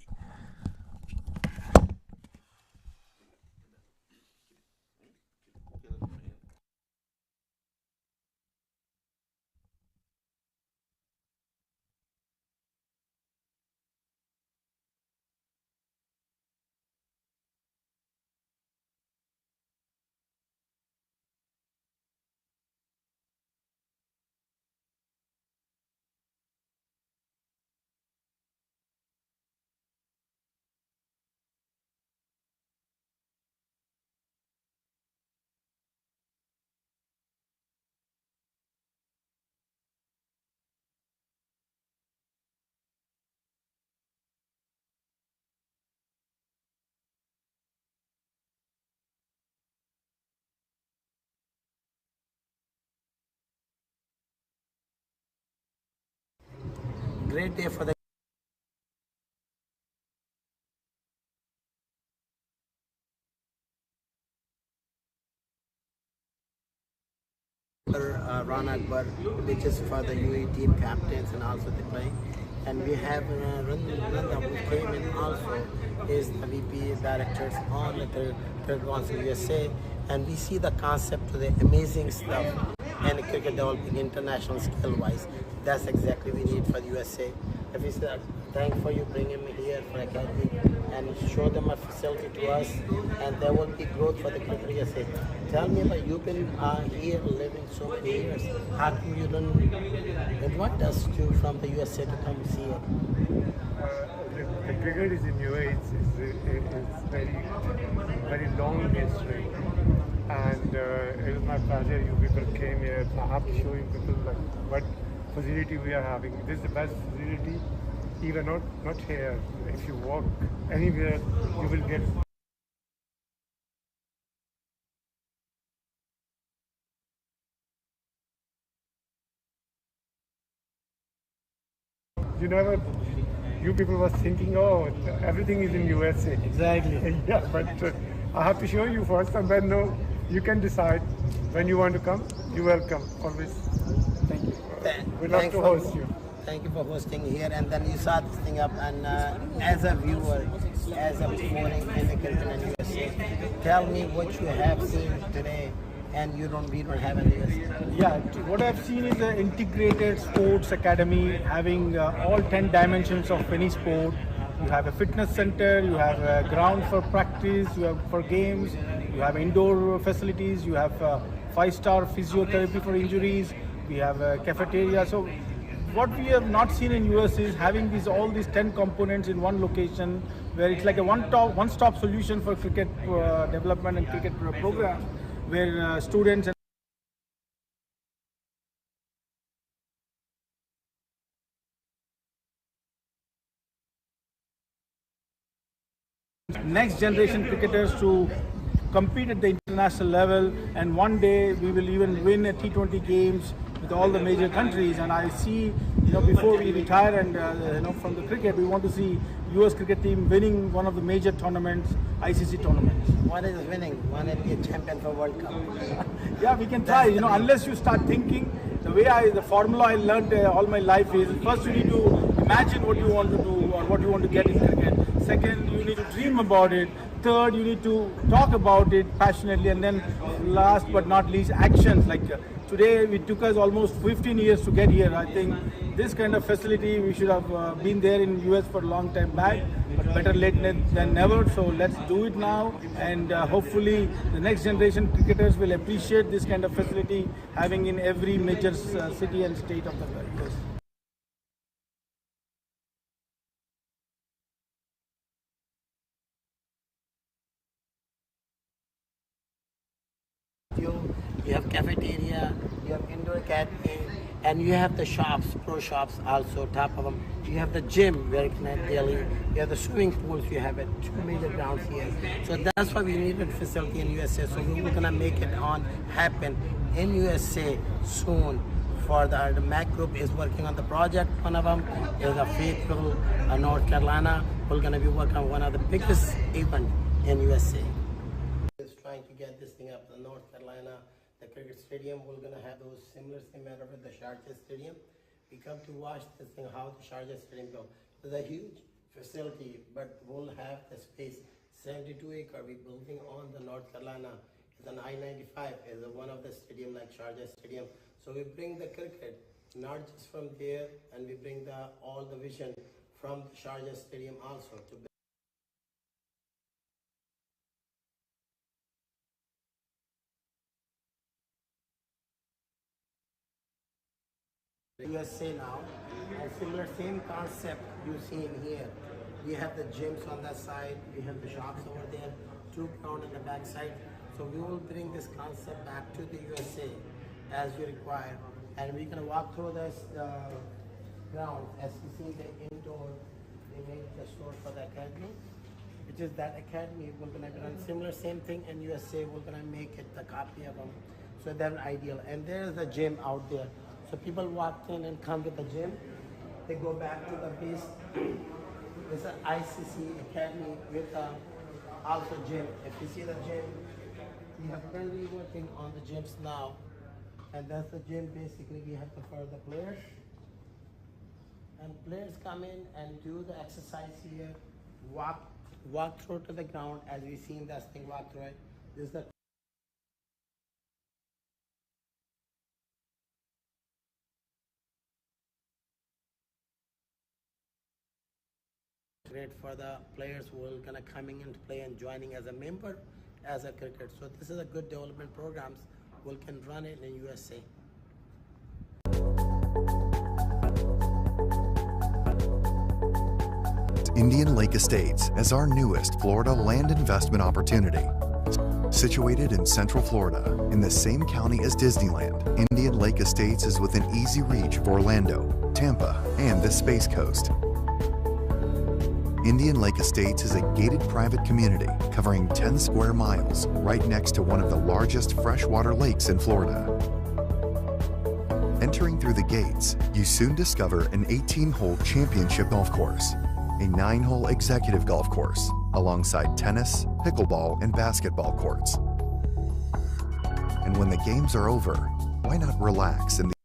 Great day for the Ron Akbar, which is for the UAE team captains and also the playing. And we have Randa who came in also is the VP directors on the Cricket Council USA, and we see the concept to the amazing stuff and cricket developing international skill wise. That's exactly we need for the USA. If we say thank for you bringing me here for academy and show them a facility to us, and there will be growth for the country USA. Tell me about you've been here living so many years. How come you don't invite us to from the USA to come see it? the cricket is in UAE. It's very long history, and it was my pleasure. You people came here. So I have to show you people like what facility we are having. This is the best facility, even not here. If you walk anywhere, you will get. You people was thinking, oh, everything is in USA. Exactly. Yeah, but I have to show you first, and then you can decide when you want to come. You're welcome, always. Thank you. We'd love to host you. Thank you for hosting here, and then you saw this thing up, and as a viewer, as a foreign in the cricket in USA, tell me what you have seen today, and we don't have in the USA. Yeah, what I've seen is an integrated sports academy having all 10 dimensions of any sport. You have a fitness center, you have a ground for practice, you have for games, you have indoor facilities, you have 5-star physiotherapy for injuries, we have a cafeteria. So what we have not seen in US is having all these 10 components in one location, where it's like a one-stop solution for cricket development and cricket program, where students and next generation cricketers to compete at the international level, and one day we will even win a T20 games with all the major countries. And I see, before we retire and from the cricket, we want to see US cricket team winning one of the major tournaments, ICC tournaments. What is winning? Want to be a champion for World Cup? Yeah, we can try. Unless you start thinking, the formula I learned all my life is, first you need to imagine what you want to do or what you want to get in cricket. Second, you need to dream about it. Third, you need to talk about it passionately. And then last but not least, actions. Like today, it took us almost 15 years to get here. I think this kind of facility, we should have been there in US for a long time back, but better late than never. So let's do it now, and hopefully the next generation cricketers will appreciate this kind of facility having in every major city and state of the US. You have cafeteria, you have indoor academy, and you have the shops, pro shops also, top of them. You have the gym where you can have daily, you have the swimming pools, you have 2 major grounds here. So that's why we need a facility in USA. So we're gonna make it happen in USA soon. For the MAQ group is working on the project. One of them is a Fayetteville, North Carolina. We're gonna be working on one of the biggest event in USA. Is trying to get this thing up in North Carolina. The cricket stadium, we're gonna have those similar matter with the Sharjah Stadium. We come to watch this thing, how the Sharjah Stadium go. There's a huge facility, but we'll have the space, 72 acre. We're building on the North Carolina. It's an I-95, is one of the stadium like Sharjah Stadium. So we bring the cricket, not just from there, and we bring all the vision from the Sharjah Stadium also. USA now, and similar same concept you see in here. We have the gyms on that side, we have the shops over there, 2 ground on the back side. So we will bring this concept back to the USA as we require, and we're gonna walk through this ground. As you see the indoor, they made the store for the academy, which is that academy. We're gonna run similar same thing in USA. We're gonna make it the copy of them, so they're ideal. And there's the gym out there. So people walk in and come to the gym. They go back to the base. There's an ICC academy with also gym. If you see the gym, we have currently working on the gyms now. And that's the gym basically we have for the players. And players come in and do the exercise here, walk through to the ground as we seen that thing walk through it. This is the great for the players who are gonna coming into play and joining as a member as a cricket. So this is a good development programs. We can run it in USA. Indian Lake Estates as our newest Florida land investment opportunity. Situated in Central Florida, in the same county as Disneyland, Indian Lake Estates is within easy reach of Orlando, Tampa, and the Space Coast. Indian Lake Estates is a gated private community covering 10 square miles right next to one of the largest freshwater lakes in Florida. Entering through the gates, you soon discover an 18-hole championship golf course, a 9-hole executive golf course, alongside tennis, pickleball, and basketball courts. And when the games are over, why not relax in the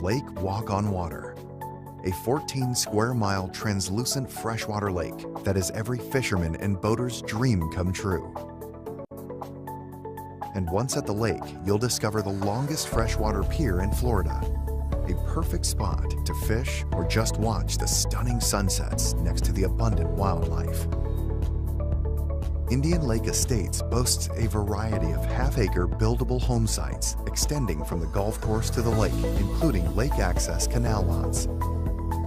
Lake Walk on Water, a 14-square-mile translucent freshwater lake that is every fisherman and boater's dream come true. And once at the lake, you'll discover the longest freshwater pier in Florida, a perfect spot to fish or just watch the stunning sunsets next to the abundant wildlife. Indian Lake Estates boasts a variety of half-acre buildable home sites extending from the golf course to the lake, including lake access canal lots.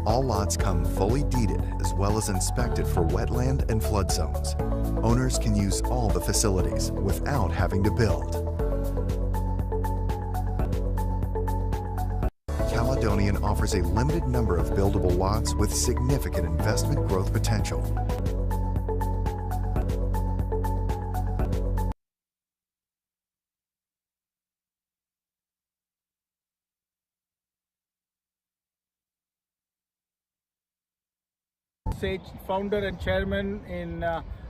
All lots come fully deeded as well as inspected for wetland and flood zones. Owners can use all the facilities without having to build. Caledonian offers a limited number of buildable lots with significant investment growth potential. Sage, founder and chairman in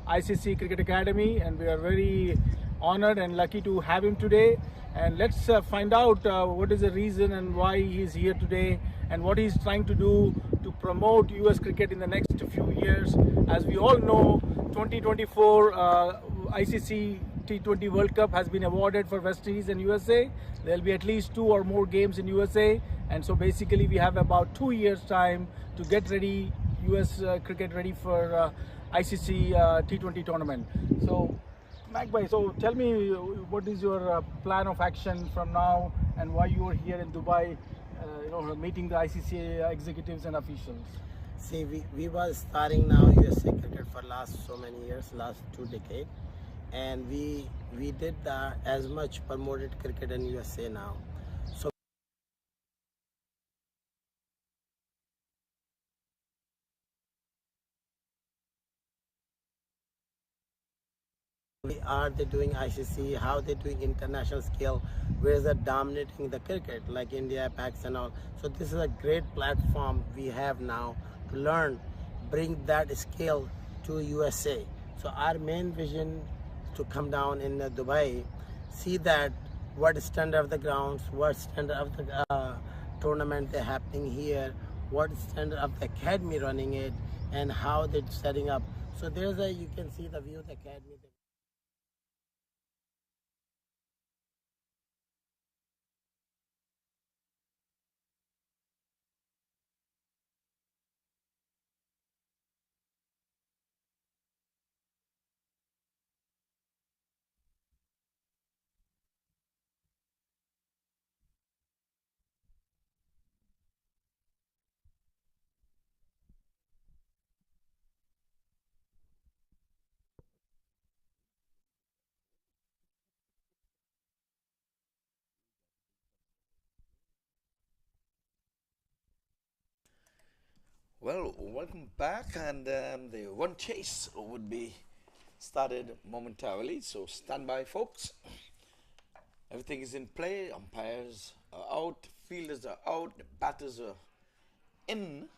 ICC Cricket Academy, and we are very honored and lucky to have him today. And let's find out what is the reason and why he's here today and what he's trying to do to promote US cricket in the next few years. As we all know, 2024 ICC T20 World Cup has been awarded for West Indies and USA. There'll be at least 2 or more games in USA, and so basically we have about 2 years time to get ready, US cricket ready for ICC T20 tournament. So MAQ, so tell me, what is your plan of action from now and why you are here in Dubai, meeting the ICC executives and officials? See, we was starting now USA cricket for last so many years, last 2 decades, and we did as much promoted cricket in USA now. So are they doing ICC, how they doing international scale, where they're dominating the cricket like India, Pakistan, all. So this is a great platform we have now to learn, bring that scale to USA. So our main vision to come down in Dubai, see that what standard of the grounds, what standard of the tournament they're happening here, what standard of the academy running it, and how they're setting up. So there's you can see the view of the academy. Well, welcome back, and the one chase would be started momentarily, so stand by, folks. Everything is in play, umpires are out, fielders are out, the batters are in.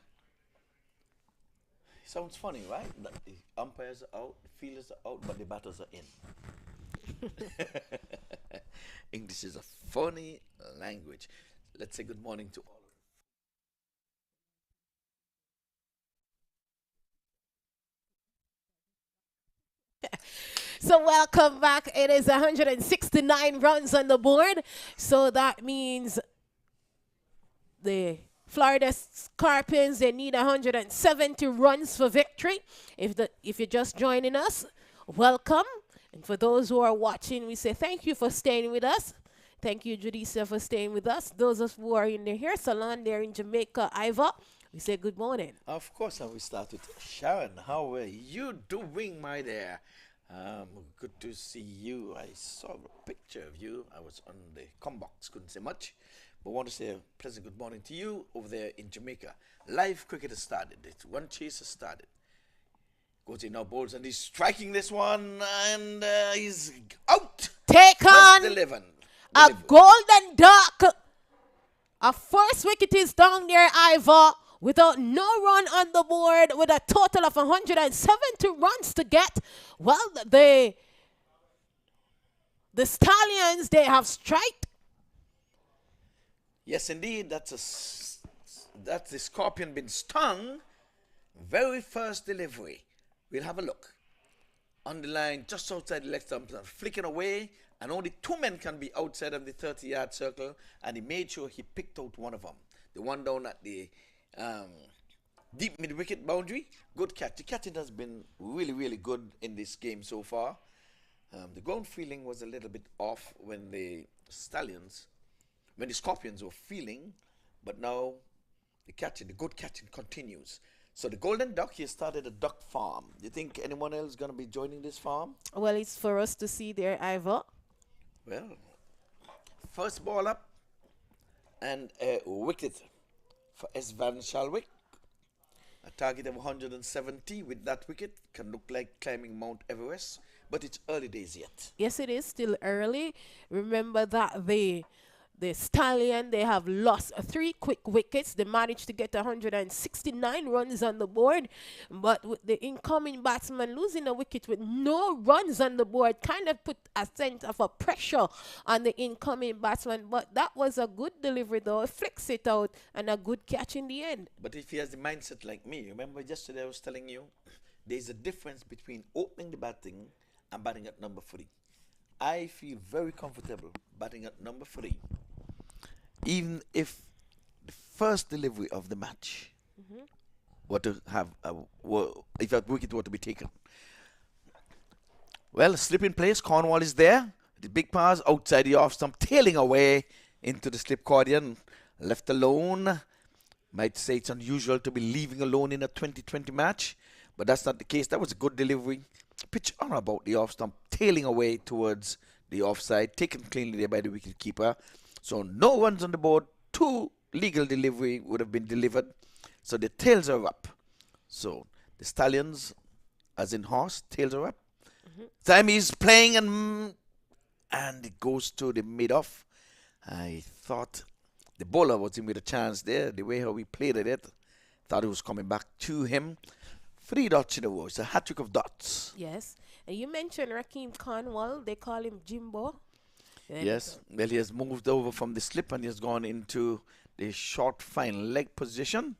Sounds funny, right? The umpires are out, the fielders are out, but the batters are in. English is a funny language. Let's say good morning to all. So welcome back. It is 169 runs on the board. So that means the Florida Scorpions, they need 170 runs for victory. If you're just joining us, welcome. And for those who are watching, we say thank you for staying with us. Thank you, Judisa, for staying with us. Those of us who are in the hair salon there in Jamaica, Ivor, we say good morning. Of course, and we start with Sharon. How are you doing, my dear? Good to see you. I saw a picture of you. I was on the combox, couldn't say much. But want to say a pleasant good morning to you over there in Jamaica. Live cricket has started. It's one chase has started. Goes in now, bowls, and he's striking this one, and he's out. Take on 11. a golden duck. A first wicket is down there, Ivor, without no run on the board, with a total of 170 runs to get. Well, the Stallions, they have striked. Yes, indeed. That's the Scorpion been stung. Very first delivery. We'll have a look. On the line, just outside the leg stump, flicking away, and only 2 men can be outside of the 30-yard circle, and he made sure he picked out one of them. The one down at the deep mid-wicket boundary. Good catch. The catching has been really, really good in this game so far. The ground feeling was a little bit off when the Scorpions were feeling, but now the good catching continues. So the Golden Duck, he started a duck farm. Do you think anyone else is going to be joining this farm? Well, it's for us to see there, Ivor. Well, first ball up and a wicket for S. Van Shalwick. A target of 170 with that wicket can look like climbing Mount Everest, but it's early days yet. Yes, it is still early. Remember that the Stallion, they have lost 3 quick wickets. They managed to get 169 runs on the board. But with the incoming batsman losing a wicket with no runs on the board, kind of put a sense of a pressure on the incoming batsman. But that was a good delivery, though. It flicks it out and a good catch in the end. But if he has the mindset like me, remember yesterday I was telling you, there's a difference between opening the batting and batting at number 3. I feel very comfortable batting at number 3. Even if the first delivery of the match were to have, if that wicket were to be taken. Well, slip in place, Cornwall is there. The big pass outside the off stump, tailing away into the slip cordian, left alone. Might say it's unusual to be leaving alone in a 2020 match, but that's not the case. That was a good delivery. Pitch on about the off stump, tailing away towards the offside, taken cleanly there by the wicket keeper. So no runs on the board. 2 legal delivery would have been delivered. So the tails are up. So the Stallions, as in horse, tails are up. Time is playing and it goes to the mid-off. I thought the bowler was in with a chance there. The way how he played it, thought it was coming back to him. 3 dots in a row. It's a hat-trick of dots. Yes. And you mentioned Rakeem Cornwall. They call him Jimbo. Yes, well, he has moved over from the slip and he has gone into the short fine leg position,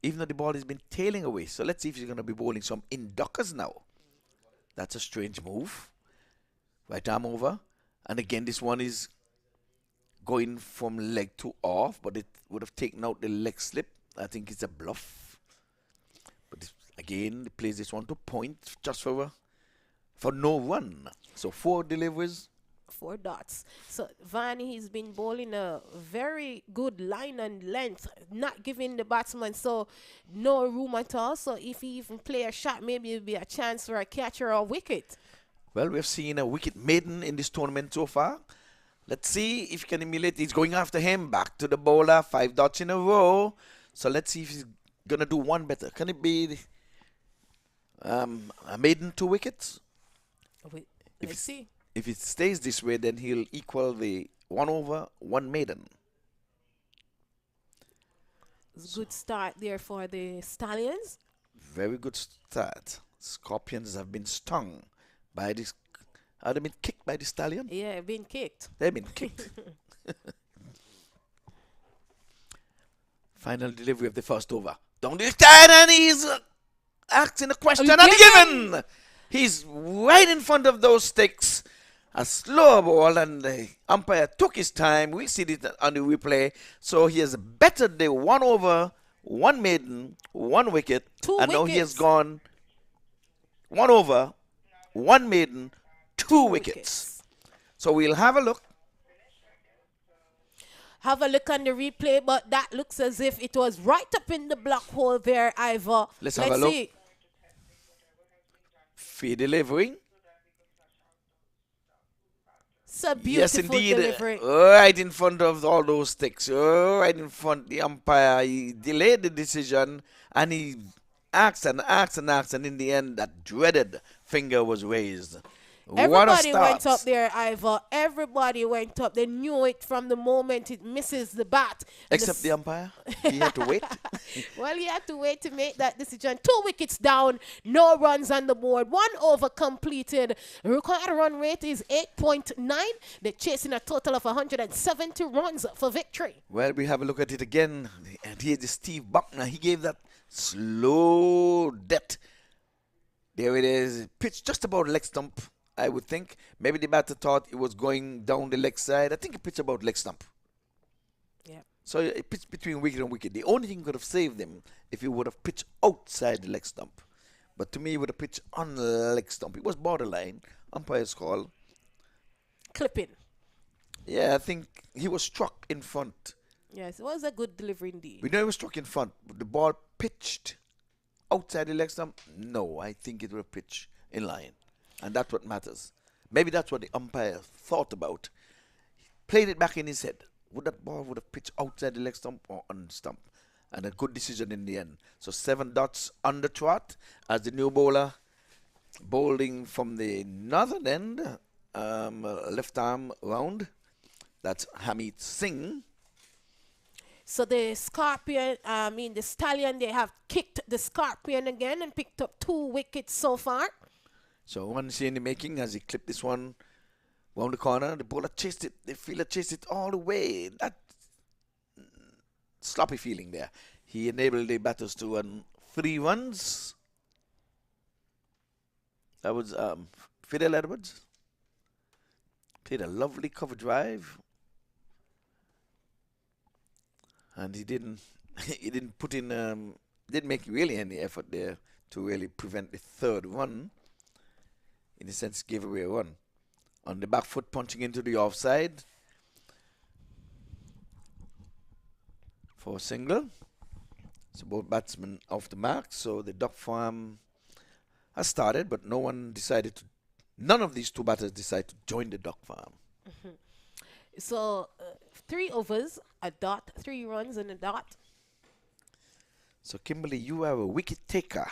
even though the ball has been tailing away. So let's see if he's going to be bowling some in-duckers now. That's a strange move. Right arm over. And again, this one is going from leg to off, but it would have taken out the leg slip. I think it's a bluff. But again, he plays this one to point just for no run. So 4 deliveries. 4 dots. So Van, he's been bowling a very good line and length, not giving the batsman so no room at all. So if he even play a shot, maybe it'll be a chance for a catcher or wicket. Well, we've seen a wicket maiden in this tournament so far. Let's see if he can emulate. He's going after him. Back to the bowler. 5 dots in a row. So let's see if he's going to do one better. Can it be a maiden 2 wickets? Let's see. If it stays this way, then he'll equal the 1 over, 1 maiden. Good start there for the Stallions. Very good start. Scorpions have been stung by this. Have they been kicked by the Stallion? Yeah, been kicked. They've been kicked. Final delivery of the first over. Down the stand, and he's asking a question and given. He's right in front of those sticks. A slow ball, and the umpire took his time. We see it on the replay. So he has bettered the 1 over, 1 maiden, 1 wicket. 2 and wickets. Now he has gone 1 over, 1 maiden, 2 2 wickets. So we'll have a look. Have a look on the replay, but that looks as if it was right up in the black hole there, Ivor. Let's have a look. See. Feed delivering. It's a beautiful yes, indeed. delivery. Right in front of all those sticks. Right in front. The umpire, he delayed the decision and he asked and asked and asked, and in the end, that dreaded finger was raised. Everybody went up there, Ivor. Everybody went up. They knew it from the moment it misses the bat. Except the umpire. He had to wait. Well, he had to wait to make that decision. 2 wickets down, no runs on the board. 1 over completed. Required run rate is 8.9. They're chasing a total of 170 runs for victory. Well, we have a look at it again. And here's Steve Buckner. He gave that slow death. There it is. Pitch just about leg stump, I would think. Maybe the batter thought it was going down the leg side. I think it pitched about leg stump. Yeah. So it pitched between wicket and wicket. The only thing could have saved him if he would have pitched outside the leg stump. But to me, he would have pitched on the leg stump. It was borderline. Umpire's call. Clipping. Yeah, I think he was struck in front. Yes, it was a good delivery indeed. We know he was struck in front. But the ball pitched outside the leg stump. No, I think it would have pitched in line. And that's what matters. Maybe that's what the umpire thought about. He played it back in his head. Would that ball would have pitched outside the leg stump or on the stump? And a good decision in the end. So 7 dots on the trot as the new bowler bowling from the northern end, left arm round. That's Hamid Singh. So the the Stallion, they have kicked the Scorpion again and picked up 2 wickets so far. So one see in the making as he clipped this one round the corner. The bowler chased it. The fielder chased it all the way. That sloppy feeling there. He enabled the batters to run 3 runs. That was Fidel Edwards. Played a lovely cover drive. And he didn't put in, didn't make really any effort there to really prevent the 3rd run. In a sense, gave away a run. On the back foot, punching into the offside. For a single. So both batsmen off the mark. So the duck farm has started, but none of these 2 batters decided to join the duck farm. Mm-hmm. So 3 overs, a dot, 3 runs and a dot. So Kimberly, you are a wicket taker.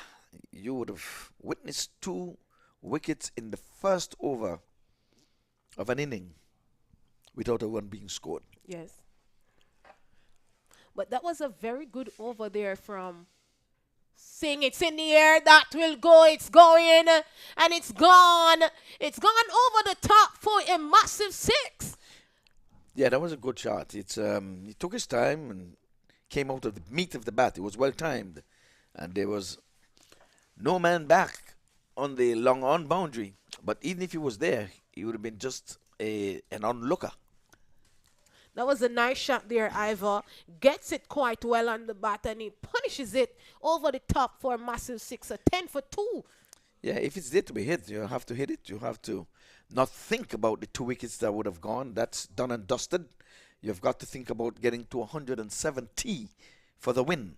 You would have witnessed 2 wickets in the first over of an inning without a run being scored. Yes. But that was a very good over there from Singh. It's in the air, that will go, it's going, and it's gone. It's gone over the top for a massive 6. Yeah, that was a good shot. He took his time and came out of the meat of the bat. It was well timed. And there was no man back on the long on boundary. But even if he was there, he would have been just an onlooker. That was a nice shot there, Ivor. Gets it quite well on the bat and he punishes it over the top for a massive 6, a 10 for 2. Yeah, if it's there to be hit, you have to hit it. You have to not think about the 2 wickets that would have gone. That's done and dusted. You've got to think about getting to 170 for the win.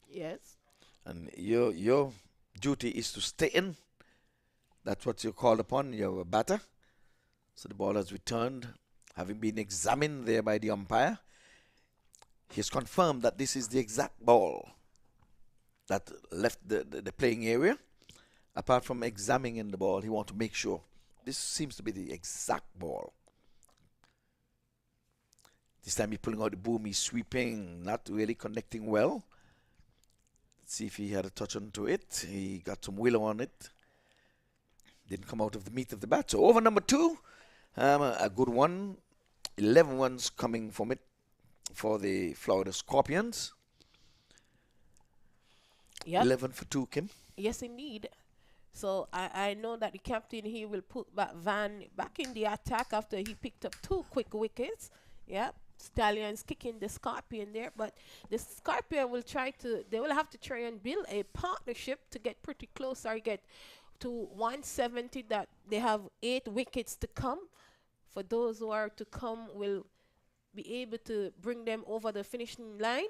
Yes. And your duty is to stay in. That's what you're called upon. You're a batter. So the ball has returned, having been examined there by the umpire. He has confirmed that this is the exact ball that left the playing area. Apart from examining the ball, he wants to make sure this seems to be the exact ball. This time he's pulling out the boom, he's sweeping, not really connecting well. Let's see if he had a touch onto it. He got some willow on it. Didn't come out of the meat of the bat. So over number 2, a good one. 11 runs coming from it for the Florida Scorpions. Yep. 11 for 2, Kim. Yes, indeed. So I know that the captain here will put Van back in the attack after he picked up 2 quick wickets. Yep. Stallions kicking the Scorpion there, but the Scorpion will have to try and build a partnership to get pretty close or get to 170 that they have 8 wickets to come. For those who are to come, will be able to bring them over the finishing line.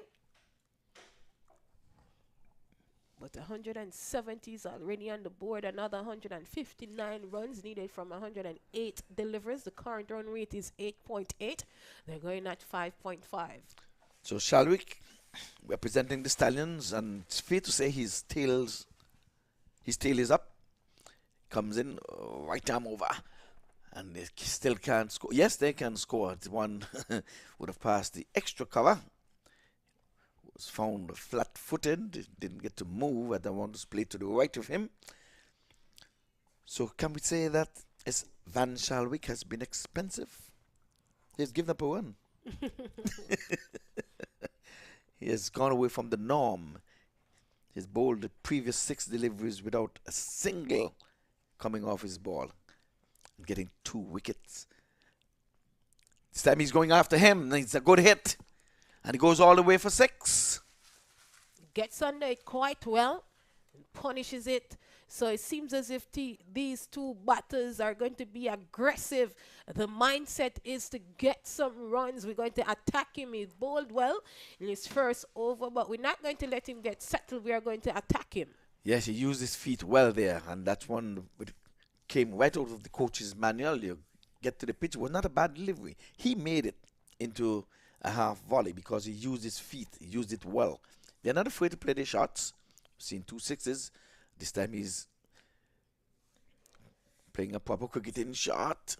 But 170 is already on the board. Another 159 runs needed from 108 deliveries. The current run rate is 8.8. They're going at 5.5. So Shalwick representing the Stallions, and it's fair to say his tail is up. Comes in, right arm over, and they still can't score. Yes, they can score. One would have passed the extra cover. Was found flat-footed, didn't get to move, and I want to play to the right of him. So can we say that as Van Shalwick has been expensive? He's given up a run. He has gone away from the norm. He's bowled the previous 6 deliveries without a single coming off his ball and getting 2 wickets. This time he's going after him. It's a good hit. And he goes all the way for 6. Gets under it quite well and punishes it. So it seems as if these 2 batters are going to be aggressive. The mindset is to get some runs. We're going to attack him. He bowled well in his first over, but we're not going to let him get settled. We are going to attack him. Yes, he used his feet well there, and that's one that came right out of the coach's manual. You get to the pitch. It was not a bad delivery. He made it into a half volley because he used his feet. He used it well. They're not afraid to play their shots. We've seen 2 sixes. This time he's playing a proper cricketing shot.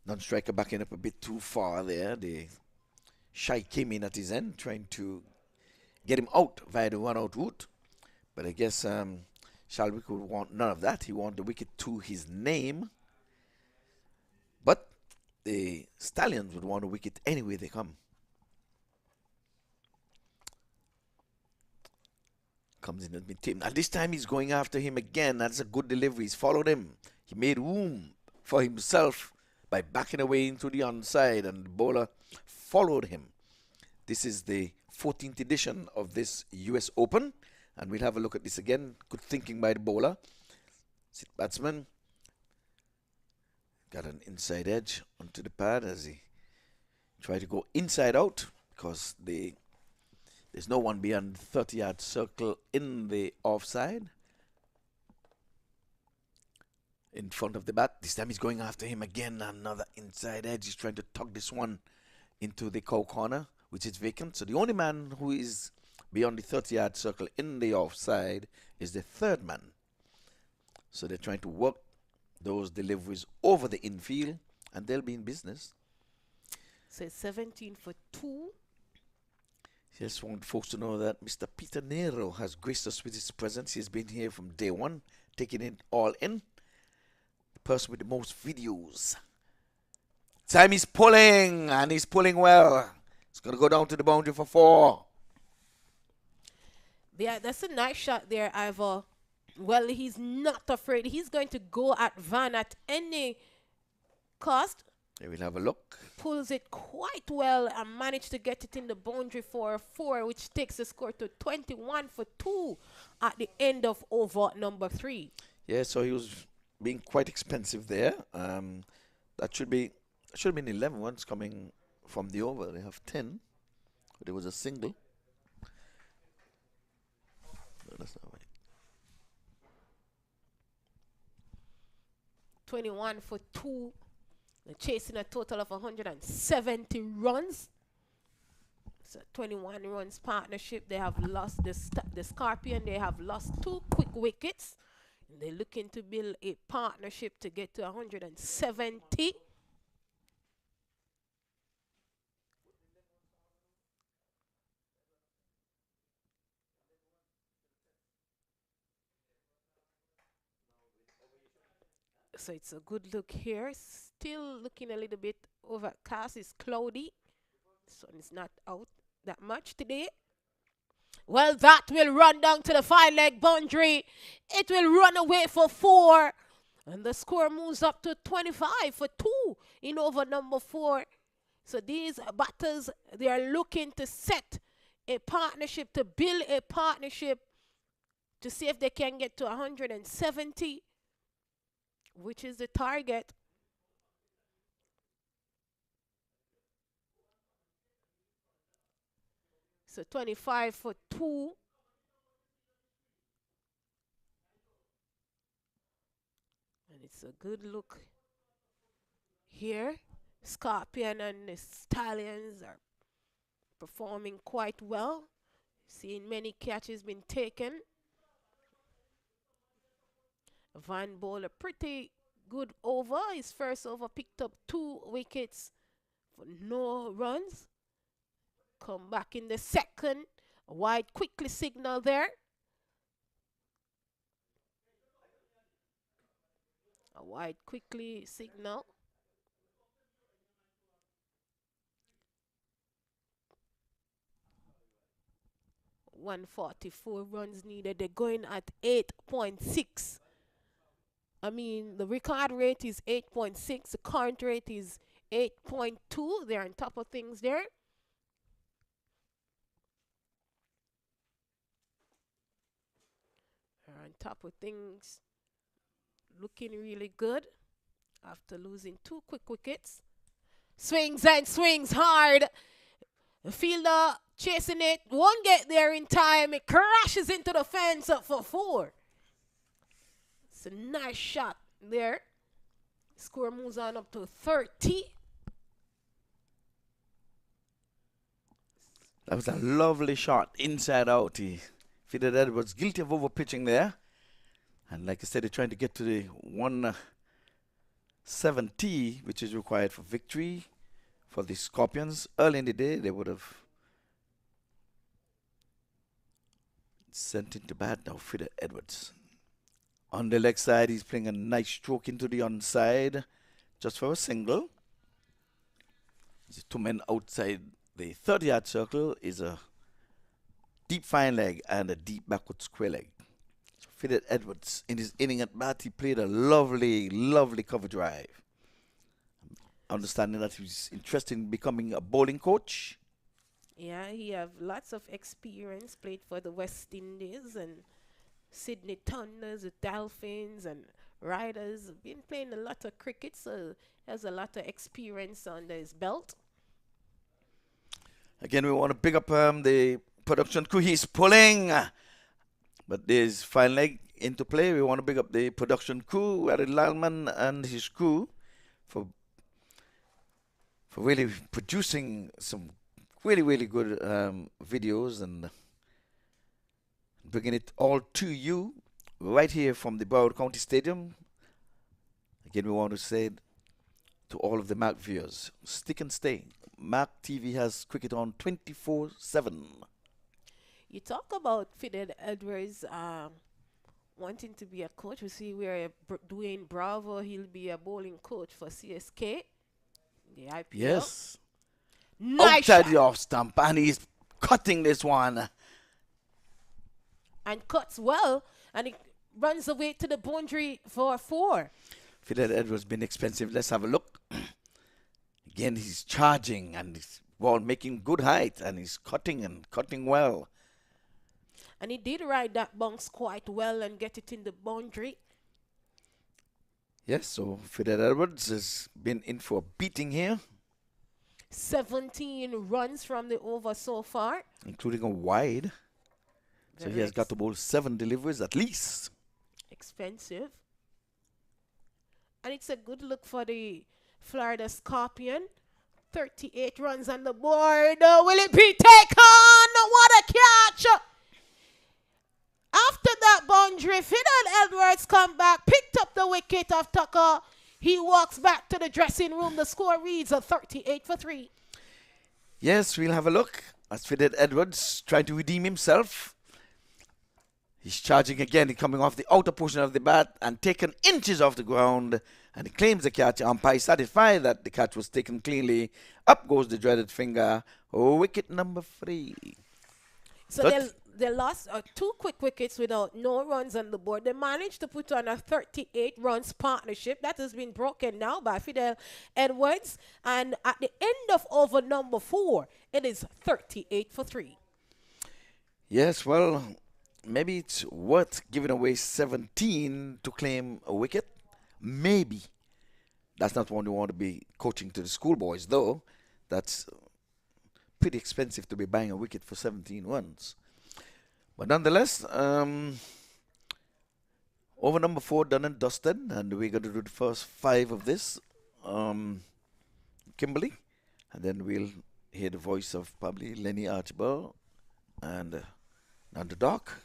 Non-striker backing up a bit too far there. The shy came in at his end, trying to get him out via the run-out route. But I guess Shalwick would want none of that. He wanted the wicket to his name. But the Stallions would want a wicket anyway they come. Comes in at mid-team. And this time he's going after him again. That's a good delivery. He's followed him. He made room for himself by backing away into the onside, and the bowler followed him. This is the 14th edition of this US Open, and we'll have a look at this again. Good thinking by the bowler. Sit batsman. Got an inside edge onto the pad as he tried to go inside out because there's no one beyond the 30-yard circle in the offside. In front of the bat. This time he's going after him again. Another inside edge. He's trying to tug this one into the cow corner, which is vacant. So the only man who is beyond the 30-yard circle in the offside is the 3rd man. So they're trying to work those deliveries over the infield, and they'll be in business. So it's 17 for 2. Just want folks to know that Mr. Peter Nero has graced us with his presence. He's been here from day one, taking it all in. The person with the most videos. Time he's pulling, and he's pulling well. It's going to go down to the boundary for 4. Yeah, that's a nice shot there, Ivor. Well, he's not afraid. He's going to go at Van at any cost. Here we'll have a look. Pulls it quite well and managed to get it in the boundary for 4, which takes the score to 21 for 2 at the end of over number 3. Yeah, so he was being quite expensive there. That should have been 11 ones coming from the over. They have 10. But there was a single. No, that's not right. 21 for 2. They're chasing a total of 170 runs. It's a 21 runs partnership. They have lost the Scorpion. They have lost 2 quick wickets. And they're looking to build a partnership to get to 170. So it's a good look here. Still looking a little bit overcast. It's cloudy. Sun is not out that much today. Well, that will run down to the 5-leg boundary. It will run away for 4. And the score moves up to 25 for 2 in over number 4. So these batters, they are looking to set a partnership, to build a partnership to see if they can get to 170, which is the target. So 25 for 2. And it's a good look here. Scorpion and the Stallions are performing quite well. Seeing many catches been taken. Van Bol a pretty good over. His first over picked up 2 wickets for no runs. Come back in the second. A wide quickly signal there. A wide quickly signal. .144 runs needed. They're going at 8.6. I mean, the record rate is 8.6. The current rate is 8.2. They're on top of things there. They're on top of things. Looking really good after losing 2 quick wickets. Swings and swings hard. The fielder chasing it. Won't get there in time. It crashes into the fence up for 4. It's a nice shot there. Score moves on up to 30. That was a lovely shot, inside out. He fitted Edwards guilty of overpitching there. And like I said, they're trying to get to the 170, which is required for victory for the Scorpions. Early in the day, they would have sent into bat. Now fitted Edwards. On the leg side, he's playing a nice stroke into the onside, just for a single. The 2 men outside the 30-yard circle is a deep fine leg and a deep backward square leg. So fitted Edwards in his inning at bat, he played a lovely, lovely cover drive. Understanding that he's interested in becoming a bowling coach. Yeah, he have lots of experience, played for the West Indies and Sydney Thunders, the Dolphins and Riders. Been playing a lot of cricket, so has a lot of experience under his belt. Again, we want to pick up the production crew. He's pulling, but there's fine leg into play. We want to pick up the production crew, Harry Lalman and his crew, for really producing some really, really good videos and bringing it all to you right here from the Broward County Stadium. Again, we want to say to all of the MAQ viewers, stick and stay. MAQ TV has cricket on 24/7. You talk about Fitted Edwards wanting to be a coach. We see we're doing Bravo. He'll be a bowling coach for CSK. The IPL. Yes. Nice outside shot. the off stump, and he's cutting this one. And cuts well, and he runs away to the boundary for 4. Fitted Edwards been expensive. Let's have a look. Again, he's charging and he's ball making good height, and he's cutting and cutting well. And he did ride that bounce quite well and get it in the boundary. Yes, so Fitted Edwards has been in for a beating here, 17 runs from the over so far. including a wide. So Very he has got to bowl 7 deliveries at least. Expensive. And it's a good look for the Florida Scorpion. 38 runs on the board. Will it be taken? What a catch! After that boundary, Fidel Edwards come back, picked up the wicket of Tucker. He walks back to the dressing room. The score reads a 38-3. Yes, we'll have a look as Fitted Edwards trying to redeem himself. He's charging again. He's coming off the outer portion of the bat and taken inches off the ground. And he claims the catch. Umpire satisfied that the catch was taken cleanly. Up goes the dreaded finger. Wicket number 3. So they lost 2 quick wickets without no runs on the board. They managed to put on a 38 runs partnership. That has been broken now by Fidel Edwards. And at the end of over number 4, it is 38-3. Yes, well, maybe it's worth giving away 17 to claim a wicket. Maybe. That's not one you want to be coaching to the schoolboys, though. That's pretty expensive to be buying a wicket for 17 runs. But nonetheless, over number 4 done and dusted, and we're going to do the first 5 of this. Kimberly, and then we'll hear the voice of probably Lenny Archibald and the Doc,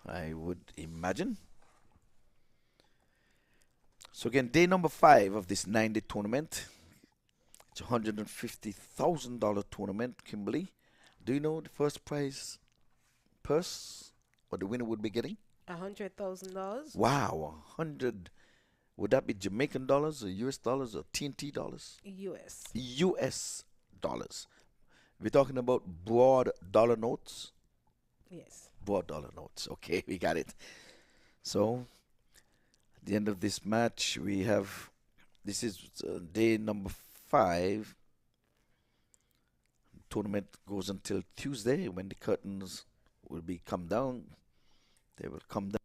I would imagine. So again, day number 5 of this 9-day tournament. It's a $150,000 tournament, Kimberly. Do you know the first prize purse, what the winner would be getting? $100,000. Wow, 100. Would that be Jamaican dollars or US dollars or TNT dollars? US. US dollars. We're talking about broad dollar notes? Yes. Broad dollar notes. Okay, we got it. So, at the end of this match, we have, this is day number 5. Tournament goes until Tuesday when the curtains will be come down. They will come down.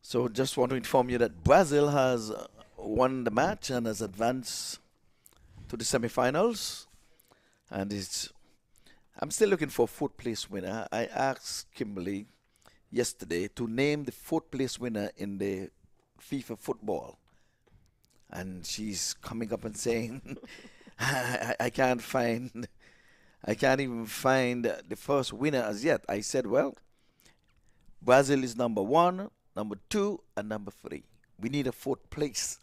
So just want to inform you that Brazil has won the match and has advanced to the semifinals. And I'm still looking for a 4th place winner. I asked Kimberly yesterday to name the 4th place winner in the FIFA football. And she's coming up and saying, I can't even find the first winner as yet. I said, well, Brazil is number 1, number 2, and number 3. We need a 4th place.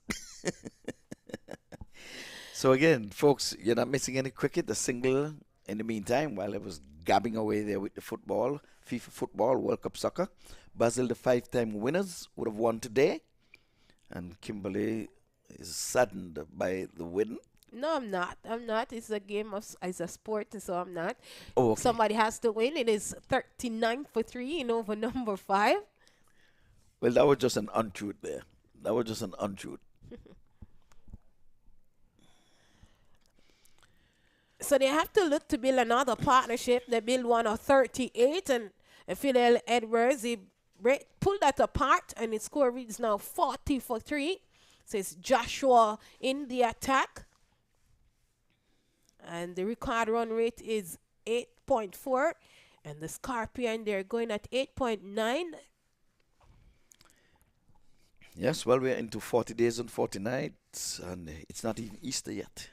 So again, folks, you're not missing any cricket, a single in the meantime, while I was gabbing away there with the football, FIFA football, World Cup soccer. Brazil, the 5-time winners, would have won today. And Kimberly is saddened by the win. No, I'm not. I'm not. It's a game it's a sport, so I'm not. Oh, okay. Somebody has to win. It is 39 for 3 in over number 5. Well, that was just an untruth there. That was just an untruth. So they have to look to build another partnership. They build one of 38, and Fidel Edwards, he pulled that apart, and his score reads now 40 for 3. So it's Joshua in the attack. And the record run rate is 8.4. And the Scorpion, they're going at 8.9. Yes, well, we're into 40 days and 40 nights, and it's not even Easter yet.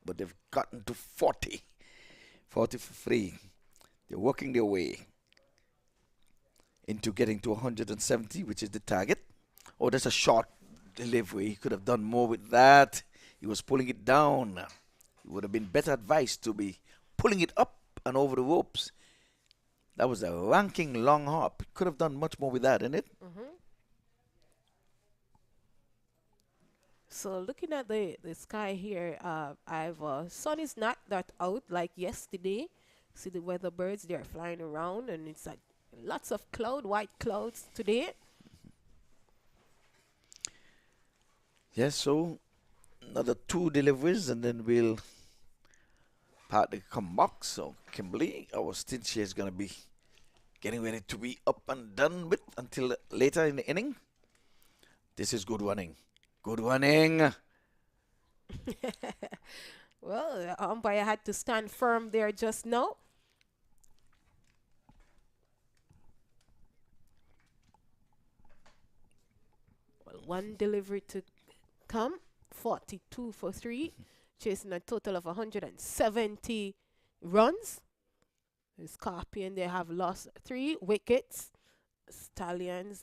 But they've gotten to 40. 40 for 3. They're working their way into getting to 170, which is the target. Oh, that's a short delivery. He could have done more with that. He was pulling it down. It would have been better advice to be pulling it up and over the ropes. That was a ranking long hop. Could have done much more with that, isn't it? So looking at the sky here, sun is not that out like yesterday. See the weather birds, they're flying around, and it's like lots of white clouds today. Yes, so another 2 deliveries, and then we'll part the comeback. So Kimberly, our stint here is going to be getting ready to be up and done with until later in the inning. This is good running. Good running. Well, the umpire had to stand firm there just now. Well, 1 delivery to come. 42 for 3. Chasing a total of 170 runs. The Scorpion, they have lost 3 wickets. Stallions.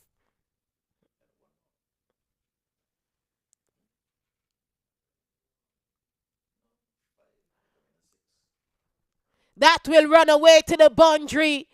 That will run away to the boundary.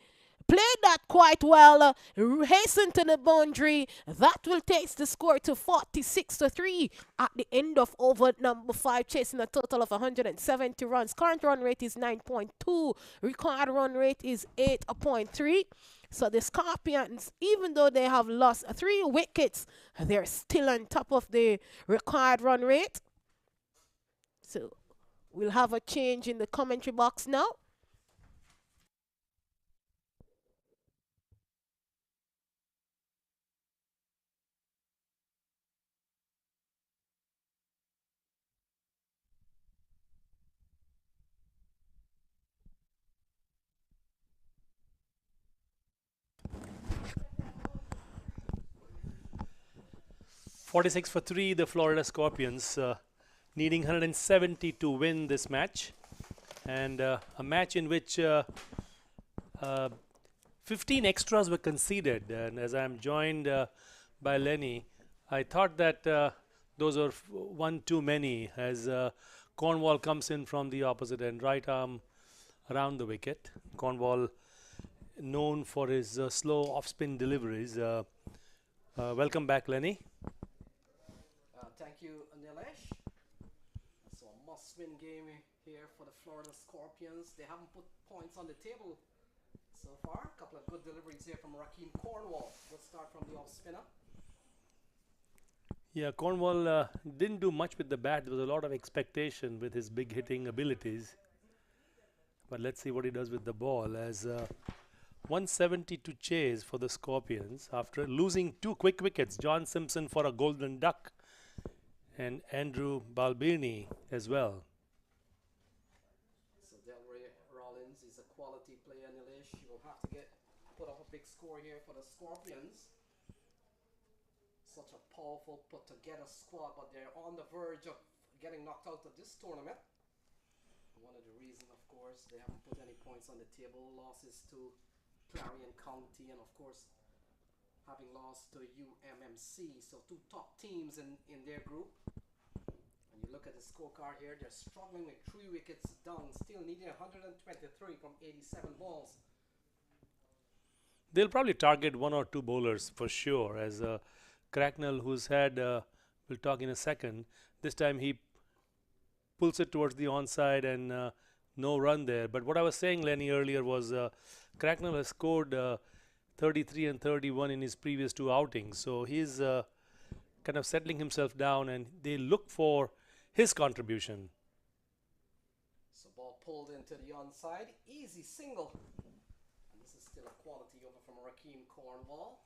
Played that quite well. Hasten to the boundary. That will take the score to 46 to 3 at the end of over number 5, chasing a total of 170 runs. Current run rate is 9.2. Required run rate is 8.3. So the Scorpions, even though they have lost 3 wickets, they're still on top of the required run rate. So We'll have a change in the commentary box now. .46 for 3, the Florida Scorpions needing 170 to win this match, and a match in which 15 extras were conceded. And as I'm joined by Lenny, I thought that those were one too many, as Cornwall comes in from the opposite end, right arm around the wicket. Cornwall, known for his slow off-spin deliveries. Welcome back, Lenny. Thank you, Nilesh. So a must-win game here for the Florida Scorpions. They haven't put points on the table so far. A couple of good deliveries here from Rakeem Cornwall. Let's start from the off-spinner. Yeah, Cornwall didn't do much with the bat. There was a lot of expectation with his big hitting abilities. But let's see what he does with the ball, as 170 to chase for the Scorpions after losing 2 quick wickets. John Simpson for a golden duck and Andrew Balbini as well. So Delroy Rollins is a quality player, Nilesh. You will have to put up a big score here for the Scorpions. Such a powerful put-together squad, but they're on the verge of getting knocked out of this tournament. One of the reasons, of course, they haven't put any points on the table. Losses to Clarion County, and of course having lost to UMMC, so 2 top teams in their group. And you look at the scorecard here, they're struggling with 3 wickets down, still needing 123 from 87 balls. They'll probably target 1 or 2 bowlers for sure, as Cracknell, who's had, we'll talk in a second, this time he pulls it towards the onside and no run there. But what I was saying, Lenny, earlier was Cracknell has scored 33 and 31 in his previous 2 outings. So he's kind of settling himself down, and they look for his contribution. So ball pulled into the onside, easy single. And this is still a quality over from Rakeem Cornwall.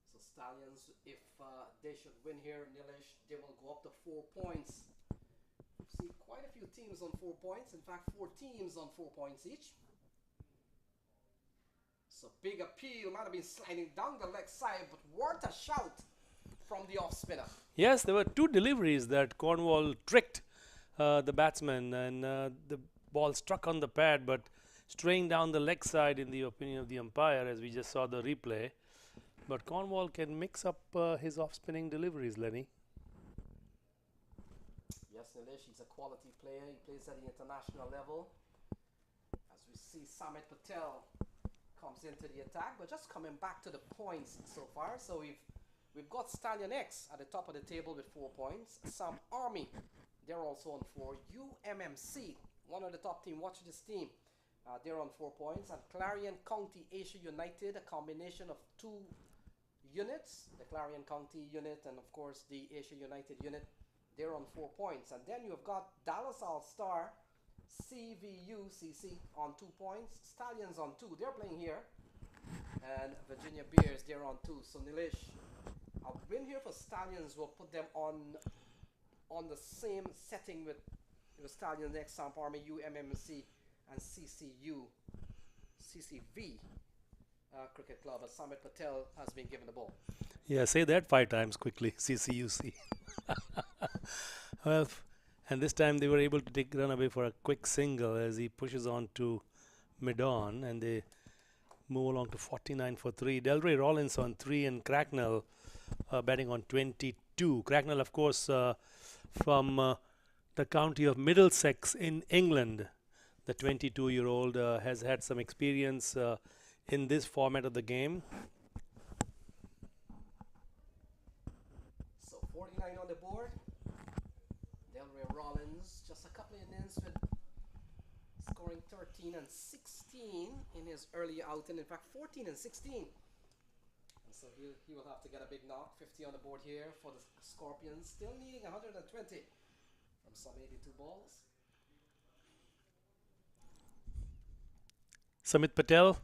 So Stallions, if they should win here, Nilesh, they will go up to 4 points. We've seen quite a few teams on 4 points. In fact, 4 teams on 4 points each. So big appeal, might have been sliding down the leg side, but what a shout from the off-spinner. Yes, there were 2 deliveries that Cornwall tricked the batsman, and the ball struck on the pad, but straying down the leg side in the opinion of the umpire, as we just saw the replay. But Cornwall can mix up his off-spinning deliveries, Lenny. Yes, Nilesh, he's a quality player. He plays at the international level. As we see, Samit Patel comes into the attack, but just coming back to the points so far. So we've got Stallion X at the top of the table with 4 points. Sam Army, they're also on 4. UMMC, one of the top team. Watch this team. They're on 4 points. And Clarion County Asia United, a combination of 2 units, the Clarion County unit and of course the Asia United unit. They're on 4 points. And then you've got Dallas All-Star, CVUCC on 2 points. Stallions on 2. They're playing here. And Virginia Bears, they're on 2. So Nilesh, a win here for Stallions will put them on the same setting with Stallions X, Samp Army, UMMC, and CCV Cricket Club, as Samit Patel has been given the ball. Yeah, say that 5 times quickly, CCUC. Well, and this time they were able to run away for a quick single as he pushes on to mid-on, and they move along to 49 for 3. Delroy Rollins on 3 and Cracknell batting on 22. Cracknell, of course, from the county of Middlesex in England. The 22-year-old has had some experience in this format of the game. So 49 on the board. Delroy Rollins, just a couple of innings with scoring 13 and 16 in his early outing. In fact, 14 and 16. And so he will have to get a big knock. 50 on the board here for the Scorpions. Still needing 120 from some 82 balls. Samit Patel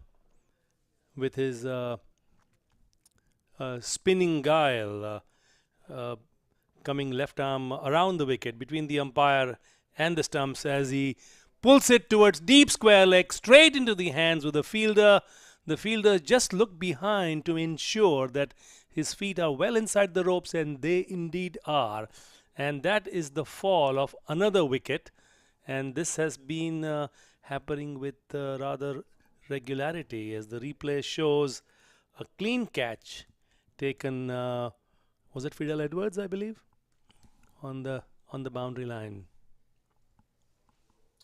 with his spinning guile, coming left arm around the wicket between the umpire and the stumps as he pulls it towards deep square leg straight into the hands of the fielder. The fielder just looked behind to ensure that his feet are well inside the ropes, and they indeed are. And that is the fall of another wicket, and this has been happening with rather regularity, as the replay shows a clean catch taken, was it Fidel Edwards, I believe, on the boundary line.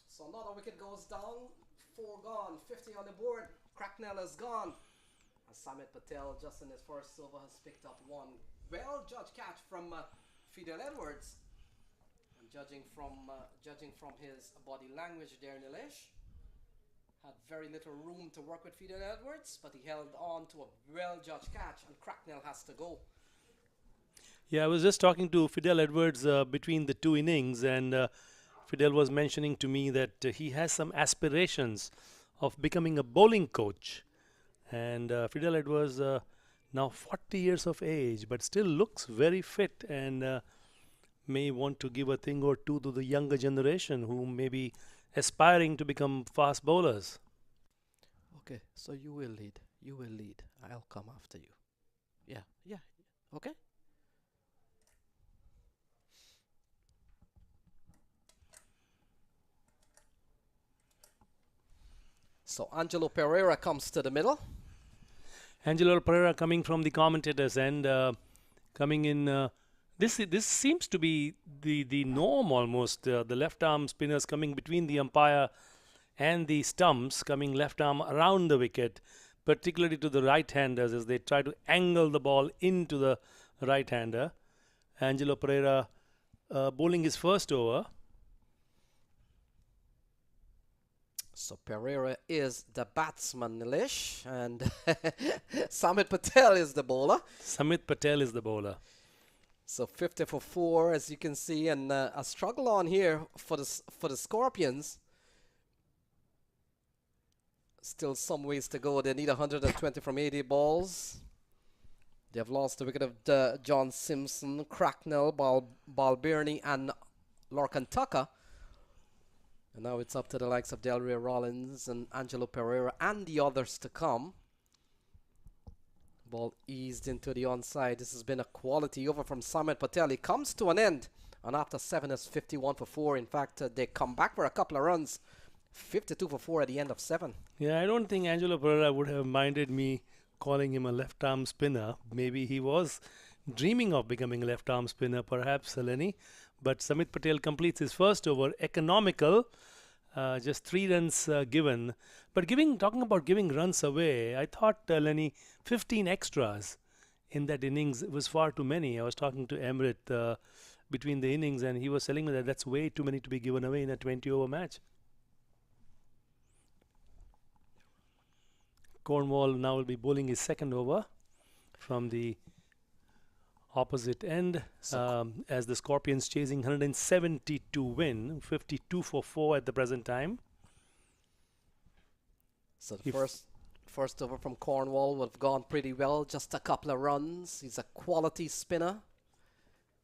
So another wicket goes down, 4 gone, 50 on the board. Cracknell is gone. And Samit Patel, just in his first over, has picked up one well-judged catch from Fidel Edwards. And judging from his body language there, Nilesh, had very little room to work with Fidel Edwards, but he held on to a well-judged catch, and Cracknell has to go. Yeah, I was just talking to Fidel Edwards between the two innings, and Fidel was mentioning to me that he has some aspirations of becoming a bowling coach. And Fidel Edwards, now 40 years of age, but still looks very fit, and may want to give a thing or two to the younger generation who may be aspiring to become fast bowlers. Okay, so you will lead. You will lead. I'll come after you. Yeah. Okay. So Angelo Pereira comes to the middle. Angelo Pereira coming from the commentators end, coming in. This seems to be the norm almost. The left arm spinners coming between the umpire and the stumps, coming left arm around the wicket, particularly to the right-handers as they try to angle the ball into the right-hander. Angelo Pereira bowling his first over. So Pereira is the batsman, Nilesh, and Samit Patel is the bowler. Samit Patel is the bowler. So 50 for 4, as you can see, and a struggle on here for the Scorpions. Still some ways to go. They need 120 from 80 balls. They have lost the wicket of John Simpson, Cracknell, Balbirnie, and Lorcan Tucker. And now it's up to the likes of Delray Rollins and Angelo Pereira and the others to come. Ball eased into the onside. This has been a quality over from Samit Patel. It comes to an end. And after 7, it's 51 for 4. In fact, they come back for a couple of runs. 52 for 4 at the end of 7. Yeah, I don't think Angelo Pereira would have minded me calling him a left-arm spinner. Maybe he was dreaming of becoming a left-arm spinner, perhaps, Lenny. But Samit Patel completes his first over, economical, just 3 runs given. But talking about giving runs away, I thought, Lenny, 15 extras in that innings was far too many. I was talking to Emrit between the innings, and he was telling me that that's way too many to be given away in a 20-over match. Cornwall now will be bowling his second over from the opposite end, as the Scorpions chasing 170 to win, 52 for 4 at the present time. So the first over from Cornwall would have gone pretty well, just a couple of runs. He's a quality spinner.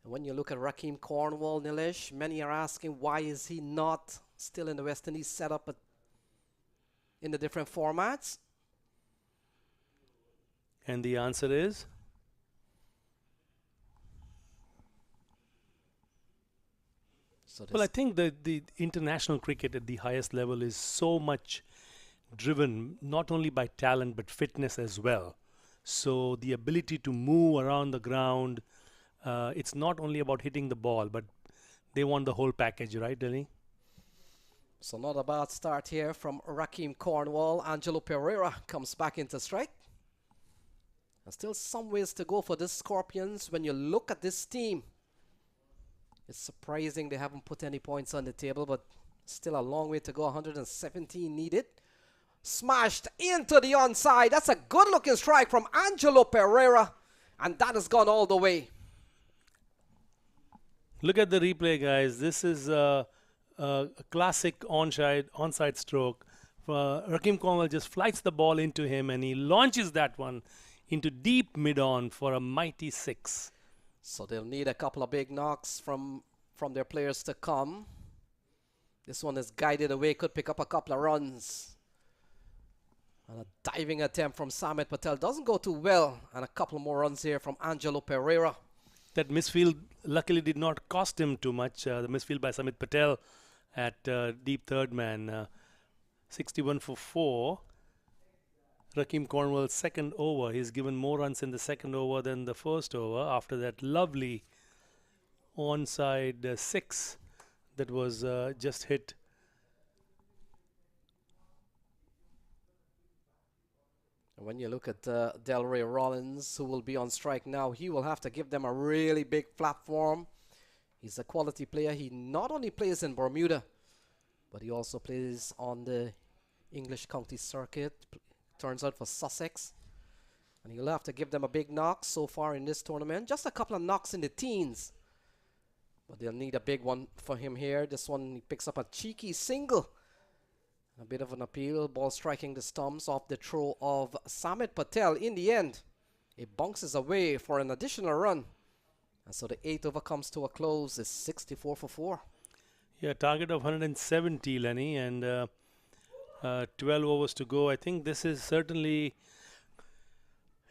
And when you look at Rakeem Cornwall, Nilesh, many are asking why is he not still in the West Indies setup in the different formats? And the answer is? Well, I think the international cricket at the highest level is so much driven not only by talent but fitness as well. So the ability to move around the ground, it's not only about hitting the ball, but they want the whole package, right, Denny? So not a bad start here from Rakeem Cornwall. Angelo Pereira comes back into strike. There's still some ways to go for the Scorpions. When you look at this team, it's surprising they haven't put any points on the table, but still a long way to go. 117 needed. Smashed into the onside. That's a good looking strike from Angelo Pereira, and that has gone all the way. Look at the replay, guys. This is a classic onside stroke. Rakeem Cornwall just flights the ball into him, and he launches that one into deep mid-on for a mighty 6. So they'll need a couple of big knocks from their players to come. This one is guided away, could pick up a couple of runs. And a diving attempt from Samit Patel doesn't go too well. And a couple more runs here from Angelo Pereira. That misfield luckily did not cost him too much. The misfield by Samit Patel at deep third man. 61 for 4. Rakeem Cornwall's second over. He's given more runs in the second over than the first over after that lovely onside 6 that was just hit. When you look at Delray Rollins, who will be on strike now, he will have to give them a really big platform. He's a quality player. He not only plays in Bermuda, but he also plays on the English county circuit. Turns out for Sussex. And he'll have to give them a big knock so far in this tournament. Just a couple of knocks in the teens. But they'll need a big one for him here. This one, he picks up a cheeky single. A bit of an appeal. Ball striking the stumps off the throw of Samit Patel. In the end, it bounces away for an additional run. And so the 8th over comes to a close. It's 64 for 4. Yeah, target of 170, Lenny, and 12 overs to go. I think this is certainly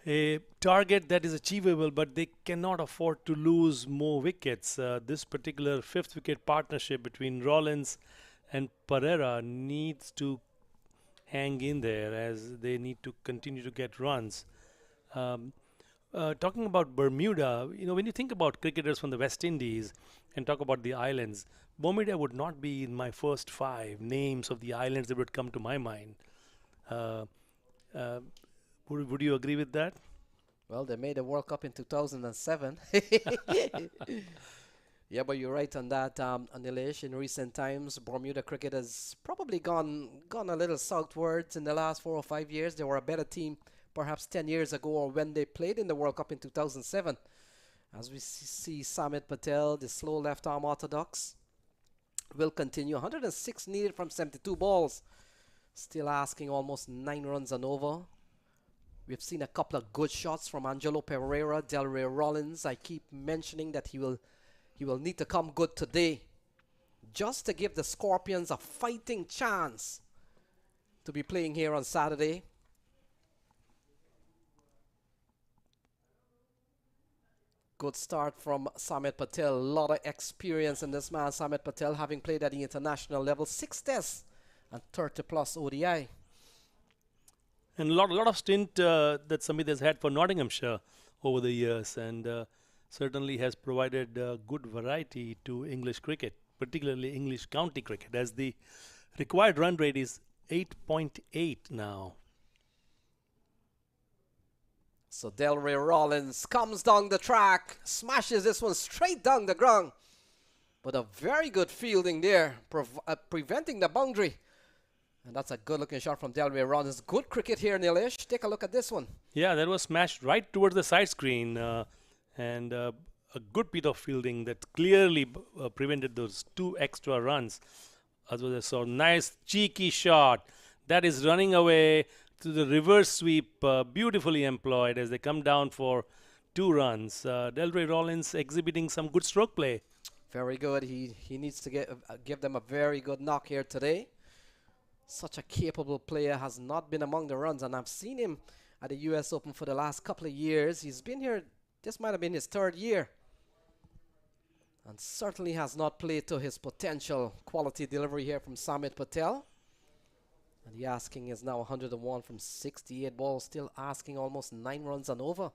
a target that is achievable, but they cannot afford to lose more wickets. This particular 5th wicket partnership between Rollins and Pereira needs to hang in there as they need to continue to get runs. Talking about Bermuda, you know, when you think about cricketers from the West Indies and talk about the islands, Bermuda would not be in my first 5 names of the islands that would come to my mind. Would you agree with that? Well, they made a World Cup in 2007. Yeah, but you're right on that, Anilesh. In recent times, Bermuda cricket has probably gone a little southwards in the last 4 or 5 years. They were a better team perhaps 10 years ago, or when they played in the World Cup in 2007. As we see Samit Patel, the slow left-arm orthodox, will continue. 106 needed from 72 balls. Still asking almost 9 runs and over. We've seen a couple of good shots from Angelo Pereira, Delray Rollins. I keep mentioning that he will need to come good today just to give the Scorpions a fighting chance to be playing here on Saturday. Good start from Samit Patel. A lot of experience in this man, Samit Patel, having played at the international level. 6 tests and 30 plus ODI. And a lot of stint that Samit has had for Nottinghamshire over the years, and certainly has provided good variety to English cricket, particularly English county cricket, as the required run rate is 8.8 now. So Delray Rollins comes down the track, smashes this one straight down the ground. But a very good fielding there, preventing the boundary. And that's a good-looking shot from Delray Rollins. Good cricket here, Nilesh. Take a look at this one. Yeah, that was smashed right towards the side screen. And a good bit of fielding that clearly prevented those 2 extra runs. As well as a nice cheeky shot that is running away to the reverse sweep, beautifully employed as they come down for 2 runs. Delray Rollins exhibiting some good stroke play. Very good. He needs to give them a very good knock here today. Such a capable player, has not been among the runs, and I've seen him at the US Open for the last couple of years. He's been here, this might have been his 3rd year, and certainly has not played to his potential. Quality delivery here from Samit Patel. And the asking is now 101 from 68 balls, still asking almost 9 runs and over.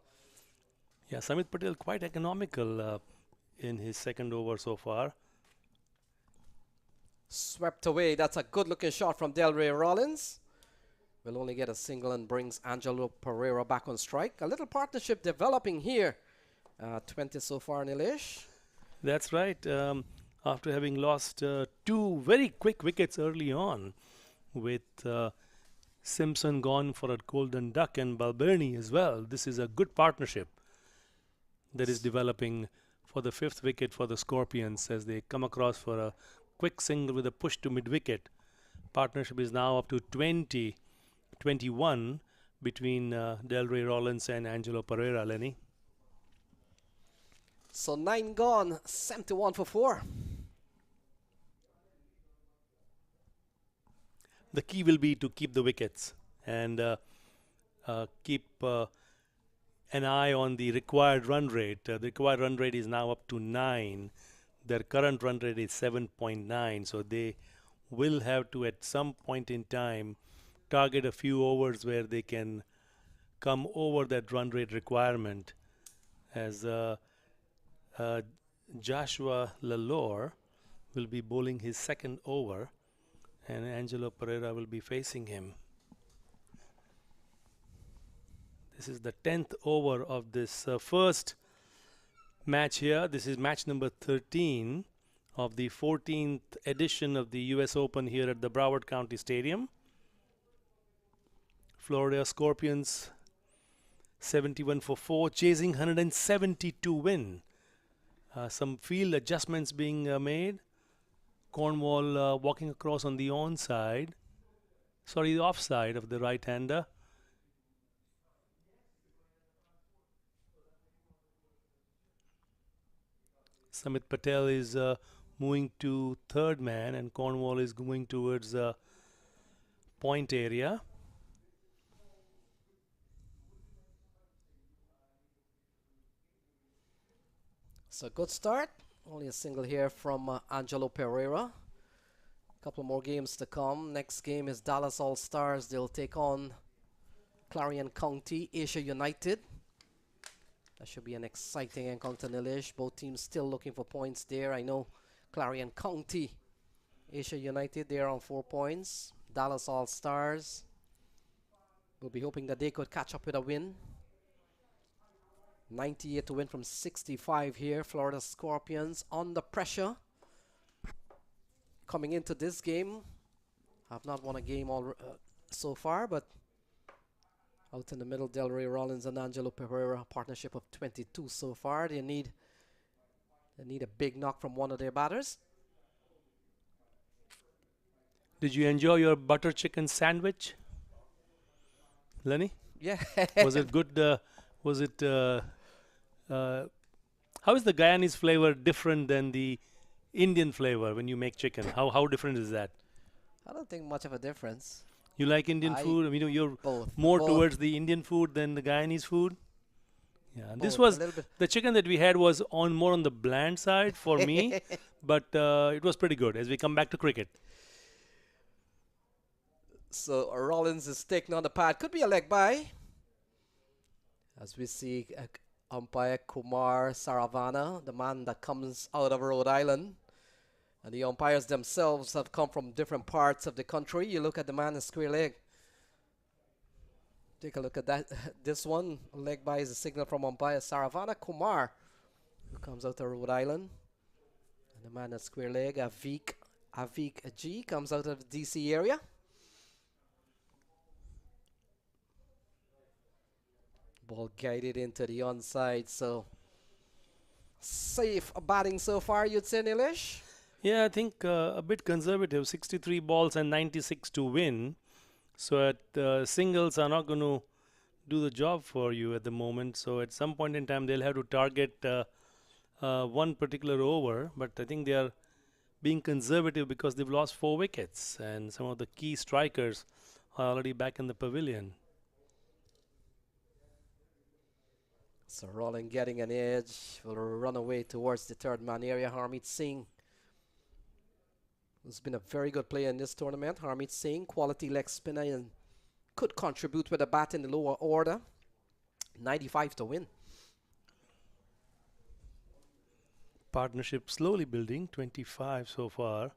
Yeah, Samit Patel quite economical in his second over so far. Swept away. That's a good looking shot from Delray Rollins. Will only get a single and brings Angelo Pereira back on strike. A little partnership developing here. 20 so far, Nilesh. That's right. After having lost 2 very quick wickets early on, with Simpson gone for a golden duck and Balbirnie as well. This is a good partnership that is developing for the 5th wicket for the Scorpions as they come across for a quick single with a push to mid-wicket. Partnership is now up to 21 between Delray Rollins and Angelo Pereira, Lenny. So 9 gone, 71 for 4. The key will be to keep the wickets and keep an eye on the required run rate. The required run rate is now up to 9. Their current run rate is 7.9. So they will have to, at some point in time, target a few overs where they can come over that run rate requirement. As Joshua Lalore will be bowling his second over, and Angelo Pereira will be facing him. This is the 10th over of this first match here. This is match number 13 of the 14th edition of the US Open here at the Broward County Stadium. Florida Scorpions 71 for 4, chasing 172 win. Some field adjustments being made. Cornwall walking across on the onside, sorry, the offside of the right-hander. Samit Patel is moving to third man, and Cornwall is going towards point area. So good start. Only a single here from Angelo Pereira. A couple more games to come. Next game is Dallas All-Stars. They'll take on Clarion County, Asia United. That should be an exciting encounter, Nilesh. Both teams still looking for points there. I know Clarion County, Asia United, they're on 4 points. Dallas All-Stars will be hoping that they could catch up with a win. 98 to win from 65 here. Florida Scorpions under pressure. Coming into this game, have not won a game so far, but out in the middle, Delray Rollins and Angelo Pereira, partnership of 22 so far. They need a big knock from one of their batters. Did you enjoy your butter chicken sandwich, Lenny? Yeah. Was it good? Was it? How is the Guyanese flavor different than the Indian flavor when you make chicken? How different is that? I don't think much of a difference. You like Indian food? I mean, you're both. more towards the Indian food than the Guyanese food? Yeah, Both, this was the chicken that we had was more on the bland side for me, but it was pretty good as we come back to cricket. So Rollins is taking on the pad. Could be a leg by. As we see umpire Kumar Saravana, the man that comes out of Rhode Island. And the umpires themselves have come from different parts of the country. You look at the man in square leg. Take a look at that. This one, leg by, is a signal from umpire Saravana Kumar, who comes out of Rhode Island. And the man at square leg, Avik G, comes out of the DC area. Ball guided into the onside, so safe batting so far, you'd say, Nilesh? Yeah, I think a bit conservative. 63 balls and 96 to win. So at singles are not going to do the job for you at the moment. So at some point in time, they'll have to target one particular over. But I think they are being conservative because they've lost 4 wickets. And some of the key strikers are already back in the pavilion. So Rollins getting an edge, will run away towards the third man area. Harmeet Singh, who's been a very good player in this tournament. Harmeet Singh, quality leg spinner, and could contribute with a bat in the lower order. 95 to win. Partnership slowly building, 25 so far.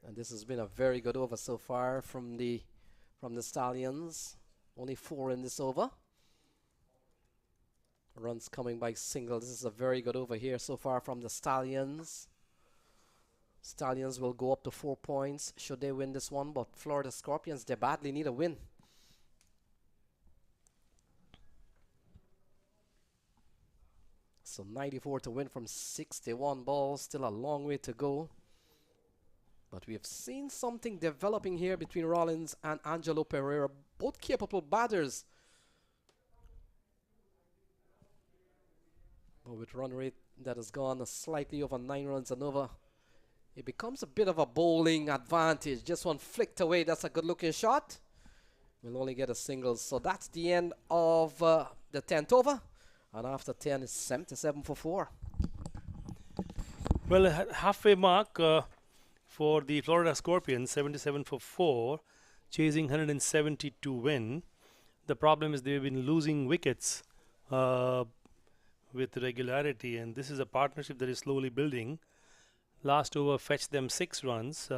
And this has been a very good over so far from the Stallions. Only 4 in this over. Runs coming by single. This is a very good over here so far from the Stallions. Stallions will go up to 4 points should they win this one, but Florida Scorpions, they badly need a win. So 94 to win from 61 balls. Still a long way to go. But we have seen something developing here between Rollins and Angelo Pereira. Both capable batters. But with run rate that has gone slightly over 9 runs and over, it becomes a bit of a bowling advantage. Just one flicked away. That's a good looking shot. We'll only get a single. So that's the end of the 10th over. And after 10, it's 77 for 4. Well, halfway mark for the Florida Scorpions, 77 for 4, chasing 170 to win. The problem is they've been losing wickets with regularity, and this is a partnership that is slowly building. Last over fetched them 6 runs.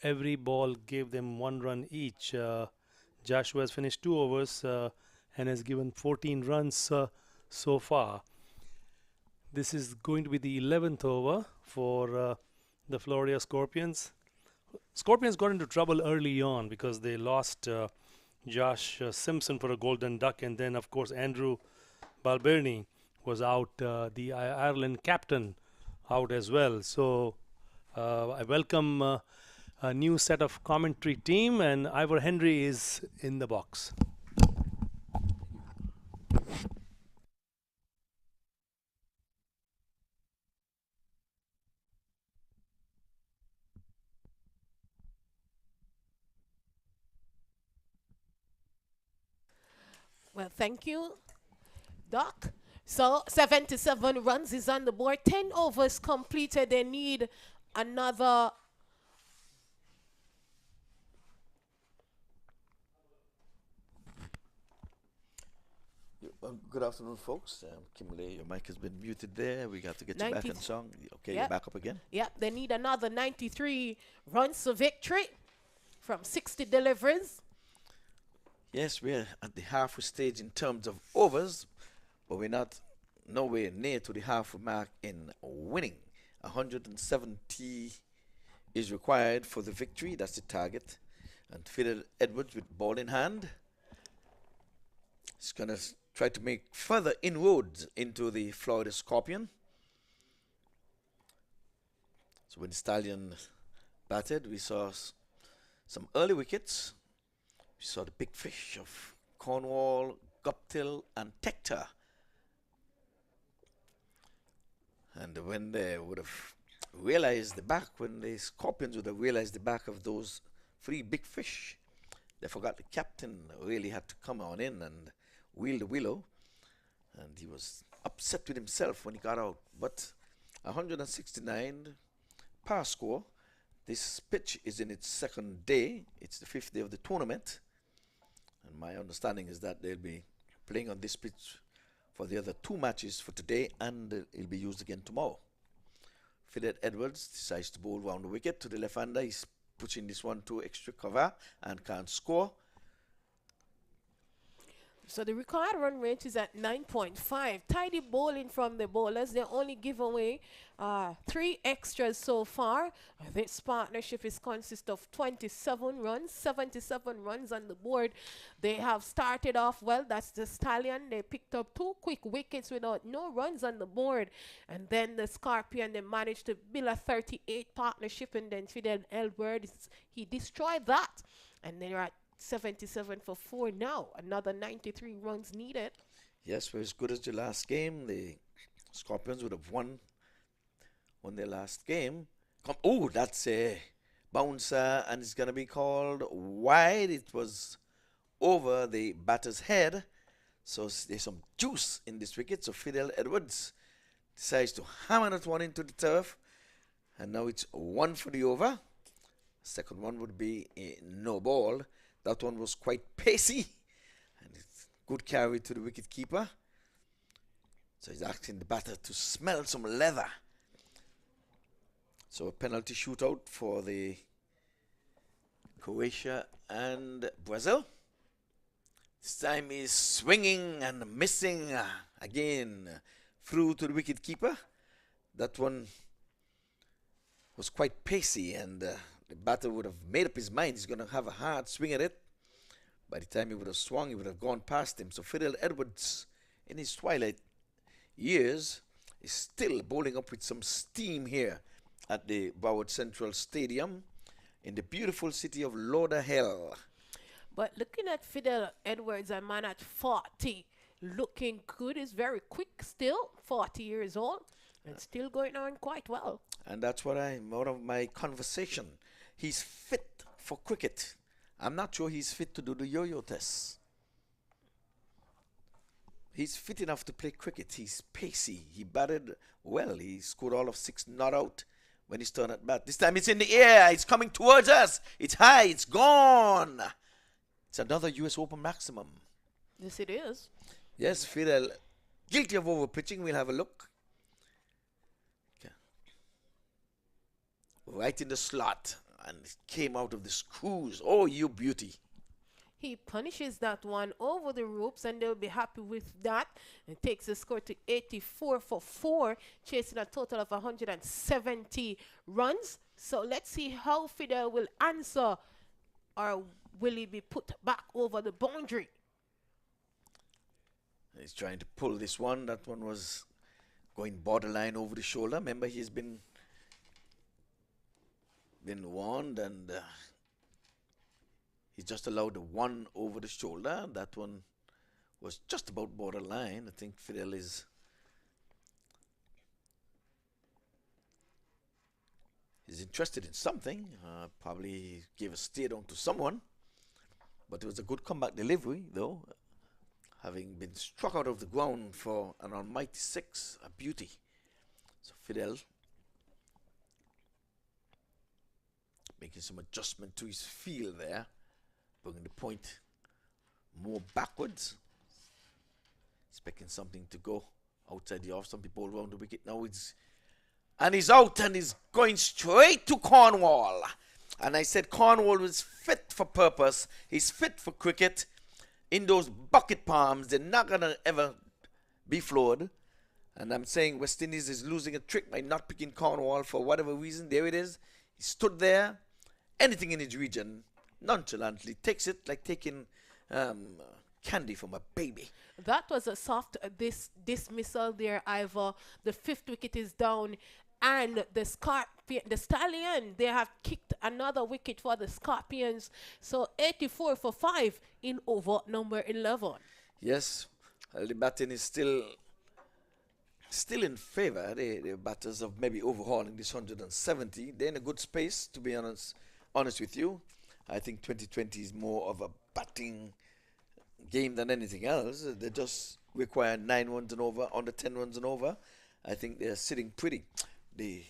Every ball gave them 1 run each. Joshua has finished 2 overs and has given 14 runs so far. This is going to be the 11th over for the Florida Scorpions. Scorpions got into trouble early on because they lost Josh Simpson for a golden duck, and then of course Andrew Balbirnie was out, the Ireland captain out as well. So I welcome a new set of commentary team, and Ivor Henry is in the box. Well, thank you, Doc. So 77 runs is on the board. 10 overs completed. They need another. Good afternoon, folks. Kimberly, your mic has been muted there. We got to get you back in song. Okay, Yep. you're back up again. Yep, they need another 93 runs for victory from 60 deliveries. Yes, we're at the halfway stage in terms of overs, but we're not nowhere near to the halfway mark in winning. 170 is required for the victory. That's the target. And Fidel Edwards with ball in hand is going to try to make further inroads into the Florida Scorpion. So when the Stallion batted, we saw some early wickets. We saw the big fish of Cornwall, Guptill, and Tector. And when they would have realized the back, when the Scorpions would have realized the back of those 3 big fish, they forgot the captain really had to come on in and wheel the willow. And he was upset with himself when he got out. But 169 par score. This pitch is in its 2nd day. It's the 5th day of the tournament. And my understanding is that they'll be playing on this pitch for the other 2 matches for today, and it'll be used again tomorrow. Fidel Edwards decides to bowl round the wicket to the left-hander. He's pushing this one to extra cover and can't score. So the required run rate is at 9.5. Tidy bowling from the bowlers. They only give away 3 extras so far. This partnership is consist of 27 runs, 77 runs on the board. They have started off well. That's the Stallion. They picked up 2 quick wickets without no runs on the board. And then the Scorpion, they managed to build a 38 partnership. And then Fidel Edwards, he destroyed that. And they're at 77 for 4 now. Another 93 runs needed. Yes, we're as good as the last game. The Scorpions would have won their last game. Oh, that's a bouncer, and it's going to be called wide. It was over the batter's head. So there's some juice in this wicket. So Fidel Edwards decides to hammer that one into the turf. And now it's 1 for the over. Second one would be a no ball. That one was quite pacey, and it's good carry to the wicket keeper. So he's asking the batter to smell some leather. So a penalty shootout for the Croatia and Brazil. This time he's swinging and missing again through to the wicket keeper. That one was quite pacey, and the batter would have made up his mind he's going to have a hard swing at it. By the time he would have swung, he would have gone past him. So Fidel Edwards, in his twilight, years, is still bowling up with some steam here at the Broward Central Stadium in the beautiful city of Lauderhill. But looking at Fidel Edwards, a man at 40, looking good, is very quick still, 40 years old, and still going on quite well. And that's what out of my conversation. He's fit for cricket. I'm not sure he's fit to do the yo-yo test. He's fit enough to play cricket. He's pacey. He batted well. He scored all of 6 not out when he's turned at bat. This time it's in the air. It's coming towards us. It's high. It's gone. It's another US Open maximum. Yes, it is. Yes, Fidel, guilty of overpitching. We'll have a look. Okay. Right in the slot. And it came out of the screws. Oh, you beauty. He punishes that one over the ropes, and they'll be happy with that. And takes the score to 84 for 4, chasing a total of 170 runs. So let's see how Fidel will answer, or will he be put back over the boundary? He's trying to pull this one. That one was going borderline over the shoulder. Remember, he's been warned, and he's just allowed one over the shoulder. That one was just about borderline. I think Fidel is interested in something. Probably gave a stay down to someone. But it was a good comeback delivery, though. Having been struck out of the ground for an almighty 6, a beauty. So Fidel making some adjustment to his feel there, bringing the point more backwards, expecting something to go outside the off. Some people around the wicket now. He's out, and he's going straight to Cornwall. And I said Cornwall was fit for purpose. He's fit for cricket. In those bucket palms, they're not going to ever be floored. And I'm saying West Indies is losing a trick by not picking Cornwall for whatever reason. There it is. He stood there. Anything in his region, nonchalantly takes it like taking candy from a baby. That was a soft dismissal there, Ivor. The 5th wicket is down. And the Stallion, they have kicked another wicket for the Scorpions. So 84 for 5 in over number 11. Yes, the batting is still in favor. The batters of maybe overhauling this 170. They're in a good space, to be honest with you. I think 2020 is more of a batting game than anything else. They just require 9 runs and over, under 10 runs and over. I think they're sitting pretty. The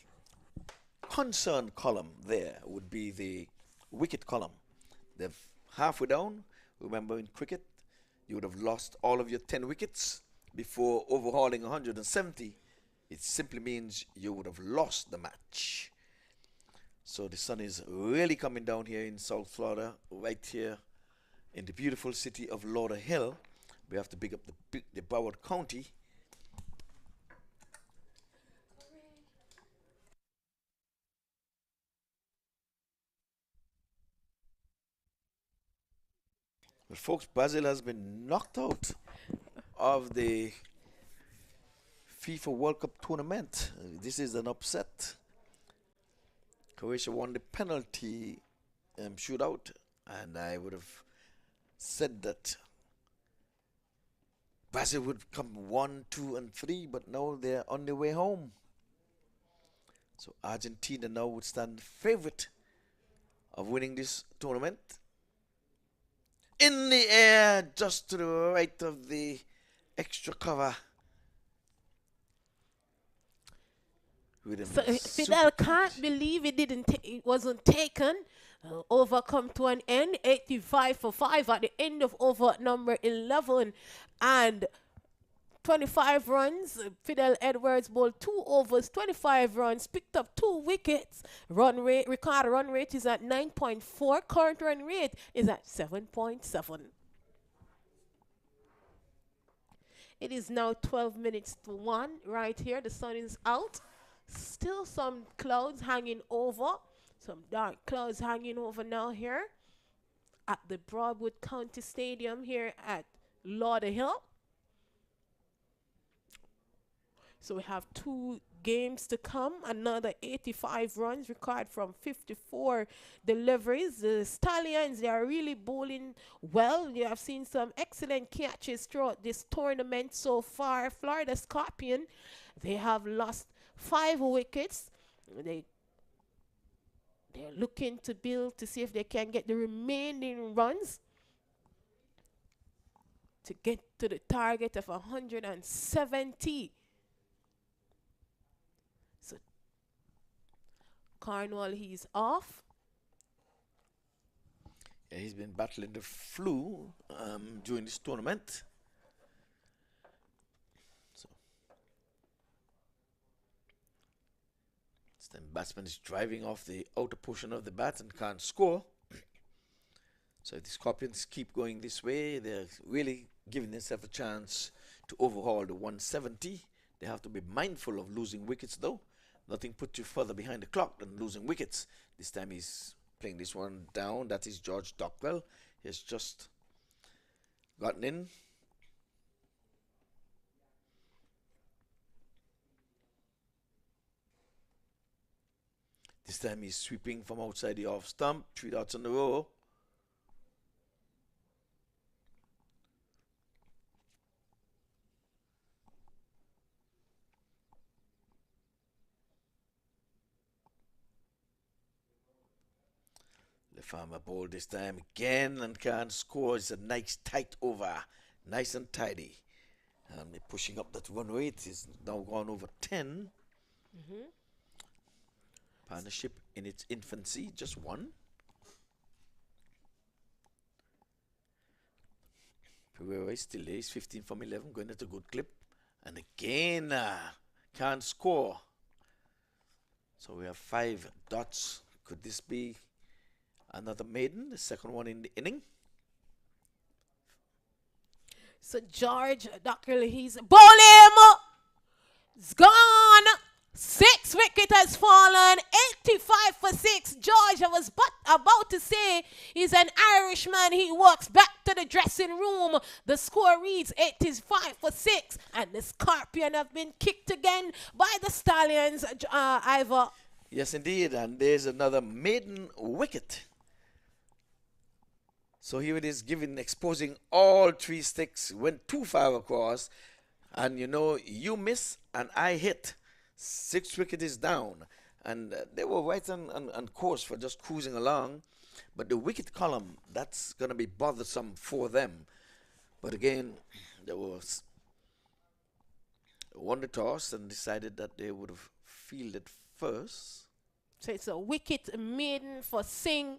concern column there would be the wicket column. They're halfway down. Remember, in cricket, you would have lost all of your 10 wickets before overhauling 170. It simply means you would have lost the match. So the sun is really coming down here in South Florida, right here in the beautiful city of Lauderhill. We have to big up the Broward County. Well, folks, Brazil has been knocked out of the FIFA World Cup tournament. This is an upset. Croatia won the penalty shootout, and I would have said that Brazil would come 1, 2, and 3, but now they're on their way home. So Argentina now would stand favorite of winning this tournament. In the air, just to the right of the extra cover. So Fidel can't believe it wasn't taken. Overcome to an end, 85 for 5 at the end of over number 11, and 25 runs. Fidel Edwards bowled 2 overs, 25 runs, picked up 2 wickets. Record run rate is at 9.4. Current run rate is at 7.7. It is now 12 minutes to 1 right here. The sun is out. Still some clouds hanging over. Some dark clouds hanging over now here at the Broadwood County Stadium here at Lauderhill. So we have 2 games to come. Another 85 runs required from 54 deliveries. The Stallions, they are really bowling well. You have seen some excellent catches throughout this tournament so far. Florida Scorpion, they have lost 5 wickets. They're looking to build to see if they can get the remaining runs to get to the target of 170. So Cornwall, he's off. Yeah, he's been battling the flu during this tournament. So the batsman is driving off the outer portion of the bat and can't score. So if the Scorpions keep going this way, they're really giving themselves a chance to overhaul the 170. They have to be mindful of losing wickets though. Nothing puts you further behind the clock than losing wickets. This time he's playing this one down. That is George Dockwell. He has just gotten in. This time he's sweeping from outside the off stump. 3 dots in a row. The farmer bowled this time again and can't score. It's a nice tight over. Nice and tidy. And they're pushing up that run rate. It's now gone over 10. Partnership in its infancy, just 1. Pereira is still there. He's 15 from 11, going at a good clip. And again, can't score. So we have 5 dots. Could this be another maiden, the second one in the inning? So George Dockwell, he's bowling. It's gone. 6 wicket has fallen. 85 for 6. George, I was about to say, he's an Irishman. He walks back to the dressing room. The score reads 85 for 6. And the Scorpion have been kicked again by the Stallions, Ivor. Yes, indeed. And there's another maiden wicket. So here it is, exposing all 3 sticks. Went too far across. And you know, you miss and I hit. 6 wicket is down. And they were right on course for just cruising along. But the wicket column, that's going to be bothersome for them. But again, they won the toss and decided that they would have fielded first. So it's a wicket maiden for Singh.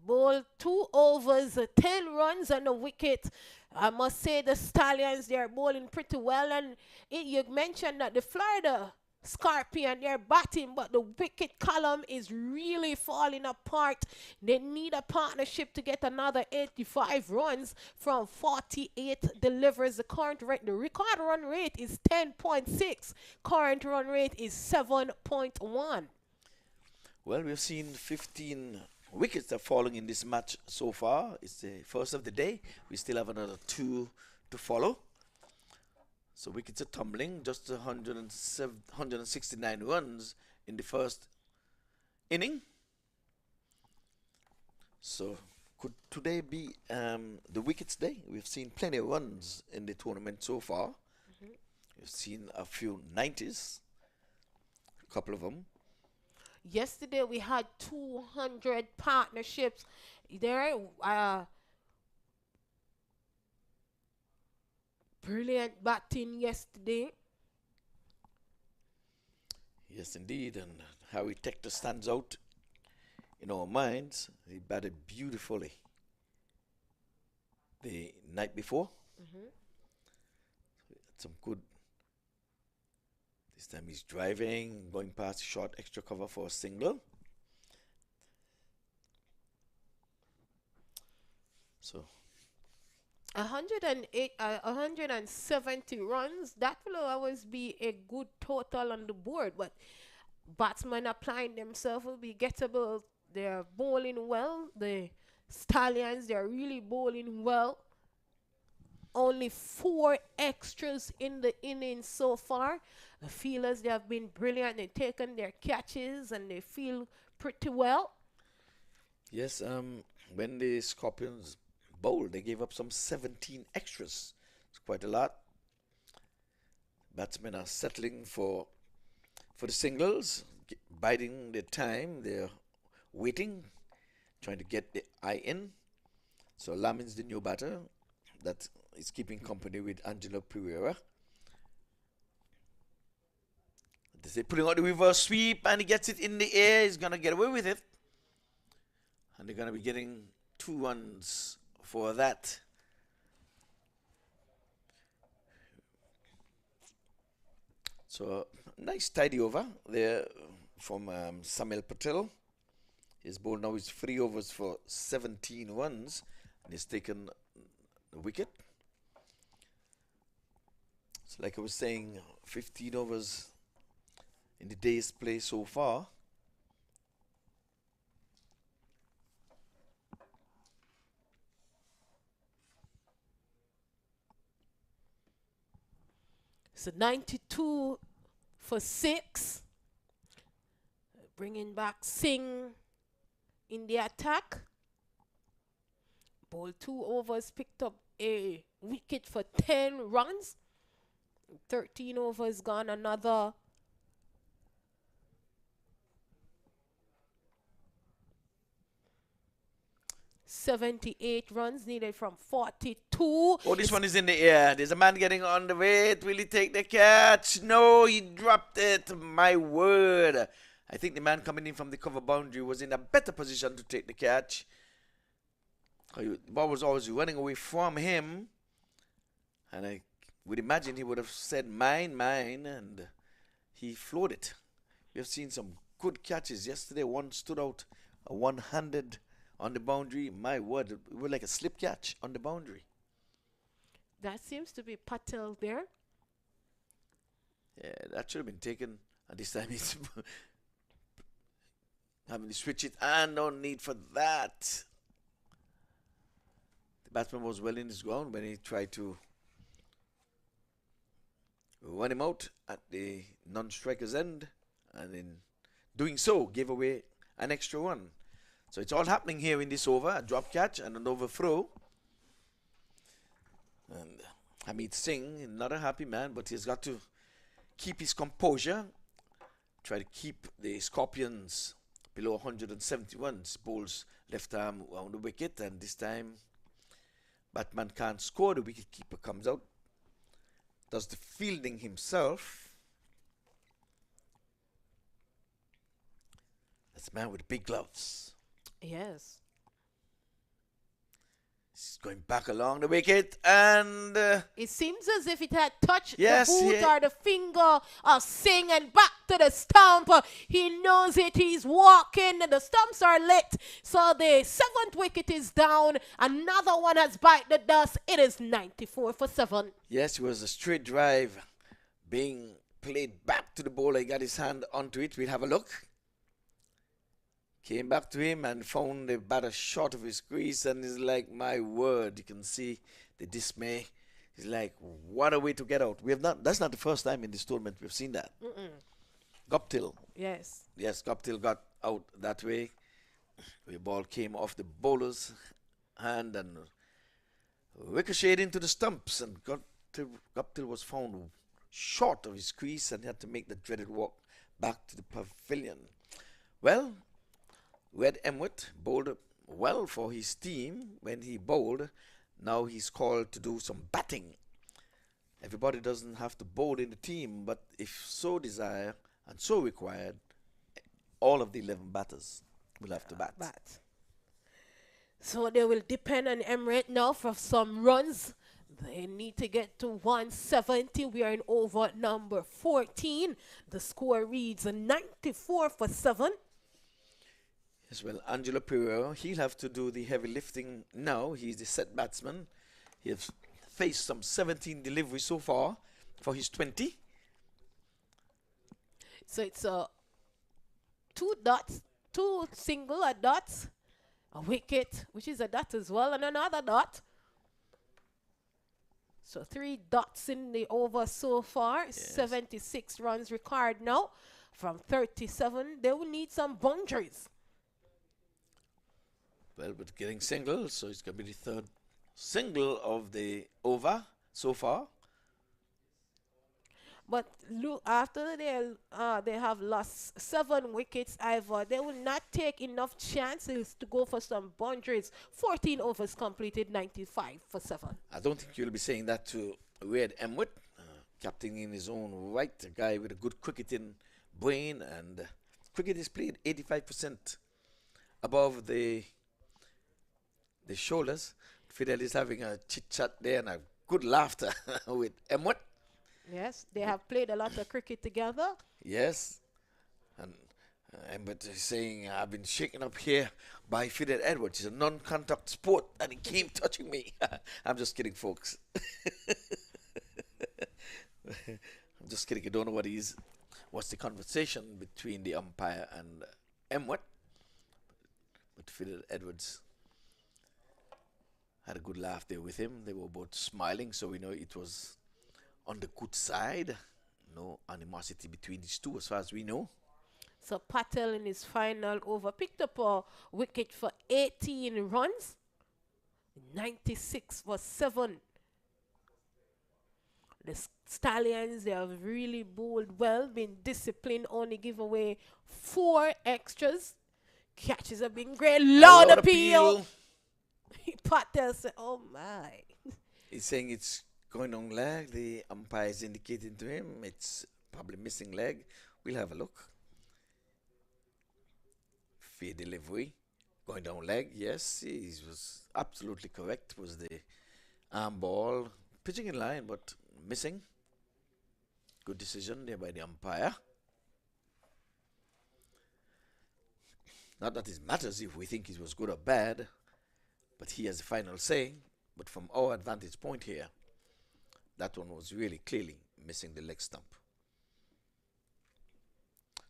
Bowled 2 overs, 10 runs on the wicket. I must say the Stallions, they're bowling pretty well. And you mentioned that the Florida Scorpion, they're batting, but the wicket column is really falling apart. They need a partnership to get another 85 runs from 48 delivers. The record run rate is 10.6. Current run rate is 7.1. Well, we've seen 15 wickets are falling in this match so far. It's the first of the day. We still have another 2 to follow. So wickets are tumbling. Just 169 runs in the first inning. So could today be the wickets day? We've seen plenty of runs in the tournament so far. We've seen a few 90s. A couple of them. Yesterday we had 200 partnerships. There, brilliant batting yesterday. Yes, indeed. And Harry Tector stands out in our minds. He batted beautifully the night before. Some good. This time he's driving, going past short extra cover for a single. So 170 runs. That will always be a good total on the board, but batsmen applying themselves will be gettable. They're bowling well. The Stallions, they're really bowling well. only 4 extras in the innings so far. The fielders, they have been brilliant. They've taken their catches and they feel pretty well. Yes, when the Scorpions bowled, they gave up some 17 extras. It's quite a lot. Batsmen are settling for the singles, biding their time. They're waiting, trying to get the eye in. So Lamin's the new batter that is keeping company with Angelo Pereira. They're putting out the reverse sweep and he gets it in the air. He's going to get away with it. And they're going to be getting 2 runs for that. So, nice tidy over there from Samuel Patel. His ball now is 3 overs for 17 runs. And he's taken the wicket. So, like I was saying, 15 overs in the day's play so far. So 92 for 6. Bringing back Singh in the attack. Ball 2 overs, picked up a wicket for 10 runs. 13 overs gone, another 78 runs needed from 42. Oh, this one is in the air. There's a man getting on the way. Will he take the catch? No, he dropped it. My word. I think the man coming in from the cover boundary was in a better position to take the catch. The ball was always running away from him. And I would imagine he would have said, mine, mine. And he floored it. We have seen some good catches. Yesterday, one stood out, a one-handed on the boundary. My word, it was like a slip catch on the boundary. That seems to be Patel there. Yeah, that should have been taken. And this time he's having to switch it. And no need for that. The batsman was well in his ground when he tried to run him out at the non-striker's end. And in doing so, gave away an extra one. So it's all happening here in this over. A drop catch and an overthrow. And Hamid Singh, not a happy man, but he's got to keep his composure. Try to keep the Scorpions below 171. Bowls left arm on the wicket. And this time, Batman can't score. The wicketkeeper comes out. Does the fielding himself. That's a man with big gloves. Yes. He's going back along the wicket and it seems as if it had touched yes, the boot or the finger of Singh and back to the stump. He knows it. He's walking and the stumps are lit. So the 7th wicket is down. Another one has bite the dust. It is 94 for 7. Yes, it was a straight drive being played back to the bowler. He got his hand onto it. We'll have a look. Came back to him and found the batter short of his crease and he's like, my word, you can see the dismay. He's like, what a way to get out. We have not. That's not the first time in this tournament we've seen that. Guptill. Yes. Yes, Guptill got out that way. The ball came off the bowler's hand and ricocheted into the stumps and Guptill was found short of his crease and had to make the dreaded walk back to the pavilion. Well, Red Emmet bowled well for his team when he bowled. Now he's called to do some batting. Everybody doesn't have to bowl in the team, but if so desire and so required, all of the 11 batters will have to bat. So they will depend on Emirates now for some runs. They need to get to 170. We are in over number 14. The score reads 94 for 7. Yes, well, Angelo Pereira, he'll have to do the heavy lifting now. He's the set batsman. He has faced some 17 deliveries so far for his 20. So it's 2 dots, 2 single dots, a wicket, which is a dot as well, and another dot. So 3 dots in the over so far. 76 runs required now from 37. They will need some boundaries. Well, but getting single, so it's going to be the third single of the over so far. But look, after they have lost 7 wickets, Ivor, they will not take enough chances to go for some boundaries. 14 overs completed, 95 for 7. I don't think you'll be saying that to Wade Emwitt, captain in his own right, a guy with a good cricketing brain, and cricket is played 85% above the shoulders. Fidel is having a chit-chat there and a good laughter with Emwitt. Yes, they have played a lot of cricket together. Yes. And Emwitt is saying, I've been shaken up here by Fidel Edwards. It's a non-contact sport and he came touching me. I'm just kidding, folks. I'm just kidding. I don't know what's the conversation between the umpire and Emwitt. But Fidel Edwards had a good laugh there with him. They were both smiling, so we know it was on the good side. No animosity between these two as far as we know. So Patel in his final over picked up a wicket for 18 runs. 96 for 7. The Stallions, they have really bowled well, been disciplined, only give away 4 extras. Catches have been great. Loud appeal. Patel said, oh my. He's saying it's going on leg. The umpire is indicating to him it's probably missing leg. We'll have a look. Fair delivery. Going down leg. Yes, he was absolutely correct. Was the arm ball. Pitching in line, but missing. Good decision there by the umpire. Not that it matters if we think it was good or bad, but he has the final say. But from our advantage point here, that one was really clearly missing the leg stump.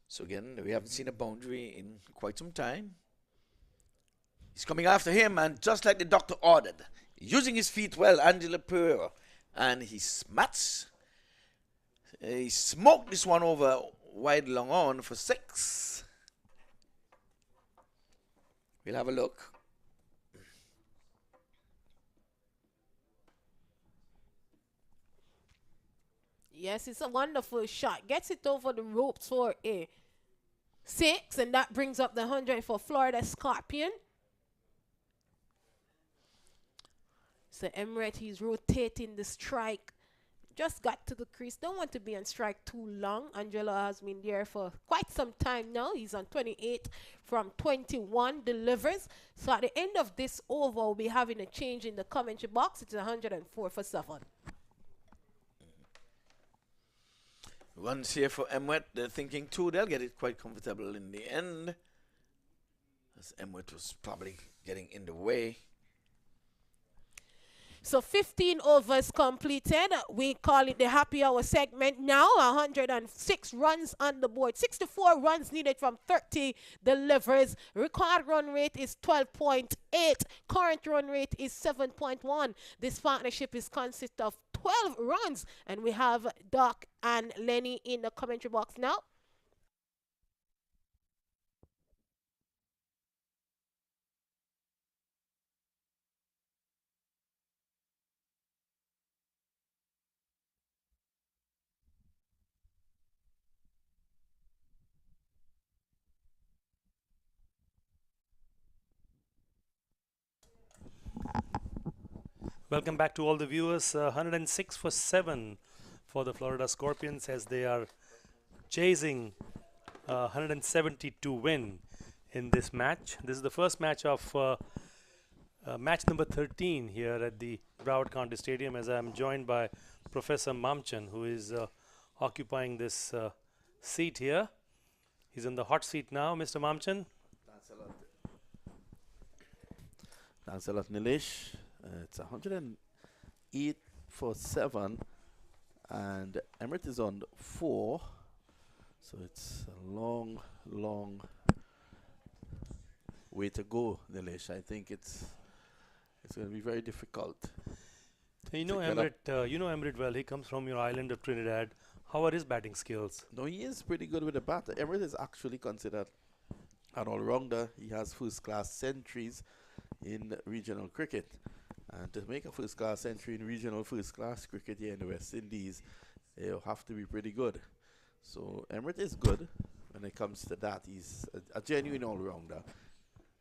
So again, we haven't seen a boundary in quite some time. He's coming after him, and just like the doctor ordered, using his feet well, Angela Pereira, and he smacks. He smoked this one over wide long on for 6. We'll have a look. Yes, it's a wonderful shot. Gets it over the ropes for a 6, and that brings up the 100 for Florida Scorpion. So Emirates, he's rotating the strike. Just got to the crease. Don't want to be on strike too long. Angelo has been there for quite some time now. He's on 28 from 21. Delivers. So at the end of this over, we'll be having a change in the commentary box. It's 104 for 7. Runs here for Emwitt. They're thinking 2. They'll get it quite comfortable in the end, as Emwitt was probably getting in the way. So 15 overs completed. We call it the happy hour segment now. 106 runs on the board. 64 runs needed from 30 delivers. Required run rate is 12.8. Current run rate is 7.1. This partnership is consist of 12 runs. And we have Doc and Lenny in the commentary box now. Welcome back to all the viewers. 106 for 7 for the Florida Scorpions as they are chasing 170 to win in this match. This is the first match of match number 13 here at the Broward County Stadium, as I am joined by Professor Mamchan, who is occupying this seat here. He's in the hot seat now. Mr. Mamchan. Thanks a lot, Nilesh. It's 108 for 7, and Emirates is on 4, so it's a long way to go, Nilesh. I think it's going to be very difficult. You know Emrit well. He comes from your island of Trinidad. How are his batting skills? No, he is pretty good with the bat. Emrit is actually considered an all-rounder. He has first-class centuries in regional cricket. And to make a first-class century in regional first-class cricket here in the West Indies, you'll have to be pretty good. So Emrit is good when it comes to that. He's a genuine all-rounder.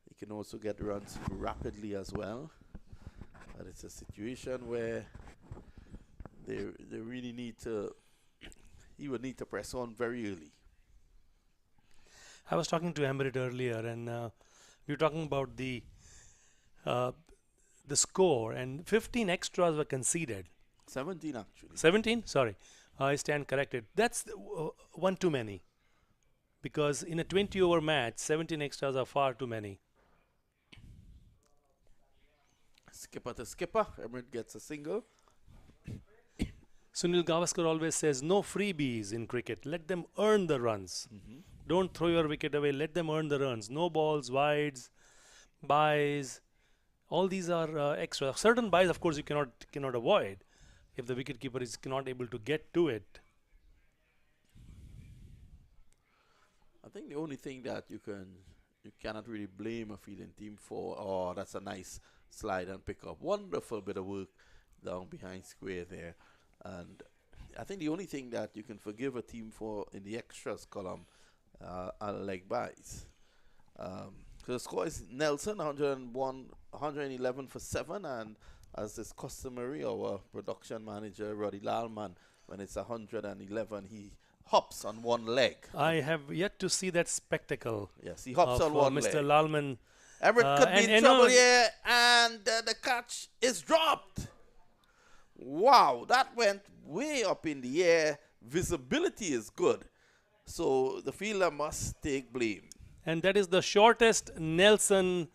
He can also get runs rapidly as well. But it's a situation where they really need to, he would need to press on very early. I was talking to Emrit earlier, and we were talking about the score, and 15 extras were conceded. 17 actually. 17? Sorry. I stand corrected. That's one too many. Because in a 20-over match, 17 extras are far too many. Skipper to skipper. Emrit gets a single. Sunil Gavaskar always says, no freebies in cricket. Let them earn the runs. Don't throw your wicket away. Let them earn the runs. No balls, wides, byes. All these are extra. Certain byes, of course, you cannot avoid if the wicketkeeper is not able to get to it. I think the only thing that you cannot really blame a fielding team for, oh, that's a nice slide and pick up. Wonderful bit of work down behind square there. And I think the only thing that you can forgive a team for in the extras column are leg byes. So the score is Nelson 111 for 7, and as is customary, our production manager Roddy Lalman, when it's 111, he hops on one leg. I have yet to see that spectacle. Yes, he hops on one leg. Mr. Lalman. Emrit could be in trouble here, and the catch is dropped. Wow, that went way up in the air. Visibility is good, so the fielder must take blame. And that is the shortest Nelson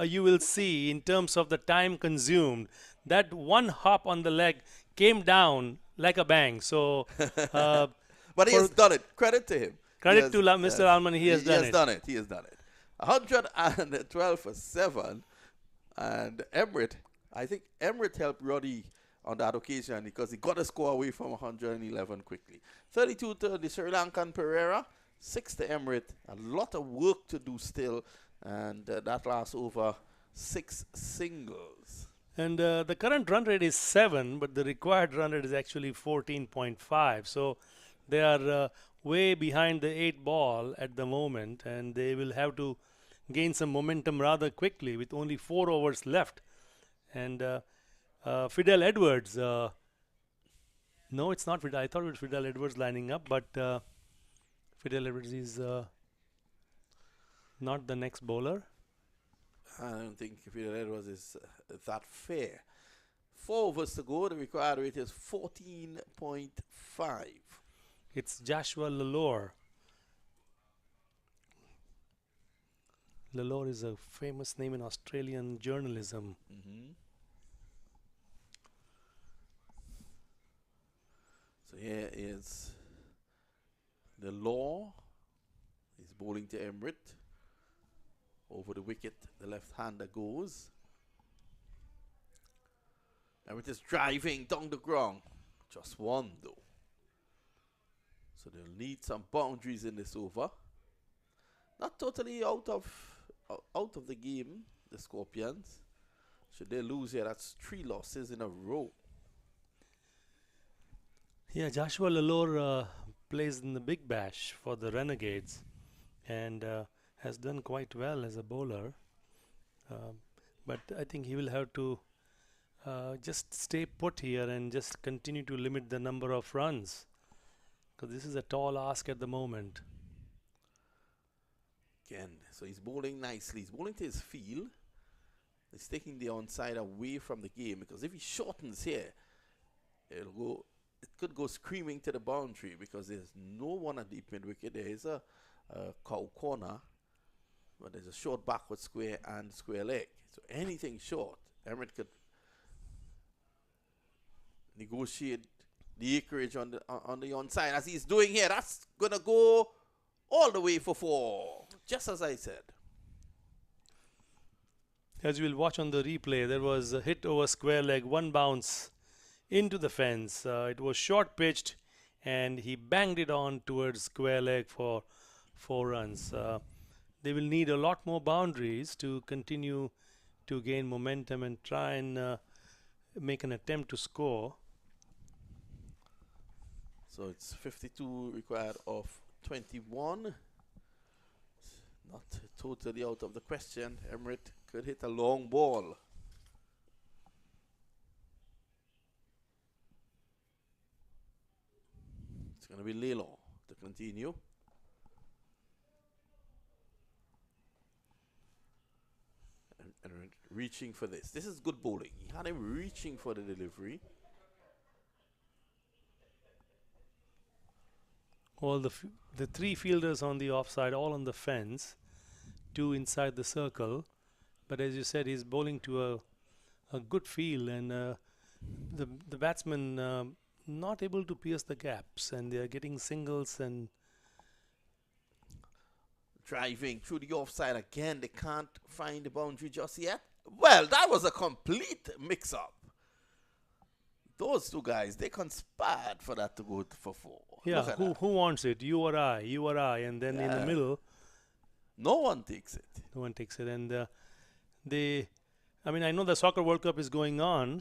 you will see in terms of the time consumed. That one hop on the leg came down like a bang. So, but he has done it. Credit to him. Credit to Mr. Alman. He has done it. He has done it. 112 for 7, and Emrit. I think Emrit helped Roddy on that occasion because he got a score away from 111 quickly. 32 to the Sri Lankan Pereira, 6 to Emrit. A lot of work to do still, and that last over 6 singles. And the current run rate is 7, but the required run rate is actually 14.5. So they are way behind the 8 ball at the moment, and they will have to gain some momentum rather quickly with only 4 overs left. And Fidel Edwards, no, it's not Fidel. I thought it was Fidel Edwards lining up, but Fidel Edwards is not the next bowler. I don't think Fidel Edwards is that fair. 4 overs to go. The required rate is 14.5. It's Joshua Lalore. Lalore is a famous name in Australian journalism. So here is the Law. He's bowling to Emrit. Over the wicket, the left-hander goes. Emrit is driving down the ground. Just one though. So they'll need some boundaries in this over. Not totally out of the game, the Scorpions. Should they lose here, that's 3 losses in a row. Yeah, Joshua Lalore plays in the Big Bash for the Renegades and has done quite well as a bowler. But I think he will have to just stay put here and just continue to limit the number of runs, because this is a tall ask at the moment. Again, so he's bowling nicely. He's bowling to his field. He's taking the onside away from the game, because if he shortens here, it could go screaming to the boundary, because there's no one at deep mid wicket. There is a cow corner, but there's a short backward square and square leg. So anything short, Emrit could negotiate the acreage on the onside, as he's doing here. That's gonna go all the way for 4, just as I said. As you will watch on the replay, there was a hit over square leg, one bounce into the fence. It was short pitched and he banged it on towards square leg for 4 runs. They will need a lot more boundaries to continue to gain momentum and try and make an attempt to score. So it's 52 required of 21. Not totally out of the question. Emirates could hit a long ball. It's going to be Lelo to continue. And reaching for this. This is good bowling. He had him reaching for the delivery. All the 3 fielders on the offside, all on the fence, 2 inside the circle. But as you said, he's bowling to a good field, and the batsmen not able to pierce the gaps, and they are getting singles and driving through the offside again. They can't find the boundary just yet. Well, that was a complete mix-up. Those 2 guys, they conspired for that to go for 4. yeah, who wants it? You or I, and then in the middle, no one takes it. No one takes it, and I mean, I know the Soccer World Cup is going on,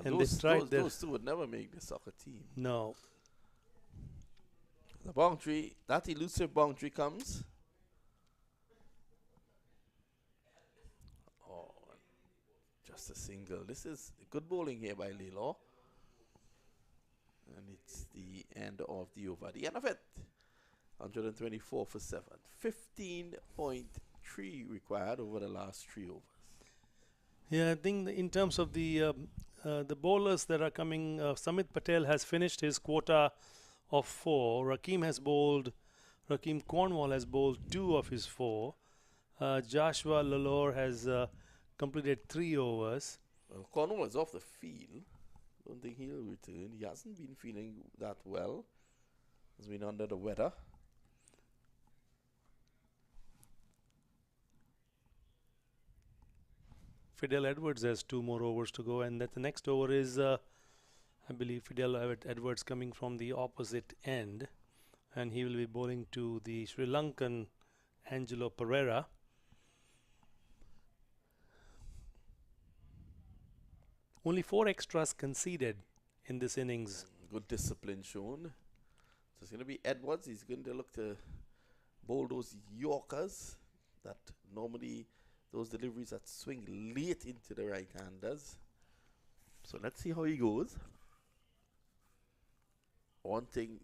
and those 2 would never make the soccer team. No. The boundary, that elusive boundary comes. Oh, just a single. This is good bowling here by Lelo. And it's the end of the over. The end of it. 124 for 7. 15.3 required over the last 3 overs. Yeah, I think in terms of the bowlers that are coming, Samit Patel has finished his quota of 4. Rakeem Cornwall has bowled 2 of his 4. Joshua Lalore has completed 3 overs. Well, Cornwall is off the field. Don't think he'll return. He hasn't been feeling that well. He's been under the weather. Fidel Edwards has 2 more overs to go, and that the next over is, I believe, Fidel Edwards coming from the opposite end, and he will be bowling to the Sri Lankan Angelo Pereira. Only 4 extras conceded in this innings. Good discipline shown. So it's going to be Edwards. He's going to look to bowl those Yorkers that normally, those deliveries that swing late into the right-handers. So let's see how he goes. One thing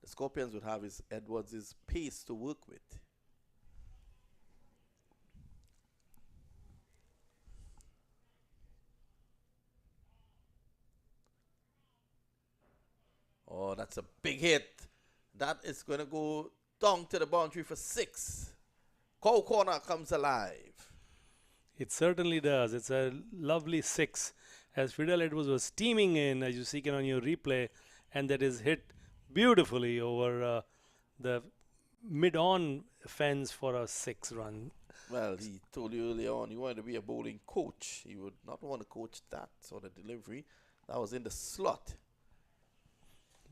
the Scorpions would have is Edwards' pace to work with. Oh, that's a big hit. That is going to go down to the boundary for 6. Cow corner comes alive. It certainly does. It's a lovely 6 as Fidel Edwards was steaming in, as you see it on your replay, and that is hit beautifully over the mid-on fence for a 6 run. Well, he told you earlier on he wanted to be a bowling coach. He would not want to coach that sort of delivery. That was in the slot.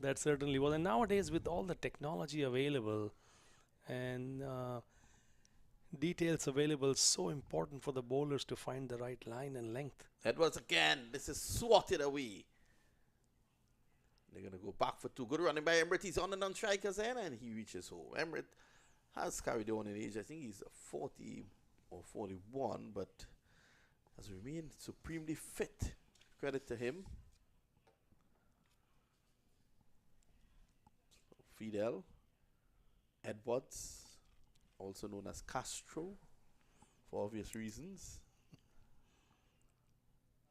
That certainly was. And nowadays, with all the technology available and details available, so important for the bowlers to find the right line and length. Edwards again. This is swatted away. They're going to go back for 2. Good running by Emirates. He's on the non-strikers end and he reaches home. Emirates has carried on in age. I think he's 40 or 41, but has remained supremely fit. Credit to him. Fidel Edwards, also known as Castro, for obvious reasons.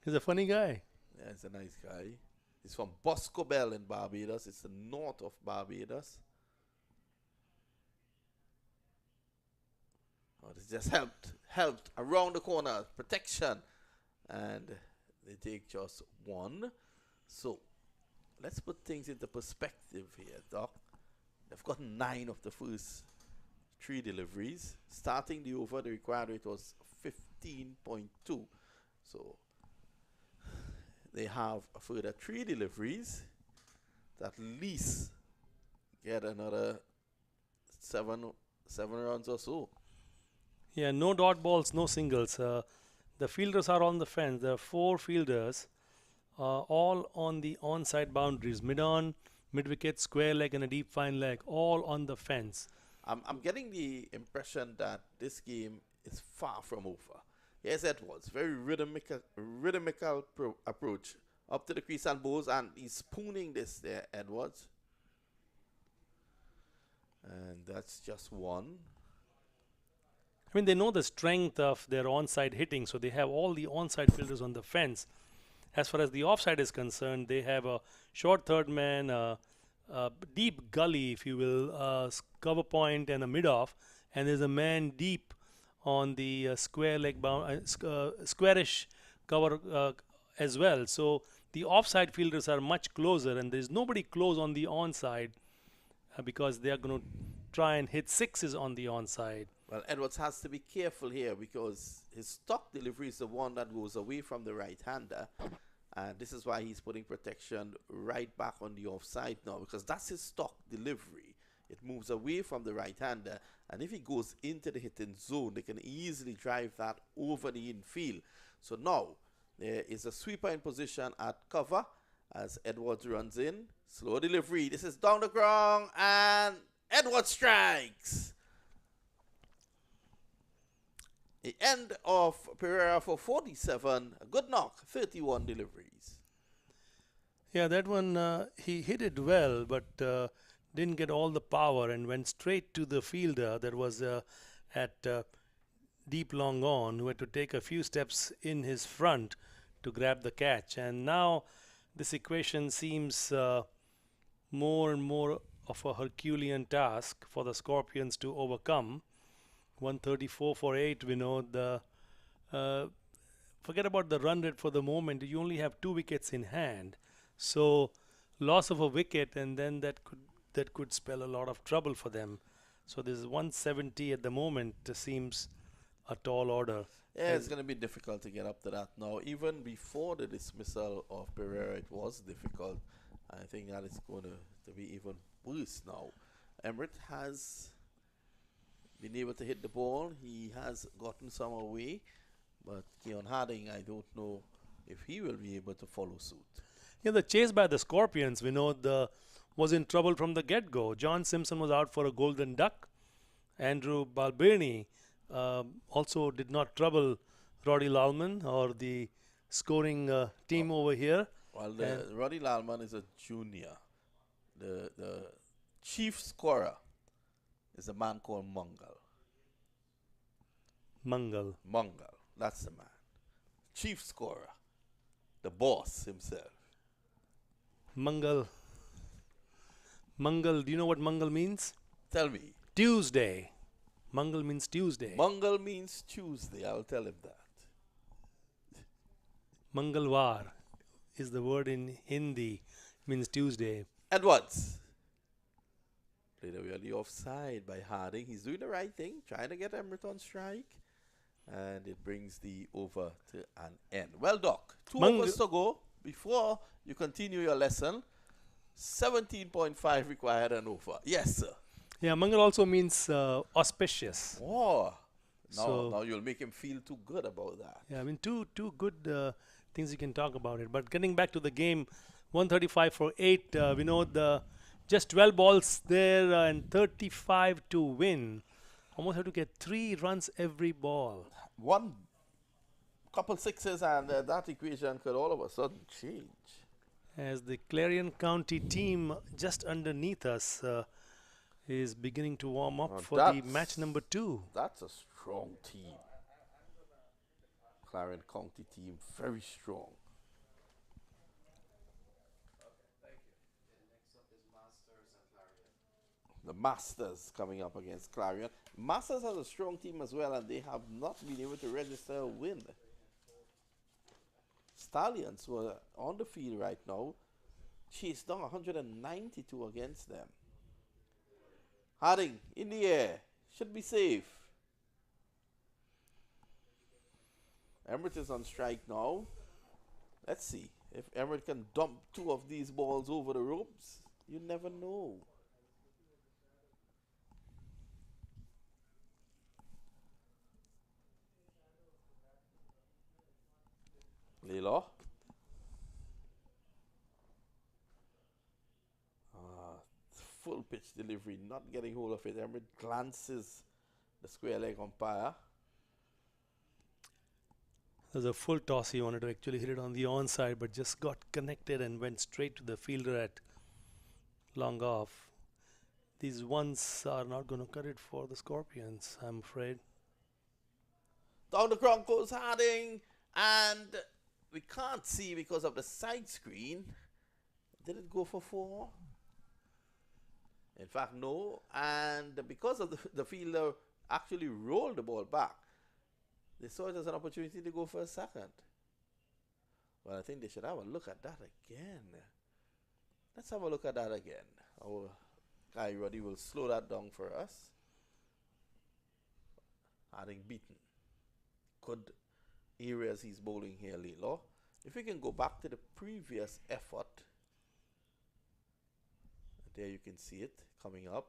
He's a funny guy. Yeah, he's a nice guy. He's from Boscobel in Barbados. It's the north of Barbados. Oh, this just helped around the corner, protection, and they take just 1. So let's put things into perspective here, Doc. They've gotten 9 of the first 3 deliveries. Starting the over, the required rate was 15.2. So they have a further 3 deliveries to at least get another 7 runs or so. Yeah, no dot balls, no singles. The fielders are on the fence. There are 4 fielders, all on the onside boundaries. Mid-on, mid-wicket, square leg and a deep fine leg, all on the fence. I'm getting the impression that this game is far from over. Here's Edwards, very rhythmical approach up to the crease and bows, and he's spooning this there, Edwards. And that's just one. I mean, they know the strength of their onside hitting, so they have all the onside fielders on the fence. As far as the offside is concerned, they have a short third man, a deep gully, if you will, cover point and a mid-off, and there's a man deep on the square leg squarish cover as well. So the offside fielders are much closer, and there's nobody close on the onside because they are going to try and hit 6s on the onside. Well, Edwards has to be careful here because his stock delivery is the one that goes away from the right-hander. And this is why he's putting protection right back on the offside now, because that's his stock delivery. It moves away from the right-hander. And if he goes into the hitting zone, they can easily drive that over the infield. So now there is a sweeper in position at cover as Edwards runs in. Slow delivery. This is down the ground and Edwards strikes. The end of Pereira for 47. A good knock, 31 deliveries. Yeah, that one, he hit it well, but didn't get all the power and went straight to the fielder that was at deep long on, who had to take a few steps in his front to grab the catch. And now this equation seems more and more of a Herculean task for the Scorpions to overcome. 134 for 8, we know. Forget about the run rate for the moment. You only have 2 wickets in hand. So loss of a wicket, and then that could spell a lot of trouble for them. So this is 170 at the moment. Seems a tall order. Yeah, it's going to be difficult to get up to that now. Even before the dismissal of Pereira, it was difficult. I think that is going to be even worse now. Emirates has been able to hit the ball. He has gotten some away. But Keon Harding, I don't know if he will be able to follow suit. Yeah, the chase by the Scorpions, we know, was in trouble from the get-go. John Simpson was out for a golden duck. Andrew Balbirnie also did not trouble Roddy Lalman or the scoring team over here. Well, Roddy Lalman is a junior. The chief scorer is a man called Mungal. Mungal, that's the man. Chief scorer. The boss himself. Mungal, do you know what Mungal means? Tell me. Tuesday. Mungal means Tuesday. Mungal means Tuesday. I'll tell him that. Mangalwar is the word in Hindi. Means Tuesday. Edwards. Played away on the offside by Harding. He's doing the right thing, trying to get Emirates on strike. And it brings the over to an end. Well, Doc, 2 overs to go before you continue your lesson. 17.5 required and over. Yes, sir. Yeah, Mangal also means auspicious. Oh, now you'll make him feel too good about that. Yeah, I mean, two good things you can talk about it. But getting back to the game, 135 for 8. We know just 12 balls there and 35 to win. Almost have to get 3 runs every ball. One couple 6s and that equation could all of a sudden change. As the Clarion County team just underneath us is beginning to warm up for the match number 2. That's a strong team. Clarion County team, very strong. The Masters coming up against Clarion. Masters has a strong team as well, and they have not been able to register a win. Stallions, who are on the field right now, chase down 192 against them. Harding in the air, should be safe. Emirates is on strike now. Let's see. If Emirates can dump 2 of these balls over the ropes, you never know. Laylaw. Full pitch delivery, not getting hold of it. Emirates glances the square leg umpire. There's a full toss. He wanted to actually hit it on the onside, but just got connected and went straight to the fielder at long off. These ones are not going to cut it for the Scorpions, I'm afraid. Down the ground goes Harding, and we can't see because of the side screen. Did it go for 4? In fact, no. And because of the fielder actually rolled the ball back, they saw it as an opportunity to go for a second. Well, I think they should have a look at that again. Let's have a look at that again. Our guy Roddy will slow that down for us. Harding beaten. Good areas he's bowling here, Lilo. If we can go back to the previous effort. There you can see it coming up.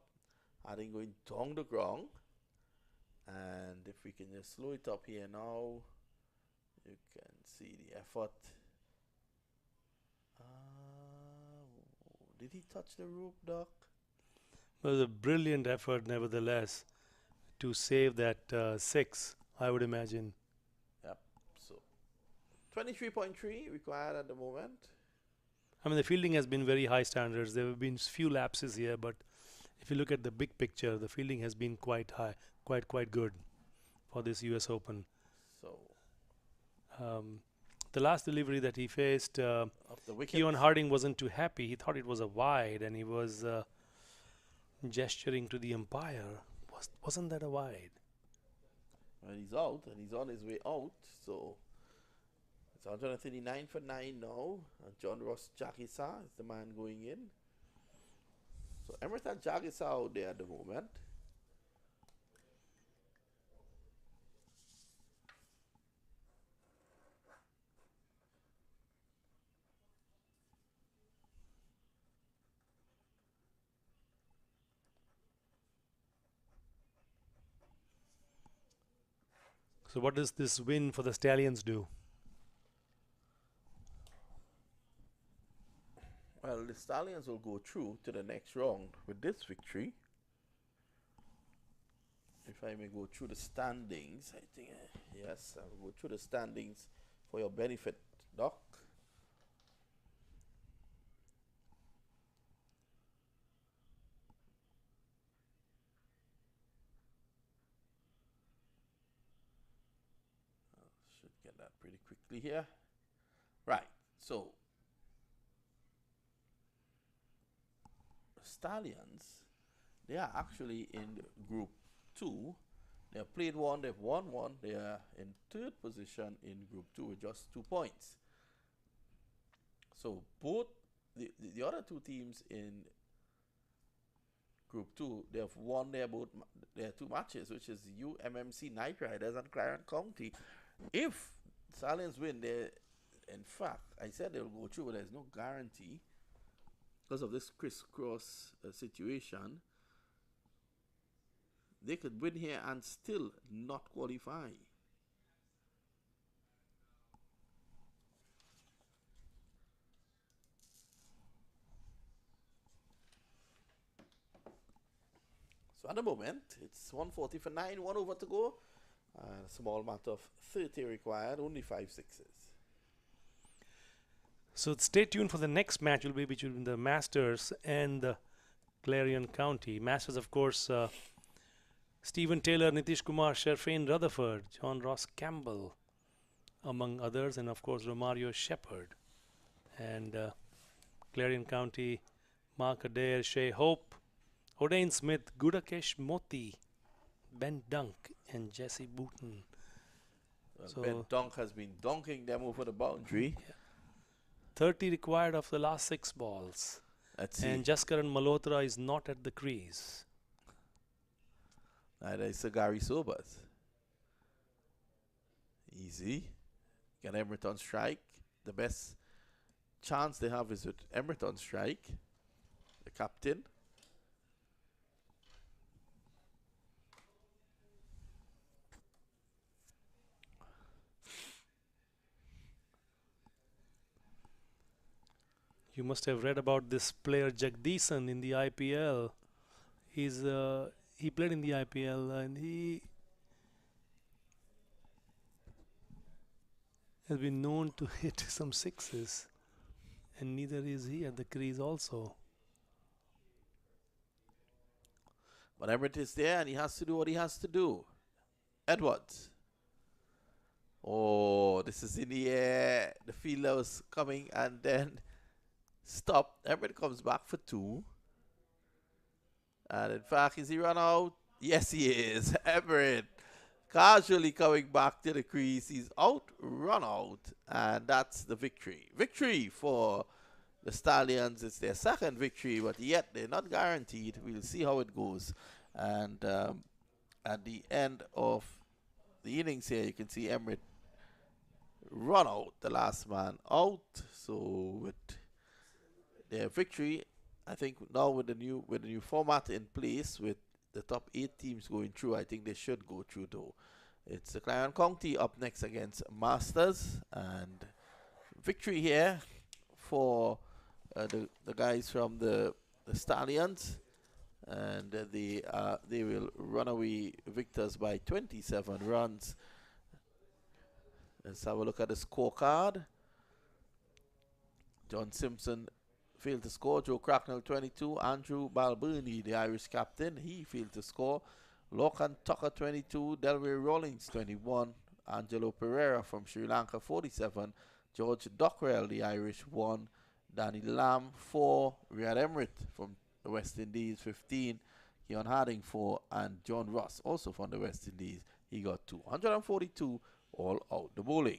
Harding going down the ground. And if we can just slow it up here now, you can see the effort. Did he touch the rope, Doc? It was a brilliant effort, nevertheless, to save that 6, I would imagine. Yep. So 23.3 required at the moment. I mean, the fielding has been very high standards. There have been few lapses here, but if you look at the big picture, the fielding has been quite high, quite good for this US Open. So the last delivery that he faced, Keon Harding wasn't too happy. He thought it was a wide, and he was gesturing to the umpire. Wasn't that a wide? Well, he's out, and he's on his way out. So it's 139 for 9 now. And John Ross Jagisa is the man going in. So Emerson Jagisa out there at the moment. So what does this win for the Stallions do? Well, the Stallions will go through to the next round with this victory. If I may go through the standings, I think, yes, I'll go through the standings for your benefit, Doc. Should get that pretty quickly here. Right, so Stallions, they are actually in Group 2. They have played 1, they've won 1. They are in 3rd position in Group 2 with just 2 points. So both the other 2 teams in Group 2, they have won their 2 matches, which is UMMC Knight Riders and Clarence County. If Stallions win, they, in fact, I said they'll go through, but there's no guarantee because of this crisscross situation. They could win here and still not qualify. So at the moment, it's 140 for 9, 1 over to go. A small matter of 30 required, only 5 sixes. So stay tuned for the next match. Will be between the Masters and the Clarion County. Masters, of course, Stephen Taylor, Nitish Kumar, Sherfain Rutherford, John Ross Campbell, among others, and of course Romario Shepherd. And Clarion County, Mark Adair, Shea Hope, Odain Smith, Gudakesh Moti, Ben Dunk, and Jesse Booton. Well, So Ben Dunk has been dunking them over the boundary. 30 required of the last 6 balls. Let's see. And Jaskaran Malhotra is not at the crease. Neither is Gary Sobers. Easy. Can Emerton strike? The best chance they have is with Emirates on strike, the captain. You must have read about this player Jagdeesan in the IPL. He played in the IPL and he has been known to hit some sixes, and neither is he at the crease also. But Emirates is there and he has to do what he has to do. Edwards. Oh, this is in the air. The fielder was coming and then stopped. Emirates comes back for 2. And in fact, is he run out? Yes, he is. Everett casually coming back to the crease. He's out, run out, and that's the victory. Victory for the Stallions. It's their second victory, but yet they're not guaranteed. We'll see how it goes. And at the end of the innings here, you can see Emirates run out, the last man out. So with their victory, I think now with the new format in place, with the top 8 teams going through, I think they should go through though. It's the Clarion County up next against Masters, and victory here for the guys from the Stallions, and they will run away victors by 27 runs. Let's have a look at the scorecard. John Simpson failed to score. Joe Cracknell 22. Andrew Balbuni, the Irish captain, he failed to score. Lorcan Tucker 22. Delray Rawlings 21. Angelo Pereira from Sri Lanka 47. George Dockrell, the Irish 1. Danny Lamb 4. Riyad Emrit from the West Indies 15. Keon Harding 4. And John Ross, also from the West Indies, he got 2. 142 all out. The bowling.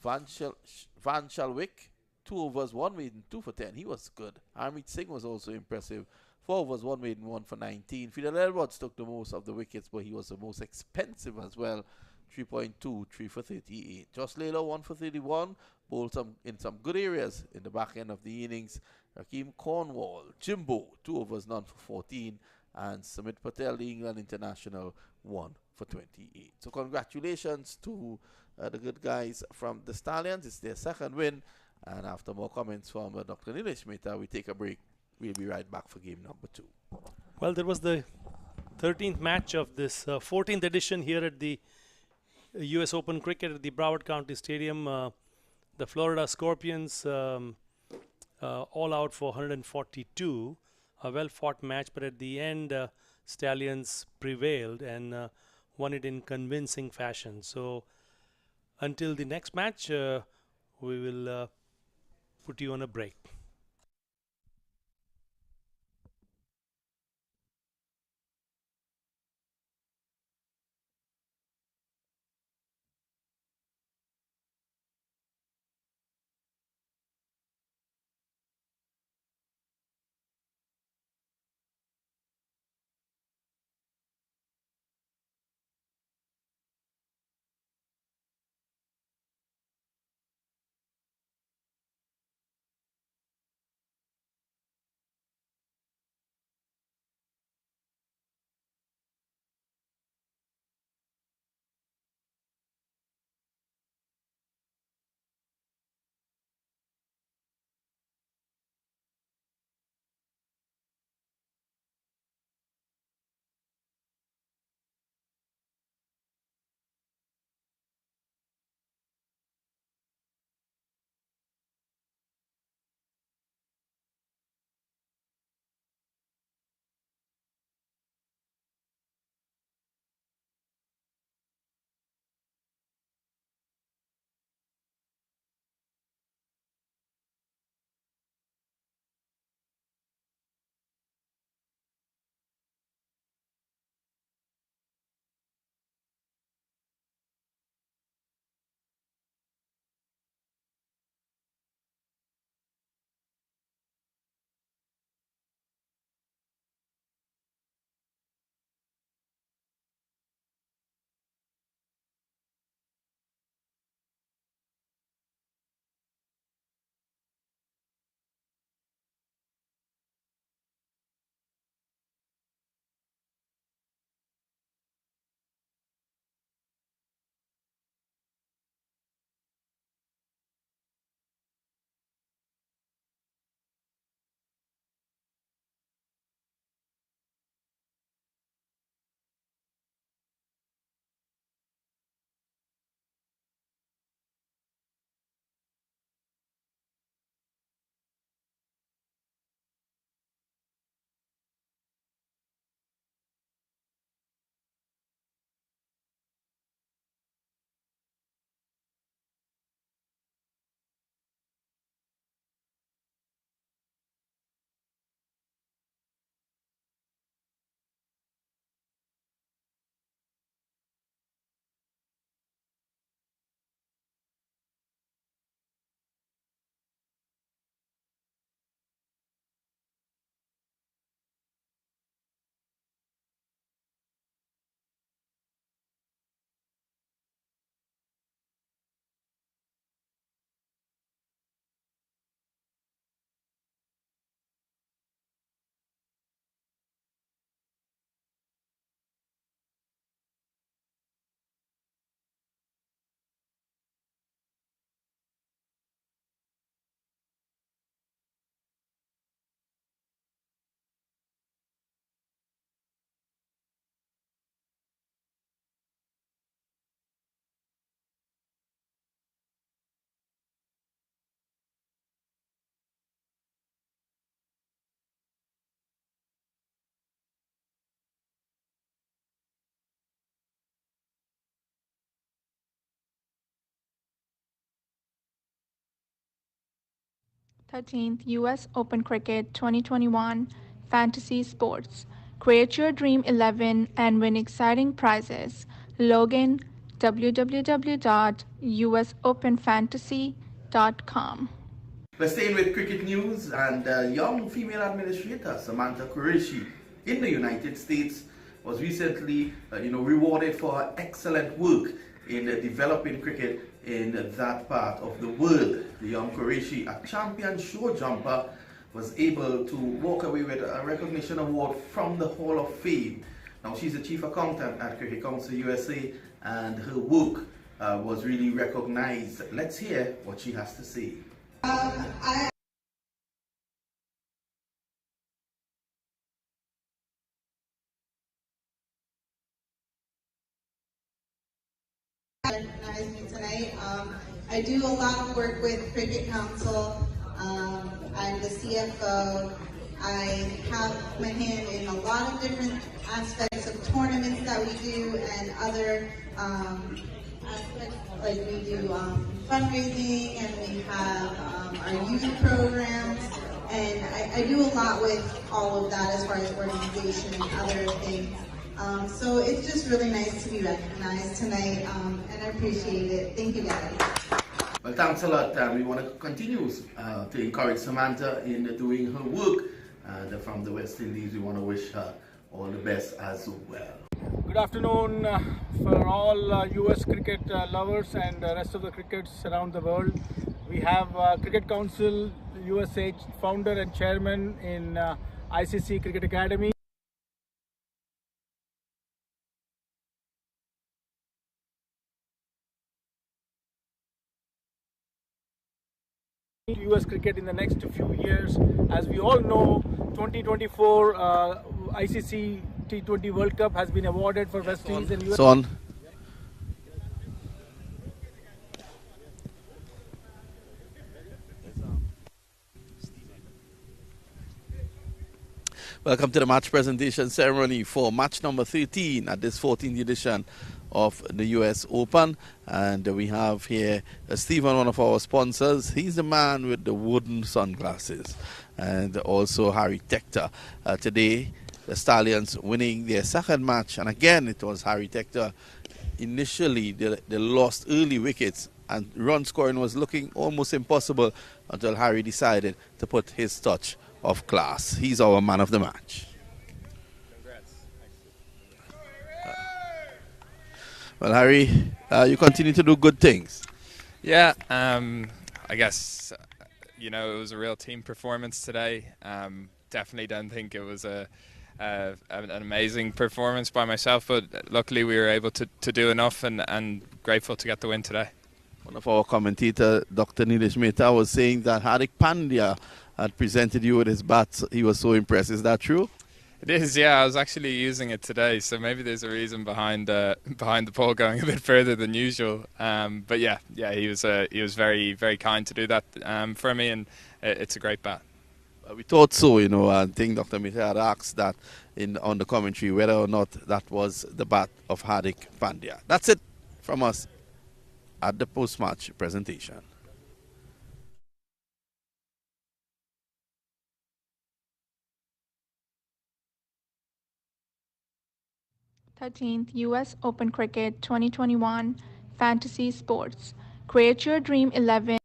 Van Shalwick, 2 overs, 1 maiden, 2 for 10. He was good. Harmeet Singh was also impressive. 4 overs, 1 maiden, 1 for 19. Fidel Edwards took the most of the wickets, but he was the most expensive as well. 3.2, 3 for 38. Josh Layla, 1 for 31. Bowled in some good areas in the back end of the innings. Rakeem Cornwall, Jimbo, 2 overs, none for 14. And Samit Patel, the England international, 1 for 28. So congratulations to the good guys from the Stallions. It's their second win. And after more comments from Dr. Nilesh Mehta, we take a break. We'll be right back for game number 2. Well, there was the 13th match of this 14th edition here at the US Open Cricket at the Broward County Stadium. The Florida Scorpions all out for 142. A well-fought match, but at the end, Stallions prevailed and won it in convincing fashion. So until the next match, we will put you on a break. 13th US Open Cricket 2021 Fantasy Sports. Create your dream 11 and win exciting prizes. Log in www.usopenfantasy.com. We're staying with cricket news, and young female administrator Samantha Qureshi in the United States was recently rewarded for her excellent work in developing cricket in that part of the world. The young Qureshi, a champion show jumper, was able to walk away with a recognition award from the Hall of Fame. Now, she's the chief accountant at Cricket Council USA, and her work was really recognized. Let's hear what she has to say. Recognize me tonight. I do a lot of work with Cricket Council. I'm the CFO. I have my hand in a lot of different aspects of tournaments that we do and other aspects, like we do fundraising, and we have our youth programs, and I do a lot with all of that as far as organization and other things. So it's just really nice to be recognized tonight, and I appreciate it. Thank you, guys. Well, thanks a lot. We want to continue to encourage Samantha in doing her work. And from the West Indies, we want to wish her all the best as well. Good afternoon for all US cricket lovers and the rest of the crickets around the world. We have Cricket Council USA founder and chairman in ICC Cricket Academy. US cricket in the next few years. As we all know, 2024 ICC T20 World Cup has been awarded for West Indies and US. Son. Welcome to the match presentation ceremony for match number 13 at this 14th edition of the US Open. And we have here Stephen, one of our sponsors. He's the man with the wooden sunglasses. And also Harry Tector. Today, the Stallions winning their second match. And again, it was Harry Tector. Initially, they lost early wickets and run scoring was looking almost impossible until Harry decided to put his touch of class. He's our man of the match. Well, Harry, you continue to do good things. Yeah, I guess, it was a real team performance today. Definitely don't think it was an amazing performance by myself, but luckily we were able to do enough, and grateful to get the win today. One of our commentators, Dr. Nilesh Mehta, was saying that Hardik Pandya had presented you with his bat. He was so impressed. Is that true? It is, yeah. I was actually using it today, so maybe there's a reason behind the ball going a bit further than usual. But yeah, he was very, very kind to do that for me, and it's a great bat. We thought so, I think Dr. Mehta had asked that on the commentary whether or not that was the bat of Hardik Pandya. That's it from us at the post-match presentation. th US Open Cricket 2021 Fantasy Sports. Create your dream 11.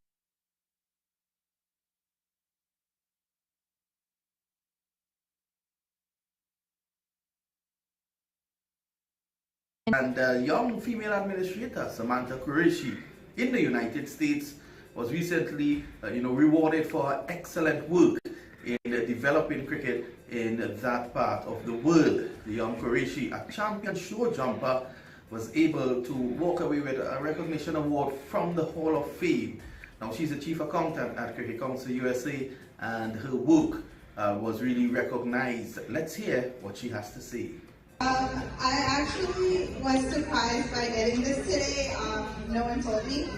And young female administrator Samantha Qureshi in the United States was recently rewarded for her excellent work in developing cricket in that part of the world. The young Qureshi, a champion show jumper, was able to walk away with a recognition award from the Hall of Fame. Now, she's the chief accountant at Cricket Council USA, and her work was really recognized. Let's hear what she has to say. I actually was surprised by getting this today. No one told me.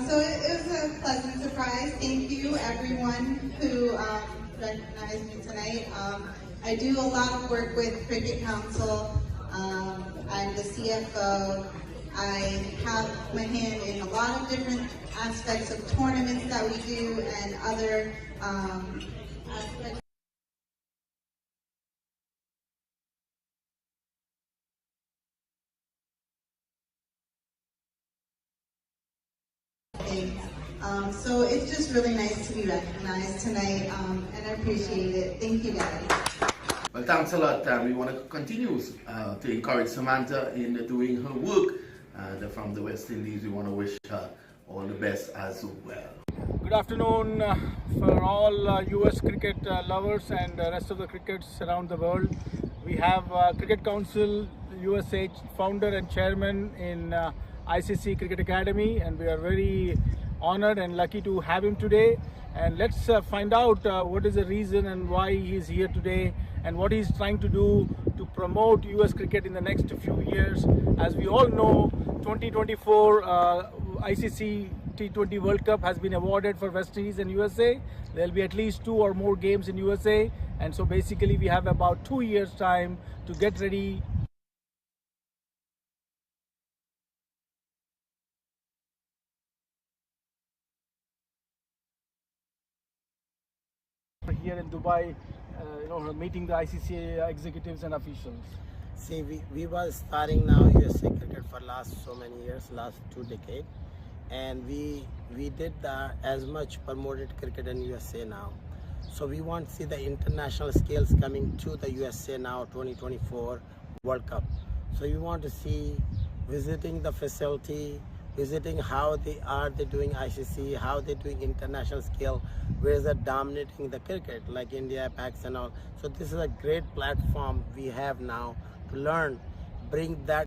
So it was a pleasant surprise. Thank you, everyone who recognized me tonight. I do a lot of work with Cricket Council. I'm the CFO. I have my hand in a lot of different aspects of tournaments that we do and other aspects. So it's just really nice to be recognized tonight, and I appreciate it. Thank you, guys. Well, thanks a lot. We want to continue to encourage Samantha in doing her work. From the West Indies, we want to wish her all the best as well. Good afternoon for all US cricket lovers and the rest of the crickets around the world. We have Cricket Council USA founder and chairman in ICC Cricket Academy, and we are very honored and lucky to have him today. And let's find out what is the reason and why he is here today and what he's trying to do to promote US cricket in the next few years. As we all know, 2024 ICC T20 World Cup has been awarded for West Indies and USA. There'll be at least 2 or more games in USA, and so basically we have about 2 years time to get ready. Here in Dubai, meeting the ICC executives and officials. See, we were starting now USA Cricket for last so many years, last 2 decades, and we did as much promoted cricket in USA now. So we want to see the international skills coming to the USA now, 2024 World Cup. So we want to see visiting the facility, visiting how they doing ICC, how they're doing international skill, where they're dominating the cricket, like India, Pakistan, all. So this is a great platform we have now to learn, bring that